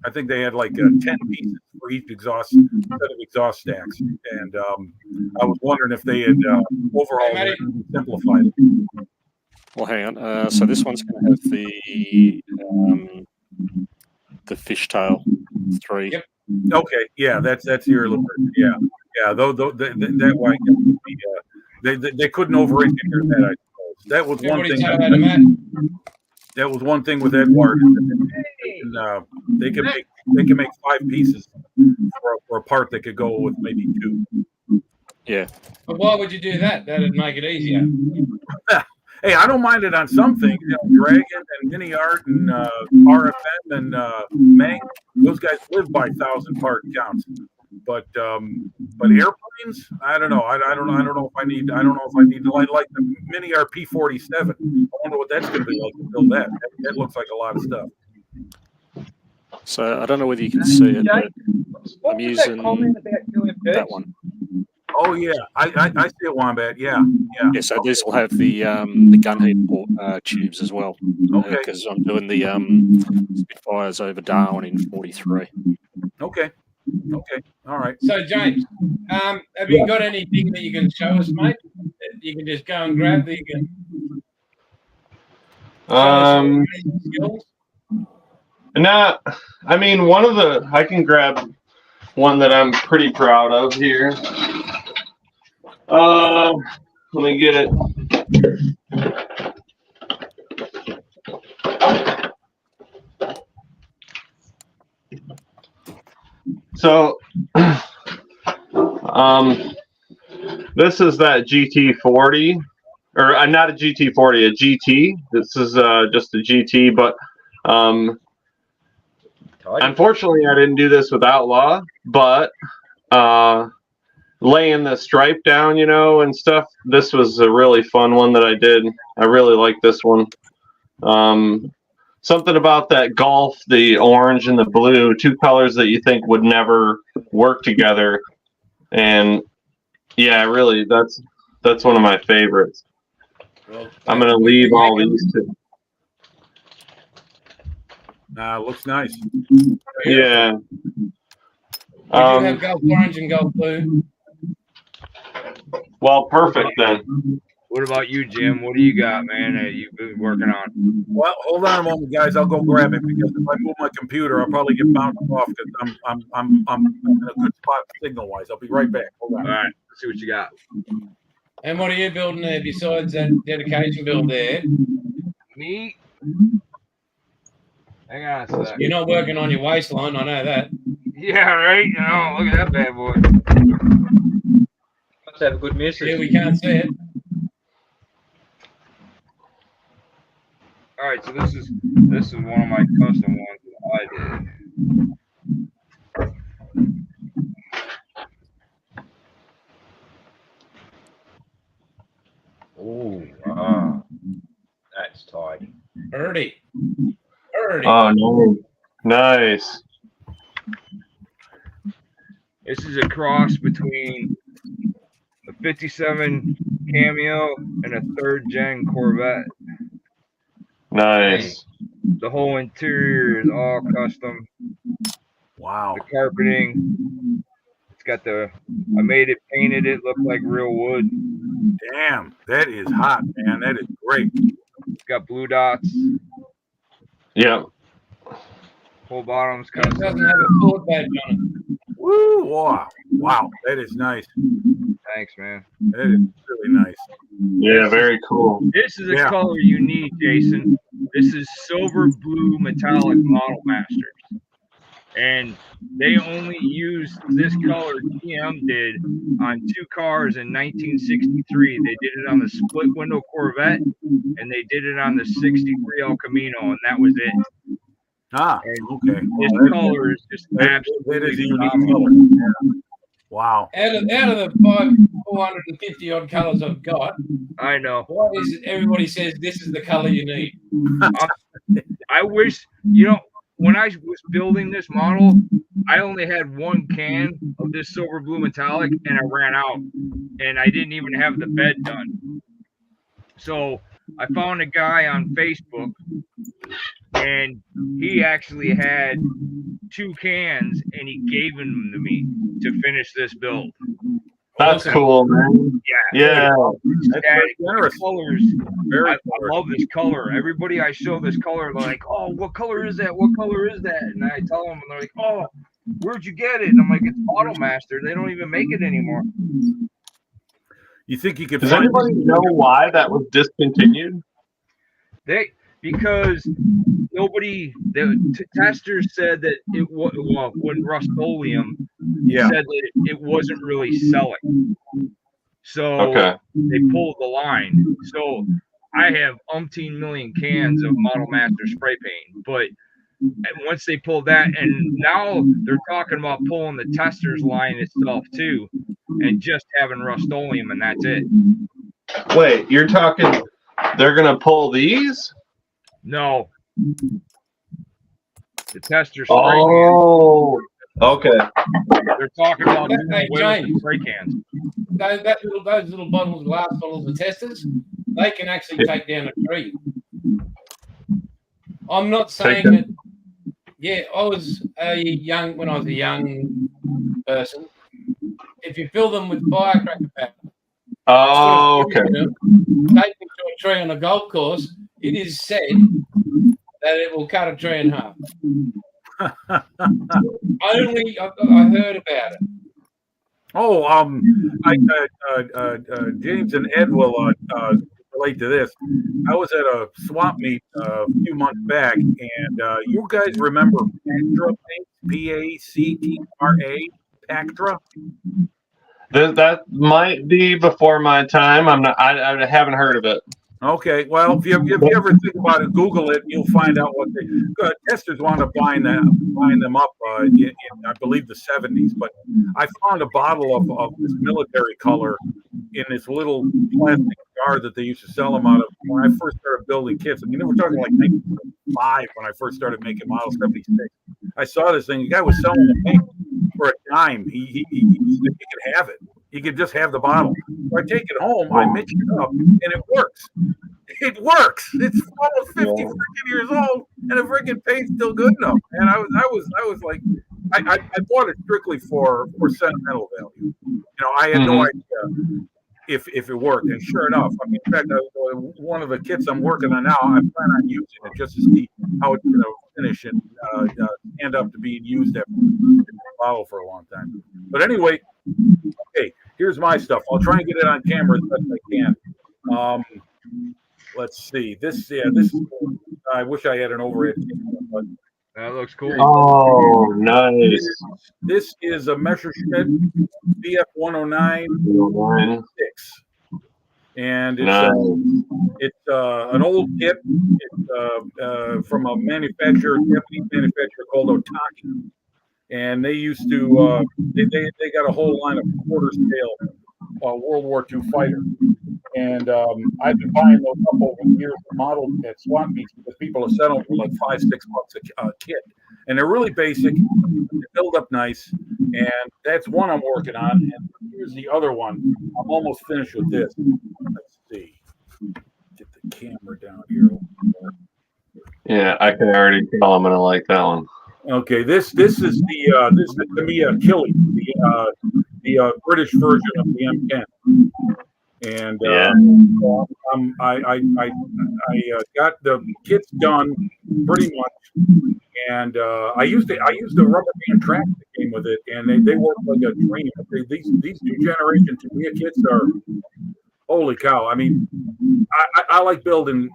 I think they had like 10 pieces for each set of exhaust stacks, and I was wondering if they had overhauled it and simplified it. Well, hang on. So this one's going to have the fishtail 3. Yep. Okay, yeah, that's your little version. Yeah. Though that way, they couldn't over-engineer that. I suppose that was one Everybody thing. tell that, Matt. That was one thing with Edward. They can make 5 pieces for a part that could go with maybe 2. Yeah. But why would you do that? That'd make it easier. Hey, I don't mind it on some things. Dragon and Mini Art and RFM and Mang. Those guys live by 1,000 part counts. But airplanes, I don't know. I don't know if I need to like the Mini Art P47. I wonder what that's going to be like to build that. That looks like a lot of stuff. So I don't know whether you can see it, but What I'm was that using comment about doing that one. Oh yeah, I see it, Wombat. Yeah. Yeah, so this will have the gun heat port, tubes as well. Okay. Because I'm doing the Spitfires over Darwin in 43. Okay. All right. So, James, have you got anything that you can show us, mate? That you can just go and grab that you can show us some skills? No, I mean, I can grab one that I'm pretty proud of here. Let me get it. So, this is that GT40, or not a GT40, a GT. This is just a GT, but unfortunately, I didn't do this with Outlaw, but laying the stripe down, and stuff, this was a really fun one that I did. I really like this one. Something about that Golf, the orange and the blue, 2 colors that you think would never work together. And yeah, really, that's one of my favorites. Well, I'm going to leave all these two. Looks nice. Yeah. We do have Gulf Orange and Gulf Blue. Well, perfect then. What about you, Jim? What do you got, man, that you've been working on? Well, hold on a moment, guys. I'll go grab it because if I move my computer, I'll probably get bounced off because I'm in a good spot signal wise. I'll be right back. Hold on. All right, let's see what you got. And what are you building there besides that dedication build there? Me? Hang on a sec. You're not working on your waistline, I know that. Yeah, right? Oh, look at that bad boy. Must have a good missus. Yeah, we can't see it. All right, so this is one of my custom ones that I did. Oh, wow. That's tidy. Birdie. Oh, no. Nice. This is a cross between a 57 Cameo and a 3rd gen Corvette. Nice. The whole interior is all custom. Wow. The carpeting, it's got I made it, painted it, look like real wood. Damn, that is hot, man. That is great. It's got blue dots. Yep. Whole bottom's It custom. doesn't have a Ford badge on it. Woo! Wow. Wow. That is nice. Thanks, man. That is really nice. Yeah, very cool. This is a Yeah. color you need, Jason. This is silver blue metallic Model Masters. And they only used this color GM did on 2 cars in 1963. They did it on the split window Corvette and they did it on the 63 El Camino, and that was it. Ah, And okay. this Well, color is just that is absolutely a unique phenomenal. color. Yeah. Wow. Out of the 450 odd colours I've got, I know. why is it everybody says this is the colour you need? I wish, when I was building this model, I only had 1 can of this silver blue metallic and I ran out and I didn't even have the bed done. So I found a guy on Facebook and he actually had 2 cans and he gave them to me to finish this build. That's cool, man. Yeah. That's very generous. Colors. Very I love this color. Everybody I show this color, they're like, "Oh, what color is that? What color is that?" And I tell them, and they're like, "Oh, where'd you get it?" And I'm like, "It's Automaster. They don't even make it anymore." You think you could Does find anybody know why that was discontinued? Because the testers said that when Rust-Oleum Yeah. said that it wasn't really selling. So Okay. they pulled the line. So I have umpteen million cans of Model Master spray paint, but once they pulled that, and now they're talking about pulling the testers line itself too, and just having Rust-Oleum, and that's it. Wait, you're talking they're gonna pull these? No, the tester spray Oh, okay. cans. They're talking about doing Hey, away with James. the spray cans. Those little bottles, glass bottles of testers, they can actually take down a tree. I'm not saying that. Yeah, when I was a young person, if you fill them with firecracker powder, Oh, okay. take them to a tree on a golf course, it is said that it will cut a tree in half. I heard about it. Oh, James and Ed will relate to this. I was at a swap meet a few months back, and you guys remember Pactra paint? P-A-C-T-R-A, Pactra? That might be before my time. I haven't heard of it. Okay, well, if you ever think about it, Google it, you'll find out what testers wound up buying them up in I believe the 70s. But I found a bottle of this military color in this little plastic jar that they used to sell them out of when I first started building kits. I mean, we're talking like 1995 when I first started making Model 76. I saw this thing. The guy was selling the paint for a dime. He could have it. You could just have the bottle. So I take it home, I mix it up, and it works. It works. It's almost 50 freaking years old, and the freaking paint's still good enough. And I was like, I bought it strictly for sentimental value. I had no idea if it worked. And sure enough, I mean, in fact, one of the kits I'm working on now, I plan on using it just to see how it's going to finish and end up to being used after follow for a long time. But anyway, okay, here's my stuff. I'll try and get it on camera as best I can. Let's see. This is. I wish I had an overhead camera, but That looks cool. Oh, nice. this is a Messerschmitt BF-109 6, and it's an old kit. It's from a Japanese manufacturer called Otaki, and they used to they got a whole line of quarter scale World War II fighters. And I've been buying those up over the years, modeled at swap meets, because people have settled for like $5-6 a kit, and they're really basic. They build up nice, and that's one I'm working on. And here's the other one. I'm almost finished with this. Let's see. Get the camera down here. Yeah, I can already tell I'm gonna like that one. Okay, this is the Tamiya Achilles, the British version of the M10. And I got the kits done pretty much, and I used the rubber band track that came with it, and they work like a dream. These new generation Tamiya kits are holy cow. I mean, I like building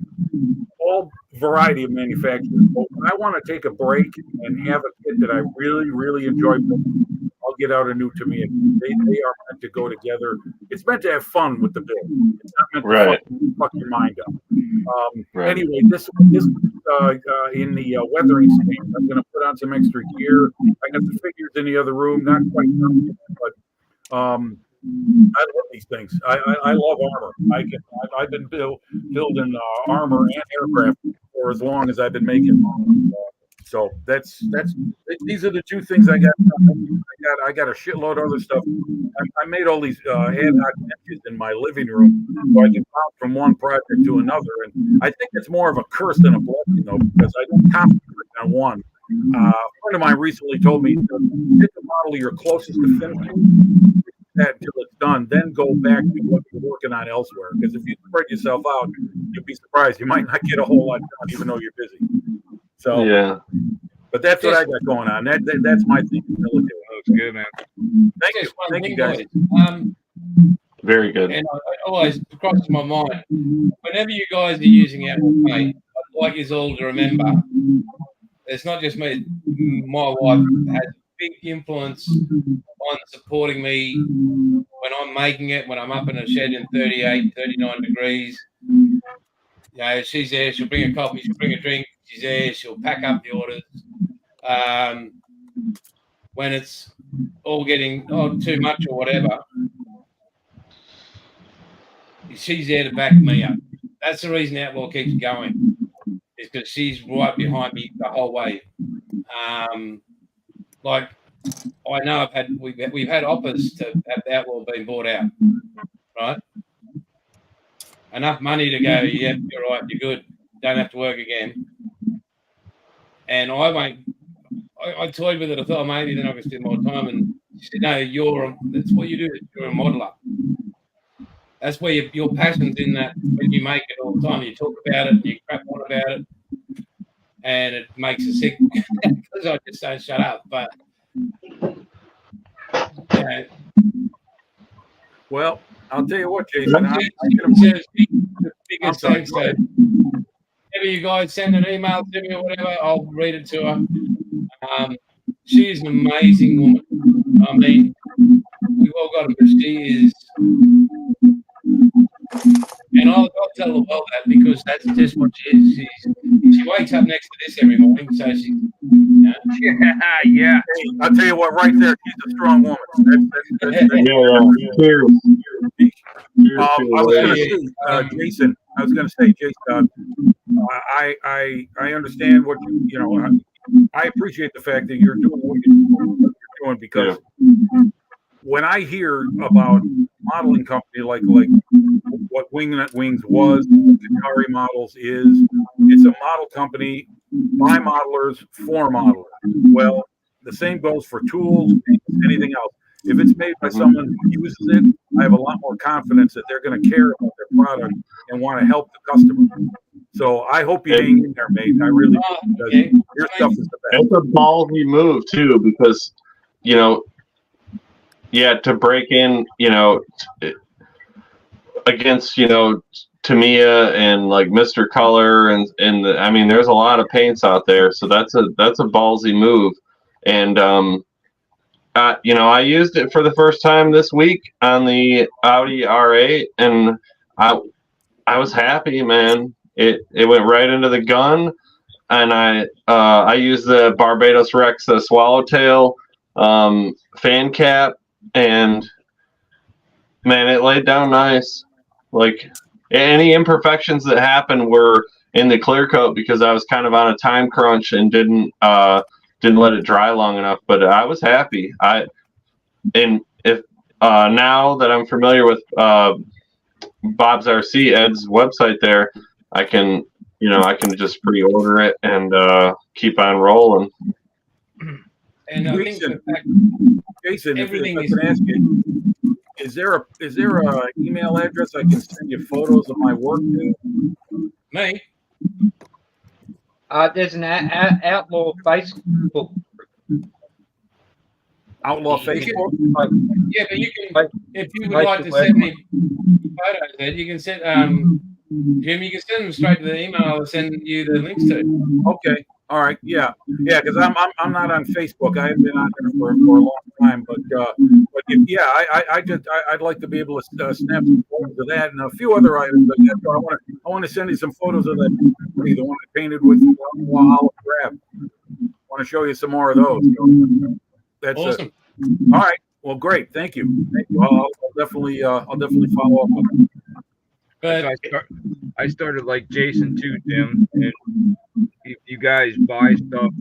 all variety of manufacturers, but when I want to take a break and have a kit that I really, really enjoy building, I'll get out a new Tamiya. They are meant to go together. It's meant to have fun with the build. It's not meant to fuck your mind up. Anyway, this in the weathering stage. I'm going to put on some extra gear. I got the figures in the other room, not quite done yet, but I love these things. I love armor. I've been building armor and aircraft for as long as I've been making. So these are the two things I got. I got a shitload of other stuff. I made all these ad hoc benches in my living room so I can bounce from one project to another. And I think it's more of a curse than a blessing, though, because I don't concentrate on one. A friend of mine recently told me, pick a model you're closest to finishing, that until it's done, then go back to what you're working on elsewhere. Because if you spread yourself out, you'll be surprised. You might not get a whole lot done, even though you're busy. So yeah, but that's what I got going on. That's my thing. Looks good, man. Thank you, guys. very good. And it always crosses my mind, whenever you guys are using Apple Pay, I'd like you all to remember, it's not just me. My wife has a big influence on supporting me when I'm making it, when I'm up in a shed in 38, 39 degrees. You know, she's there, she'll bring a coffee, she'll bring a drink, she's there, she'll pack up the orders. When it's all getting too much or whatever, she's there to back me up. That's the reason Outlaw keeps going, is because she's right behind me the whole way. Like, I know we've had offers to have the Outlaw being bought out, right? Enough money to go, yeah, you're right, you're good, don't have to work again. And I toyed with it. I thought, maybe then I could spend more time. And she said, no, that's what you do. You're a modeler. That's where your passion's in that. When you make it all the time, you talk about it, you crap on about it, and it makes us sick because I just don't shut up. But well, I'll tell you what, Jason. I'm sorry. So, whenever you guys send an email to me or whatever, I'll read it to her. She is an amazing woman. I mean, we've all got her, but she is. And I'll tell the world that, because that's just what she is. She wakes up next to this every morning, so she. Yeah. Hey, I'll tell you what, right there, she's a strong woman. That's Cheers. Jason, I was going to say, Jason, I understand what you know. I appreciate the fact that you're doing what you're doing, because when I hear about modeling company like what Wingnut Wings was, Atari Models is, it's a model company by modelers for modelers. Well, the same goes for tools, anything else. If it's made by someone who uses it I have a lot more confidence that they're going to care about their product and want to help the customer. So I hope you hang in there, mate. I really do, because Okay. your stuff is the best. It's a ballsy move too, because to break in, against Tamiya and like Mr. Color and I mean, there's a lot of paints out there, so that's a ballsy move. And I used it for the first time this week on the Audi R8, and I was happy, man. It went right into the gun, and I used the Barbados Rex Swallowtail fan cap, and man, it laid down nice. Like, any imperfections that happened were in the clear coat because I was kind of on a time crunch and didn't let it dry long enough. But I was happy. If now that I'm familiar with Bob's RC, Ed's website there, I can just pre-order it and keep on rolling. And I think the fact Jason, if everything I is- can ask you, is there a email address I can send you photos of my work to? me, There's an outlaw Facebook. Outlaw You can- Facebook? yeah, but you can Like- if you would like like the to send website. me photos, Ed, you can send Jim, you can send them straight to the email I'll send you the links to. Okay. All right. Yeah. Because I'm not on Facebook. I haven't been on there for a long time. But I'd like to be able to snap some photos of that and a few other items like that. So I want to send you some photos of that tree, the one I painted with olive drab. I want to show you some more of those. So that's Awesome. all right. Well, great. Thank you. Thank you. I'll definitely follow up with it. But I started like Jason too, Tim. And if you guys buy stuff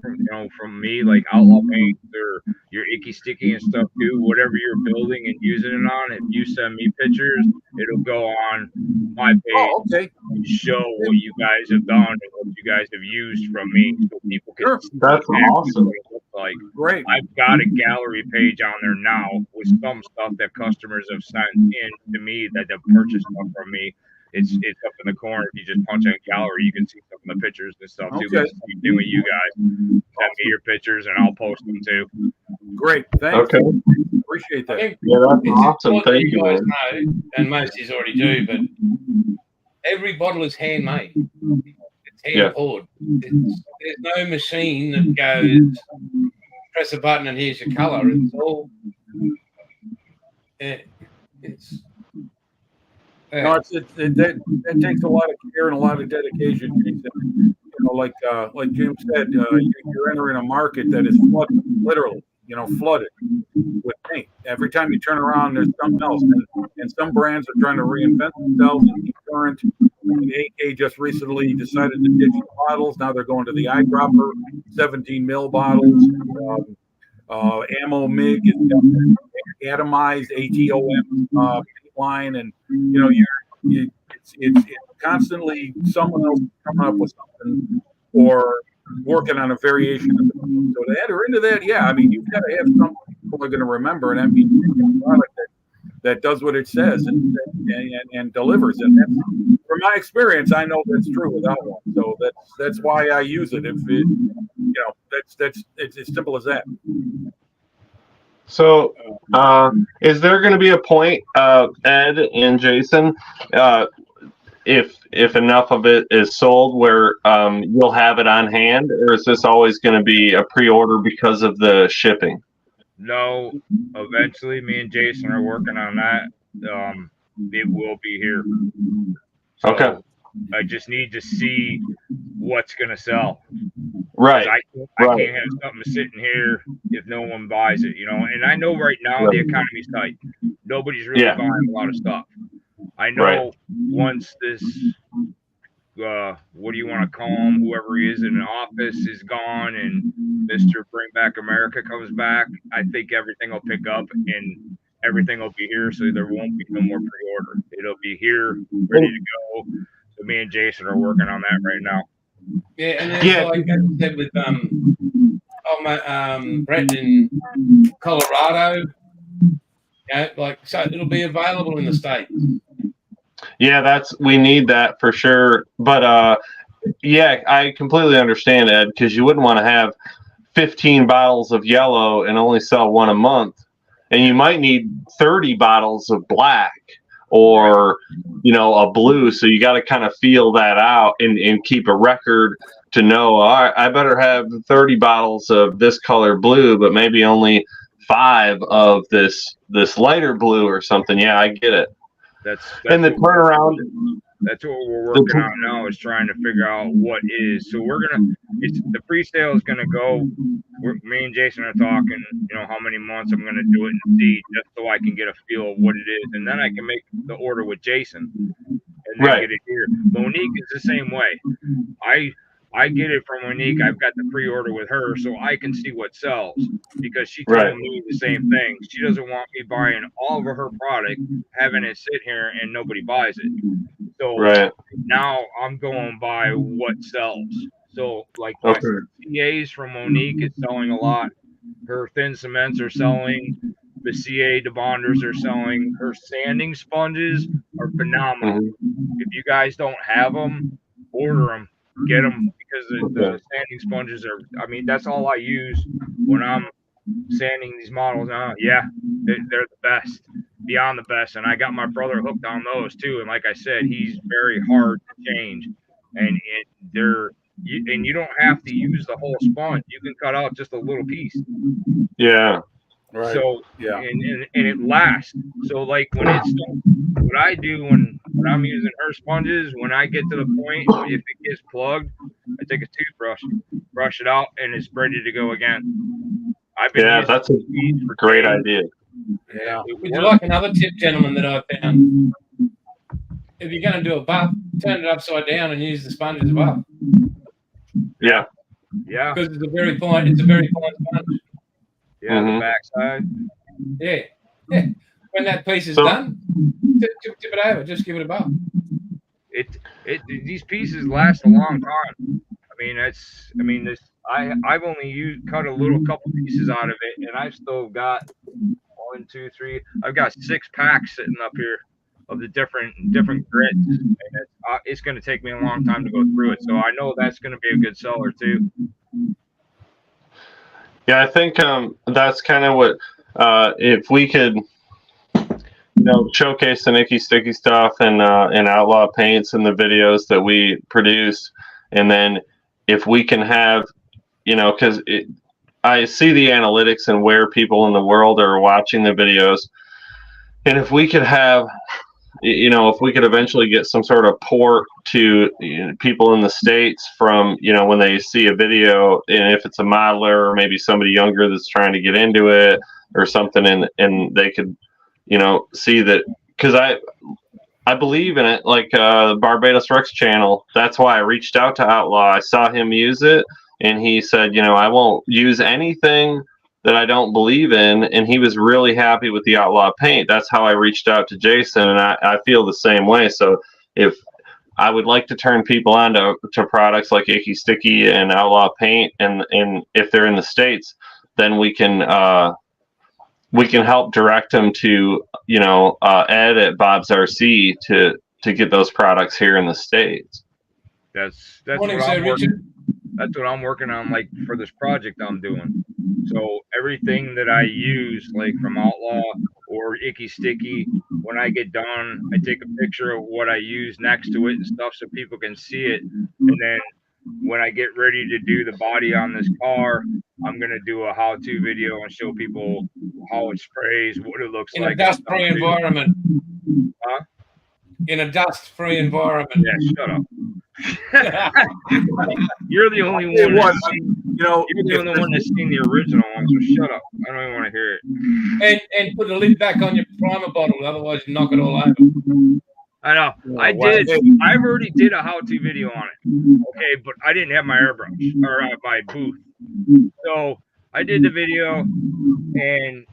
from me, like Outlaw Paints or your Icky Sticky and stuff too, whatever you're building and using it on, if you send me pictures, it'll go on my page Oh, okay. and show what you guys have done and what you guys have used from me, so people can Sure. see That's exactly awesome. what it looks like. Great. I've got a gallery page on there now with some stuff that customers have sent in to me that they've purchased stuff from me. It's up in the corner. If you just punch in gallery, you can see some of the pictures and stuff too. Okay. Same thing with you guys. Send me your pictures and I'll post them too. Great. Thanks. Okay. Appreciate I that. think Yeah, that's it's awesome. important Thank you you, guys man. know, and most of you already do, but every bottle is handmade. It's hand Yeah. poured. There's no machine that goes press a button and here's your color. It's all it's No, that takes a lot of care and a lot of dedication, Jason. Like Jim said, you're entering a market that is flooded, literally, flooded with paint. Every time you turn around, there's something else. And some brands are trying to reinvent themselves and keep current. AK just recently decided to ditch the bottles. Now they're going to the eyedropper 17 mil bottles. Ammo MIG is atomized ATOM line, and it's constantly someone else coming up with something or working on a variation of it. So to enter into that, yeah, I mean, you've got to have something people are going to remember, and I mean, a product that does what it says and delivers. And that's, from my experience, I know that's true without one. So that's why I use it. If it, it's as simple as that. So, is there going to be a point, Ed and Jason, if enough of it is sold, where you'll have it on hand, or is this always going to be a pre-order because of the shipping? No, eventually me and Jason are working on that. It will be here. So Okay. I just need to see what's gonna sell. Right. I Right. can't have something sitting here if no one buys it, And I know right now Right. the economy's tight. Nobody's really Yeah. buying a lot of stuff. I know Right. once this, what do you want to call him? Whoever he is in office is gone, and Mr. Bring Back America comes back. I think everything will pick up and everything will be here, so there won't be no more pre-order. It'll be here, ready to go. So me and Jason are working on that right now. yeah, and then Yeah. like I said with Brett in Colorado, Like, so it'll be available in the States. Yeah, we need that for sure. But yeah, I completely understand, Ed, because you wouldn't want to have 15 bottles of yellow and only sell one a month. And you might need 30 bottles of black or, a blue. So you got to kind of feel that out and keep a record to know, all right, I better have 30 bottles of this color blue, but maybe only 5 of this lighter blue or something. Yeah, I get it. That's and the turnaround. That's what we're working on now, is trying to figure out what is. So the pre-sale is gonna go. Me and Jason are talking, how many months I'm gonna do it in seed, just so I can get a feel of what it is, and then I can make the order with Jason, and then get it here. Monique is the same way. I get it from Monique. I've got the pre-order with her, so I can see what sells, because she told me the same thing. She doesn't want me buying all of her product, having it sit here, and nobody buys it. So now I'm going by what sells. So like my CAs from Monique is selling a lot. Her thin cements are selling. The CA debonders are selling. Her sanding sponges are phenomenal. If you guys don't have them, order them. Get them, because the sanding sponges are, that's all I use when I'm sanding these models now. Yeah, they're the best, beyond the best. And I got my brother hooked on those too. And like I said, he's very hard to change. And you don't have to use the whole sponge. You can cut out just a little piece. Yeah. Right. So and it lasts. So like when it's what I do when I'm using her sponges, when I get to the point, if it gets plugged, I take a toothbrush, brush it out, and it's ready to go again. That's a great idea. Yeah. Would you like another tip, gentlemen, that I found? If you're going to do a buff, turn it upside down and use the sponge as well. Yeah. Yeah. Because it's a very fine sponge. Yeah, the backside. Yeah. Yeah. When that piece is done, tip it over. Just give it a buff. These pieces last a long time. I've only cut a couple pieces out of it, and I've still got 1, 2, 3. I've got 6 packs sitting up here of the different grits, and it's going to take me a long time to go through it. So I know that's going to be a good seller too. Yeah, I think that's kind of what if we could, showcase the Icky Sticky stuff and Outlaw paints and the videos that we produce, and then if we can have, because I see the analytics and where people in the world are watching the videos, and if we could have, if we could eventually get some sort of port to people in the States from, when they see a video, and if it's a modeler or maybe somebody younger that's trying to get into it or something, and they could, see that, because I believe in it, like the Barbados Rex channel. That's why I reached out to Outlaw. I saw him use it, and he said, I won't use anything that I don't believe in, and he was really happy with the Outlaw paint. That's how I reached out to Jason, and I feel the same way. So if I would like to turn people on to products like Icky Sticky and Outlaw paint, and if they're in the States, then we can help direct them to Ed at Bob's RC to get those products here in the States. That's what I'm working. That's what I'm working on, like for this project I'm doing. So everything that I use, like from Outlaw or Icky Sticky, when I get done, I take a picture of what I use next to it and stuff so people can see it. And then when I get ready to do the body on this car, I'm going to do a how-to video and show people how it sprays, what it looks like. In a dust-free environment. Huh? In a dust-free environment. Yeah, shut up. You're the only one. You're the only one that's seen the original one, so shut up. I don't even want to hear it. And put the lid back on your primer bottle, otherwise you knock it all over. I know. I've already did a how-to video on it. Okay, but I didn't have my airbrush or my booth. So I did the video, and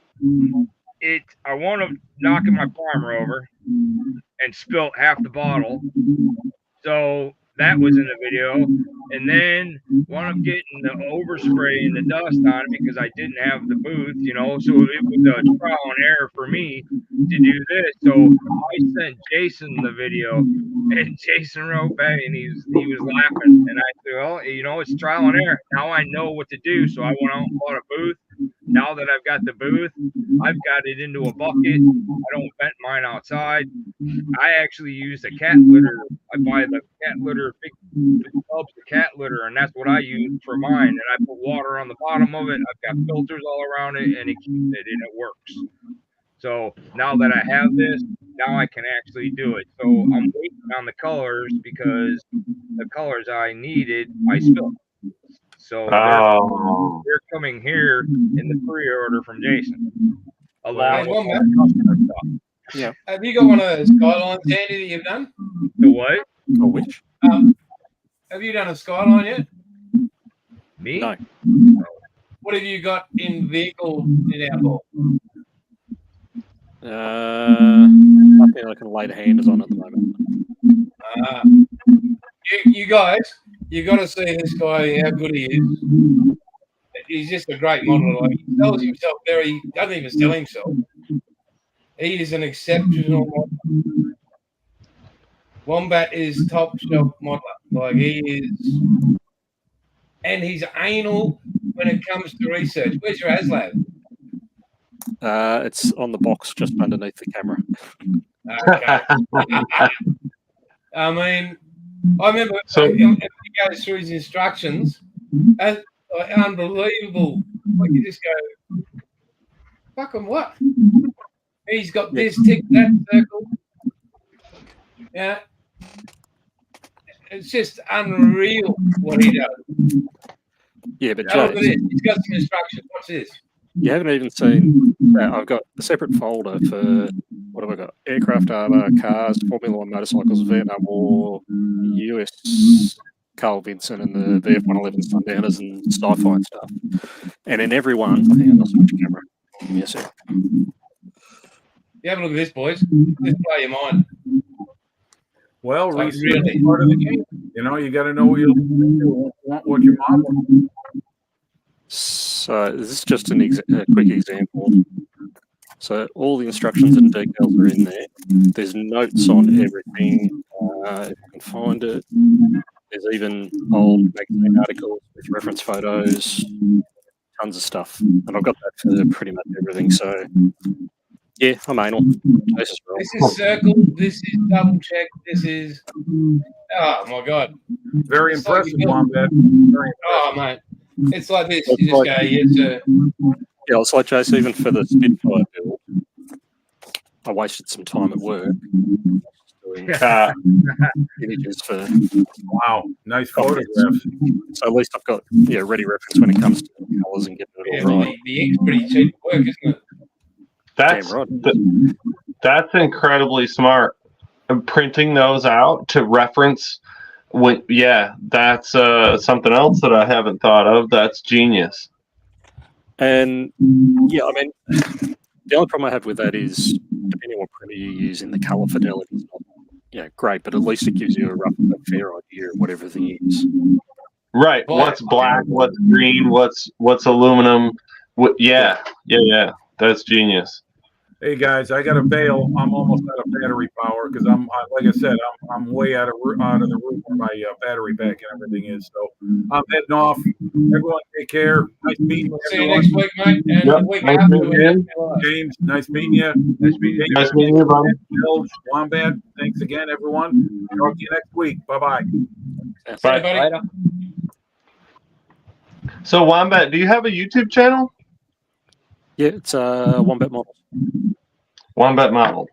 I wound up knocking my primer over and spilt half the bottle. So that was in the video. And then wound up getting the overspray and the dust on it because I didn't have the booth, you know. So it was a trial and error for me to do this. So I sent Jason the video, and Jason wrote back, and he was laughing. And I said, well, you know, it's trial and error. Now I know what to do. So I went out and bought a booth. Now that I've got the booth, I've got it into a bucket. I don't vent mine outside. I actually use the cat litter. I buy the cat litter, big tubs of cat litter, and that's what I use for mine. And I put water on the bottom of it. I've got filters all around it, and it keeps it, and it works. So now that I have this, now I can actually do it. So I'm waiting on the colors because the colors I needed, I spilled. So they're coming here in the pre-order from Jason. Along with all the customer stuff. Yeah. Have you got one of those Skylines handy that you've done? The what? Or which? Have you done a Skyline yet? Me? No. What have you got in vehicle in outdoor? Nothing I can lay the hands on at the moment. You guys, you got to see this guy, how good he is. He's just a great model. Like, he sells himself he doesn't even sell himself. He is an exceptional modeler. Wombat is top shelf modeler. Like, he is, and he's anal when it comes to research. Where's your ASLab? It's on the box just underneath the camera. Okay. I mean, I remember he goes through his instructions. Unbelievable. Like, you just go, fucking what? He's got this, tick that circle. Yeah. It's just unreal what he does. Yeah, but Look at Jay, this. He's got some instructions. What's this? you haven't even seen that. I've got a separate folder for what have I got? Aircraft armor, cars, Formula One motorcycles, Vietnam War, US Carl Vinson, and the VF-111 Sundowners and sci-fi and stuff. And in every one, hang on, I'll switch camera. Give me a sec. You have a look at this, boys. This blow your mind. Well, Like, research really? is part of the game. You know, you got to know what you want, what you're modeling. So this is just a quick example. So all the instructions and details are in there. There's notes on everything. If you can find it. There's even old magazine articles with reference photos, tons of stuff. And I've got that for pretty much everything. So yeah, I'm anal. This is circled. This is double checked. This is, oh my God. Very It's like impressive, you got- Wombat. Very Oh, mate. It's like this. You just go, yes, sir. Yeah, it's like Jason, even for the Spitfire build, I wasted some time at work doing images for. wow. Nice photographs. So at least I've got ready reference when it comes to colours and getting it Yeah, all well, right. the ink's pretty cheap work, isn't it? That's Damn right. that's incredibly smart. Printing those out to reference when that's something else that I haven't thought of. That's genius. And yeah, I mean, the only problem I have with that is depending on what printer you use in the colour fidelity is not great, but at least it gives you a fair idea of what everything is. Right. Well, What's black? What's green? What's aluminum? Yeah. That's genius. Hey guys, I got to bail. I'm almost out of battery power because like I said, I'm way out of the room where my battery pack and everything is. So I'm heading off. Everyone, take care. Nice meeting you. See you next week, mate. And Yep, the week nice after, meeting we're you. going to James, nice meeting you. Nice meeting you. Nice meeting you, buddy. Bilge, Wombat, thanks again, everyone. Talk to you next week. Bye-bye. Bye. buddy. Later. So Wombat, do you have a YouTube channel? Yeah, it's Wombat Models. Wombat Model.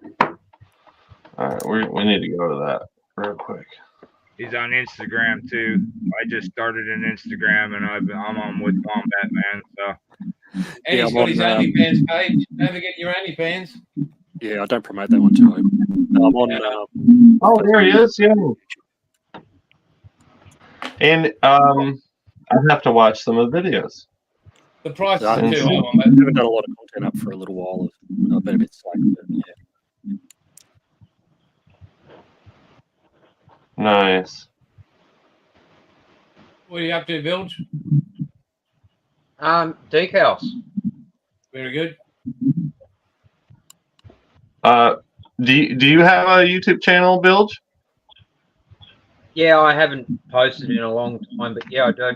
All right, we need to go to that real quick. He's on Instagram too. I just started an Instagram and I'm on with Wombat, man. So And Yeah, he's I'm got his on, OnlyFans page. Don't forget your OnlyFans. Yeah, I don't promote that one too. I'm on. Oh, there he is. Yeah. And I have to watch some of the videos. The price I is too high on I that. haven't done a lot of content up for a little while. I've been a bit slack, but yeah. Nice. What are you up to, Bilge? Decals. Very good. Do you have a YouTube channel, Bilge? Yeah, I haven't posted in a long time, but yeah, I do.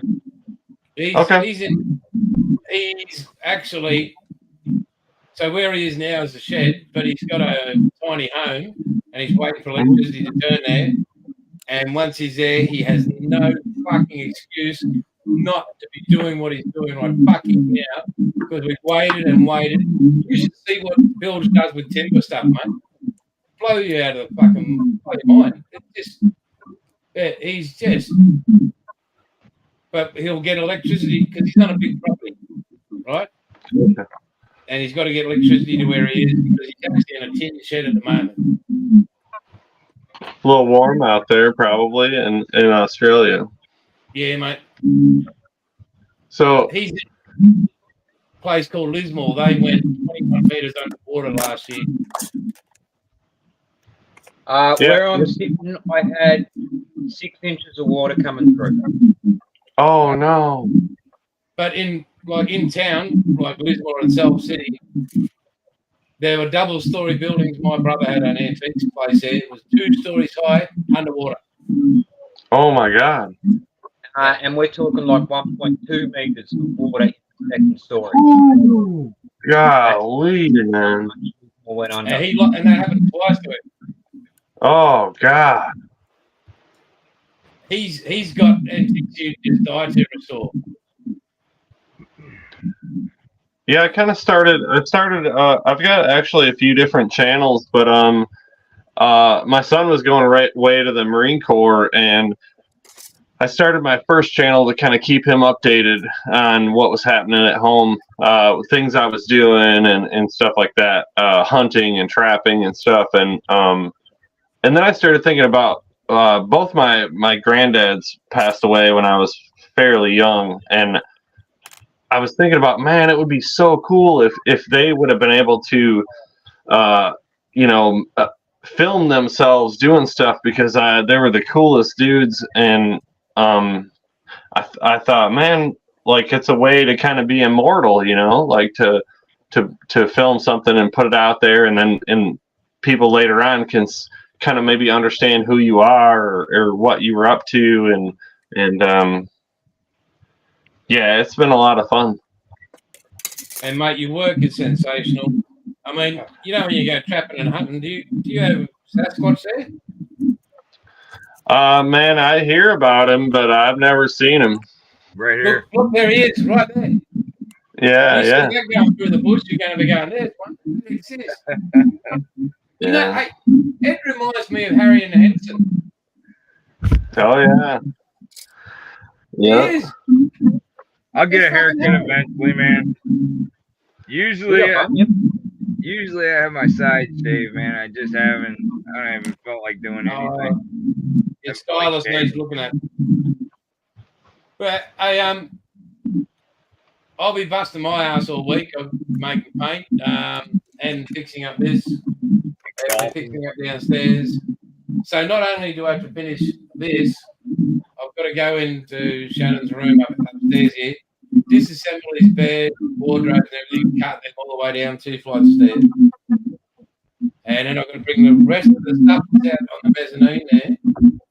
He's actually, so where he is now is a shed, but he's got a tiny home and he's waiting for electricity to turn there. And once he's there, he has no fucking excuse not to be doing what he's doing right fucking now, because we've waited and waited. You should see what Bilge does with timber stuff, mate. Blow you out of the fucking mind. He's just, but he'll get electricity because he's on a big property, right? Okay. And he's got to get electricity to where he is because he's actually in a tin shed at the moment. A little warm out there, probably, in Australia. Yeah, mate. So He's in a place called Lismore. They went 21 metres underwater last year. Where I'm sitting, I had 6 inches of water coming through. oh no. But in town, like Lismore and Self City, there were double-story buildings. My brother had an antiques place there. It was 2 stories high, underwater. Oh my God. And we're talking like 1.2 meters of water in the second story. Ooh, golly, man. Or went under. And that happened twice to him. Oh God. He's got antiques you just died to restore. Yeah, I kind of started. I've got actually a few different channels, but my son was going right way to the Marine Corps, and I started my first channel to kind of keep him updated on what was happening at home, things I was doing, and stuff like that, hunting and trapping and stuff, and then I started thinking about both my granddads passed away when I was fairly young, and I was thinking about, man, it would be so cool if they would have been able to, film themselves doing stuff, because they were the coolest dudes, and I thought, man, like, it's a way to kind of be immortal, like to film something and put it out there, and then people later on can kind of maybe understand who you are or what you were up to, and yeah, it's been a lot of fun. And mate, your work is sensational. I mean, when you go trapping and hunting, do you have Sasquatch there? Man, I hear about him, but I've never seen him. Right here. Look, there he is, right there. Yeah, you yeah. see that going through the bush, you're going to be going, there's one. There he is. Yeah. It reminds me of Harry and the Henson. Oh yeah. Yeah. Yes. I'll get a haircut eventually, man. Usually I have my side shaved, man. I haven't felt like doing anything. Your stylist needs looking at. But I'll be busting my ass all week of making paint and fixing up this, and fixing up downstairs. So not only do I have to finish this, I've got to go into Shannon's room upstairs here, disassemble his bed, wardrobe and everything, cut them all the way down 2 flights of stairs. And then I'm going to bring the rest of the stuff that's out on the mezzanine there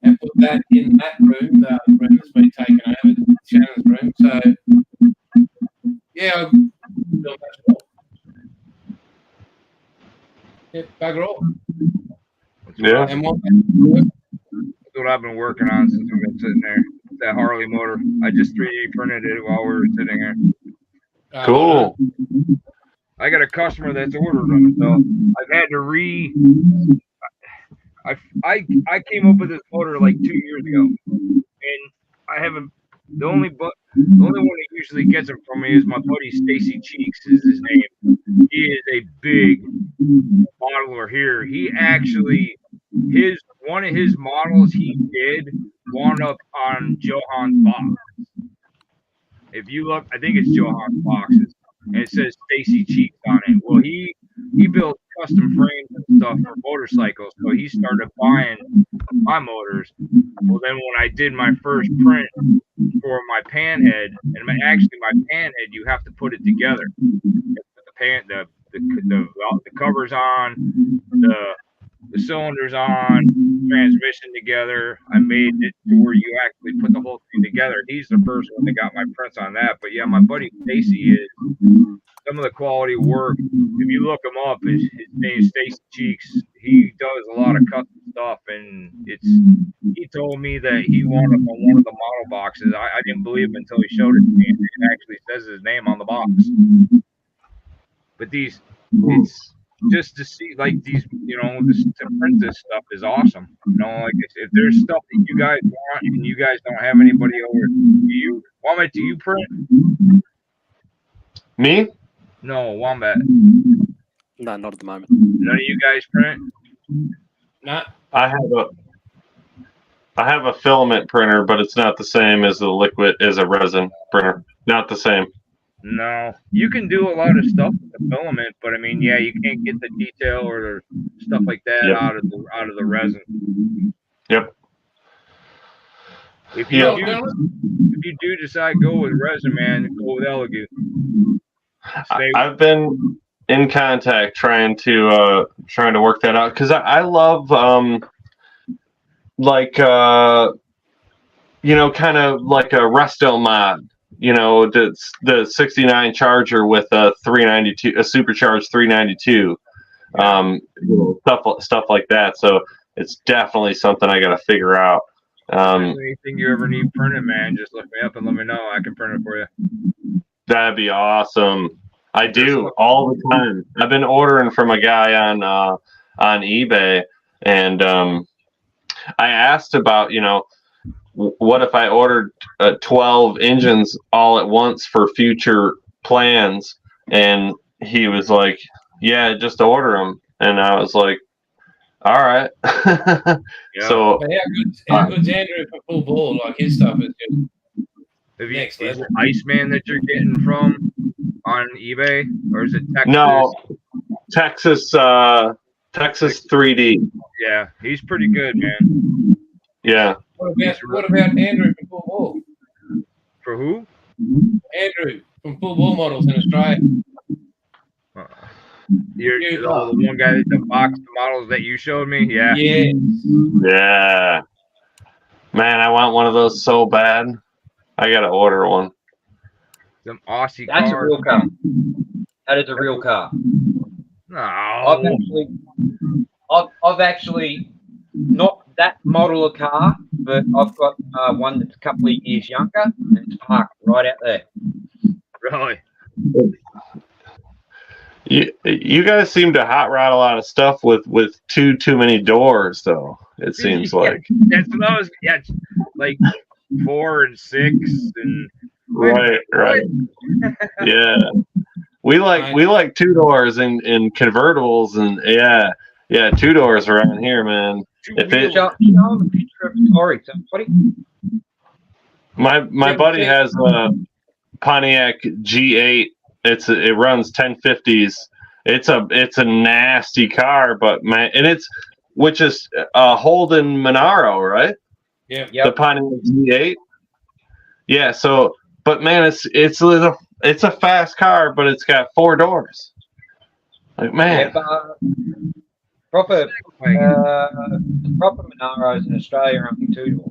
and put that in that room, the room that's been taken over, Shannon's room. So, yeah, I'll do much more. Yep, bugger all. Yeah. And what I've been working on since we've been sitting there. That Harley motor. I just 3D printed it while we were sitting here. Cool. I got a customer that's ordered them, so I've had to I came up with this motor like 2 years ago, and I haven't. The only one that usually gets them from me is my buddy Stacy Cheeks is his name. He is a big modeler here. He actually one of his models he did wound up on Johan's box. If you look, I think it's Johan's boxes, and it says Stacy Cheeks on it. Well, he built custom frames and stuff for motorcycles, so he started buying my motors. Well, then when I did my first print for my pan head, and actually my pan head, you have to put it together. You put the covers on, the cylinders on, transmission together. I made it to where you actually put the whole thing together. He's the first one that got my prints on that. But yeah, my buddy Stacy is. Some of the quality work, if you look him up, his name is Stacy Cheeks. He does a lot of custom stuff, and he told me that he won up on one of the model boxes. I didn't believe him until he showed it to me, and it actually says his name on the box. But it's just to see, like, these, to print this stuff is awesome. Like, if there's stuff that you guys want and you guys don't have anybody over, Wombat, do you print? Me? No, Wombat. No, not at the moment. None of you guys print? No. I have a filament printer, but it's not the same as a resin printer. Not the same. No, you can do a lot of stuff with the filament, but I mean, yeah, you can't get the detail or stuff like that out of the resin. Yep. If you do decide to go with resin, man, go with Elegoo. I've been in contact trying to work that out because I love kind of like a Resto mod. The 69 Charger with a 392, a supercharged 392, stuff like that. So it's definitely something I got to figure out. Anything you ever need printed, man, just look me up and let me know. I can print it for you. That'd be awesome. I do all the time. I've been ordering from a guy on eBay, and I asked about, what if I ordered 12 engines all at once for future plans? And he was like, yeah, just order them. And I was like, all right. Yeah. So how good's Andrew for full ball? Like, his stuff is just next is level. it Iceman that you're getting from on eBay, or is it Texas? No, Texas 3D. Yeah, he's pretty good, man. Yeah. What about Andrew from full ball? For who? Andrew from full ball models in Australia. You're the one guy that the box models that you showed me. Yeah. Yes. Yeah. Man, I want one of those so bad. I gotta order one. Some Aussie That's cars. a real car. That is a real car. No. I've actually not that model of car, but I've got one that's a couple of years younger, and it's parked right out there. Really? You guys seem to hot rod a lot of stuff with too many doors, though. It seems like that's what I was. Yeah, it's like 4 and 6 and. Right. Yeah, we like 2 doors in convertibles, and yeah, 2 doors around here, man. If it, Show him a picture of Tori, somebody. my buddy has a Pontiac G8. It runs 1050s. It's a nasty car, but man, and which is Holden Monaro, right? Yeah. The Pontiac G8. Yeah. So, but man, it's a fast car, but it's got 4 doors. Like, man. Proper Monaros in Australia are only 2-door.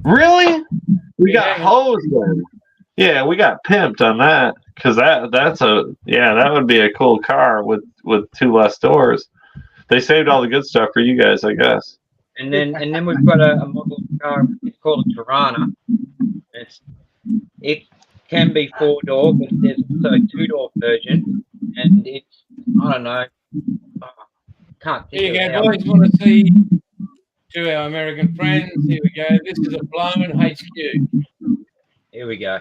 Really? We got hosed then. Yeah, we got pimped on that because that would be a cool car with 2 less doors. They saved all the good stuff for you guys, I guess. And then we've got a model car. It's called a Tirana. It can be 4-door, but there's also a 2-door version, and it's I don't know. Can't think Here you of go, how. boys. Want to see to our American friends? Here we go. This is a blown HQ. Here we go.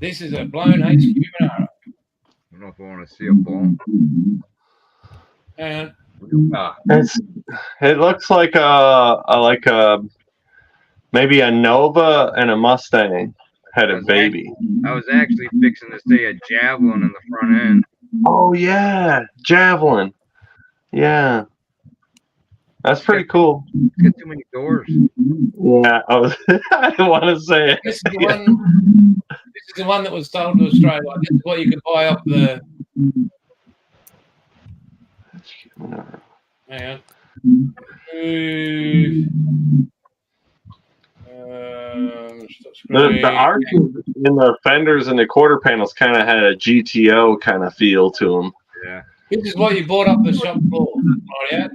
This is a blown HQ Monaro. I don't know if I want to see a ball. And Real car. It looks like a maybe a Nova and a Mustang had a baby. I was actually fixing to say a Javelin in the front end. Oh yeah, Javelin. Yeah. That's pretty cool. It's got too many doors. Yeah, I didn't want to say it. This is the one. This is the one that was sold to Australia. This is what you could buy off the. Hang on. The arches in the fenders and the quarter panels kind of had a GTO kind of feel to them. Yeah. This is what you bought off the shop floor. Right,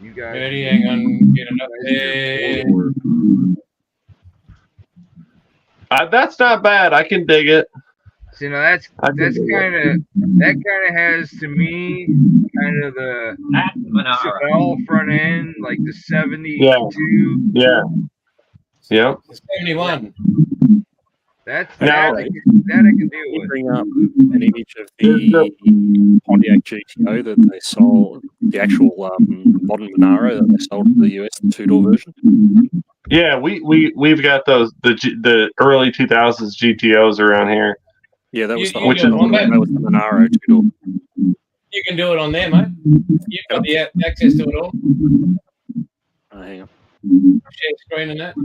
You guys. Ready? Hang on. Get it up there. That's not bad. I can dig it. See, now that's kind of has to me kind of the That's Monaro. Chevelle front end, like the 72. Yeah. Yep. It's 71. That's Now- that I can deal You with. bring up an image of the Pontiac GTO that they sold, the actual modern Monaro that they sold to the US, the two-door version. Yeah, we've got those the early 2000s GTOs around here. Yeah, that was You- the you option. got one, That was the Monaro two-door. You can do it on there, mate. You've got the access to it all. Hang on. Share screen and that.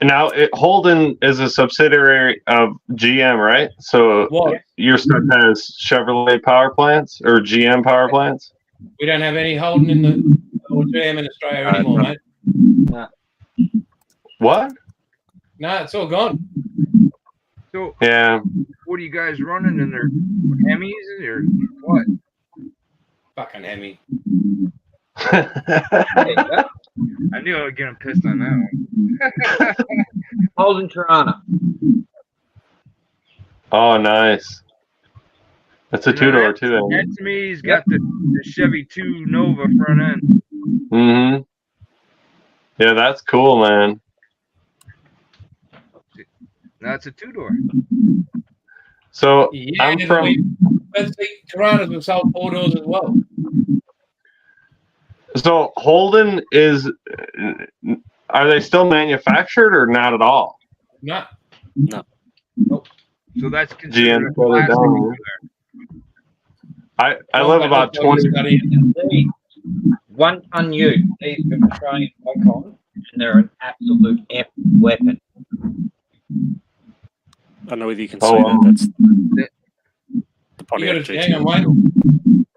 Now, Holden is a subsidiary of GM, right? So What? your stuff has Chevrolet power plants or GM power plants? We don't have any Holden in the or GM in Australia anymore, no. mate. What? No, it's all gone. So, Yeah. what are you guys running in there? Hemis or what? Fucking Hemi. I knew I would get him pissed on that one. Holden Tirana. Oh, nice. That's a two-door too. That to me, he's got the Chevy 2 Nova front end. Mm-hmm. Yeah, that's cool, man. That's a 2-door. So Yeah, I'm from. Let's see, Tiranas have sold 4 doors as well. So Holden is. Are they still manufactured or not at all? No. So that's GM considered a put it classic. down. I live about 20. These 1 ton ute. These are Australian icons, and they're an absolute F weapon. I don't know whether you can Oh, see wow. that. That's the You Pontiac got to hang on, GTO. mate.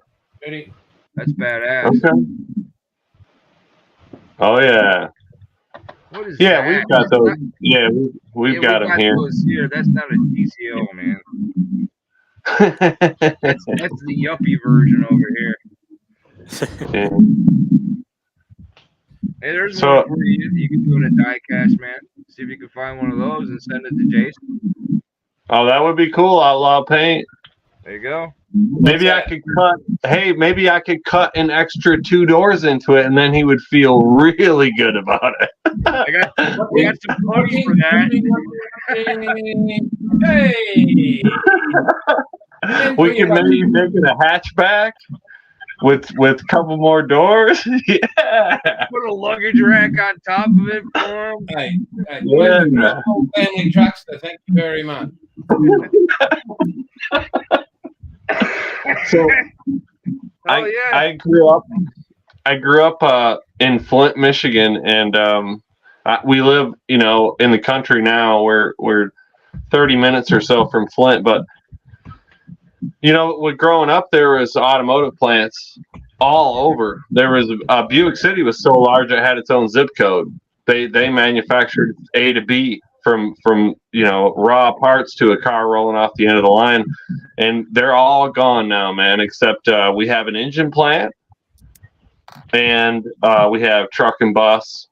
Ready? That's badass. Okay. Oh yeah. What is Yeah, that? we've got those. Yeah, we've got them here. Those here. That's not a GCO, man. That's the yuppie version over here. Yeah. Hey, there's So- one for you. You can do it at diecast, man. See if you can find one of those and send it to Jason. Oh, that would be cool. Outlaw paint. There you go. Maybe I could cut. Hey, maybe I could cut an extra 2 doors into it, and then he would feel really good about it. I got some money for that. Hey! We could maybe make it a hatchback with a couple more doors. Yeah. Put a luggage rack on top of it for him. Hey, Yeah. whole family truckster, thank you very much. So Oh yeah. I grew up in Flint, Michigan, and we live, in the country now. We're 30 minutes or so from Flint, but with growing up, there was automotive plants all over. There was Buick City was so large it had its own zip code. They manufactured A to B from raw parts to a car rolling off the end of the line, and they're all gone now, man. Except we have an engine plant, and we have truck and bus,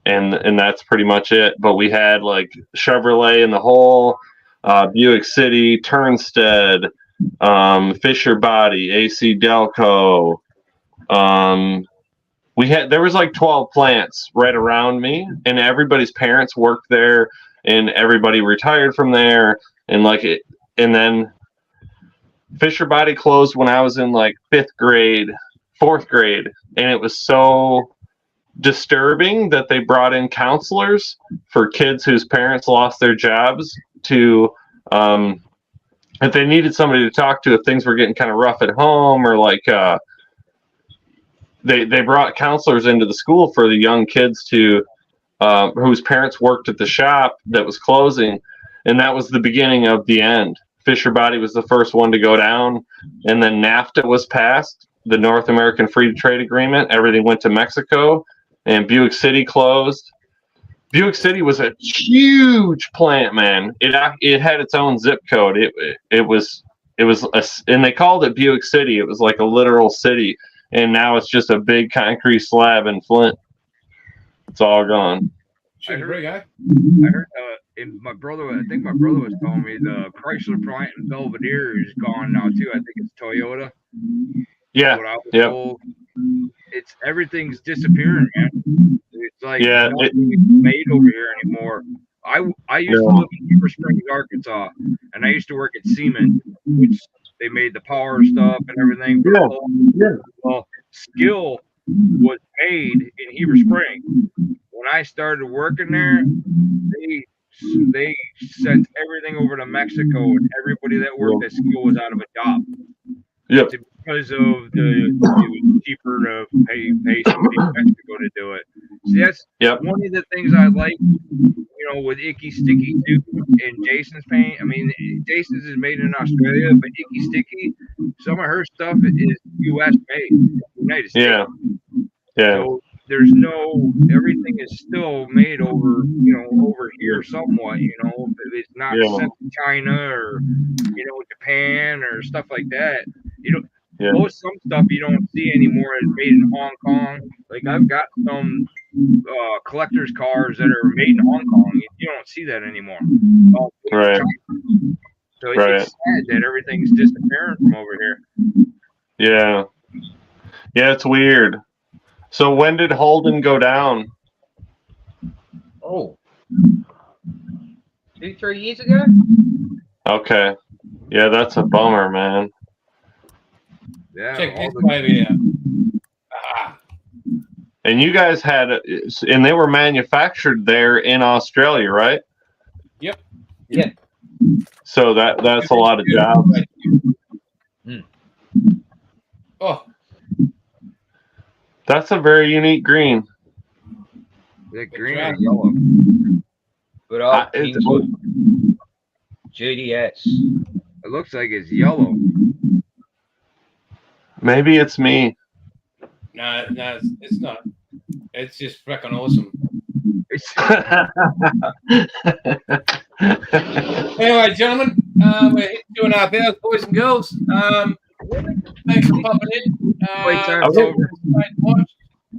and that's pretty much it. But we had like Chevrolet in the hole, Buick City, Turnstead, Fisher Body, AC Delco. There was like 12 plants right around me, and everybody's parents worked there, and everybody retired from there, and then Fisher Body closed when I was in like 4th grade, and it was so disturbing that they brought in counselors for kids whose parents lost their jobs to, if they needed somebody to talk to if things were getting kind of rough at home, or like they brought counselors into the school for the young kids to whose parents worked at the shop that was closing, and that was the beginning of the end. Fisher Body was the first one to go down, and then NAFTA was passed, the North American Free Trade Agreement. Everything went to Mexico, and Buick City closed. Buick City was a huge plant, man. It had its own zip code. It was and they called it Buick City. It was like a literal city, and now it's just a big concrete slab in Flint. It's all gone. I heard I think my brother was telling me the Chrysler plant in Belvedere is gone now too. I think it's Toyota. Yeah. What I was told. It's everything's disappearing, man. It's like nothing made over here anymore. I used to live in Heber Springs, Arkansas, and I used to work at Siemens, which they made the power stuff and everything. Well, Skill was made in Heber Springs. When I started working there, they sent everything over to Mexico, and everybody that worked at Skill was out of a job. Yep. Because of it was cheaper to pay somebody in Mexico to do it. See, that's one of the things I like, with Icky Sticky too, and Jason's paint. I mean, Jason's is made in Australia, but Icky Sticky, some of her stuff is U.S. made, United States. Yeah. So there's everything is still made over here somewhat. It's not sent to China or Japan or stuff like that. Some stuff you don't see anymore is made in Hong Kong. Like I've got some collector's cars that are made in Hong Kong. You don't see that anymore. Right. So it's sad that everything's disappearing from over here. Yeah. Yeah, it's weird. So when did Holden go down? Oh, 2-3 years ago. Okay. Yeah, that's a bummer, man. Yeah. Check this baby out. And you guys and they were manufactured there in Australia, right? Yep. Yeah. So that's a lot of jobs. Oh, that's a very unique green. The green or yellow? Good old Kingswood GDS. It looks like it's yellow. Maybe it's me. no, it's not. It's just freaking awesome. Anyway, gentlemen, we're hitting 2.5 hours, boys and girls. Thanks for popping in. It's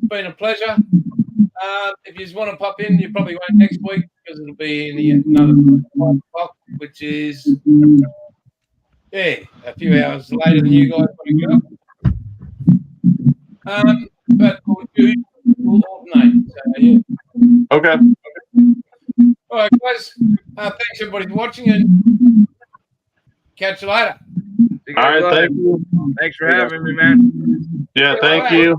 been a pleasure. If you just want to pop in, you probably won't next week because it'll be in another 5 o'clock, which is a few hours later than you guys want to get up. But we'll alternate. So, Okay. All right, guys. Thanks everybody for watching, and catch you later. All right. Thank you. Thanks for having me, man. Yeah. Thank you.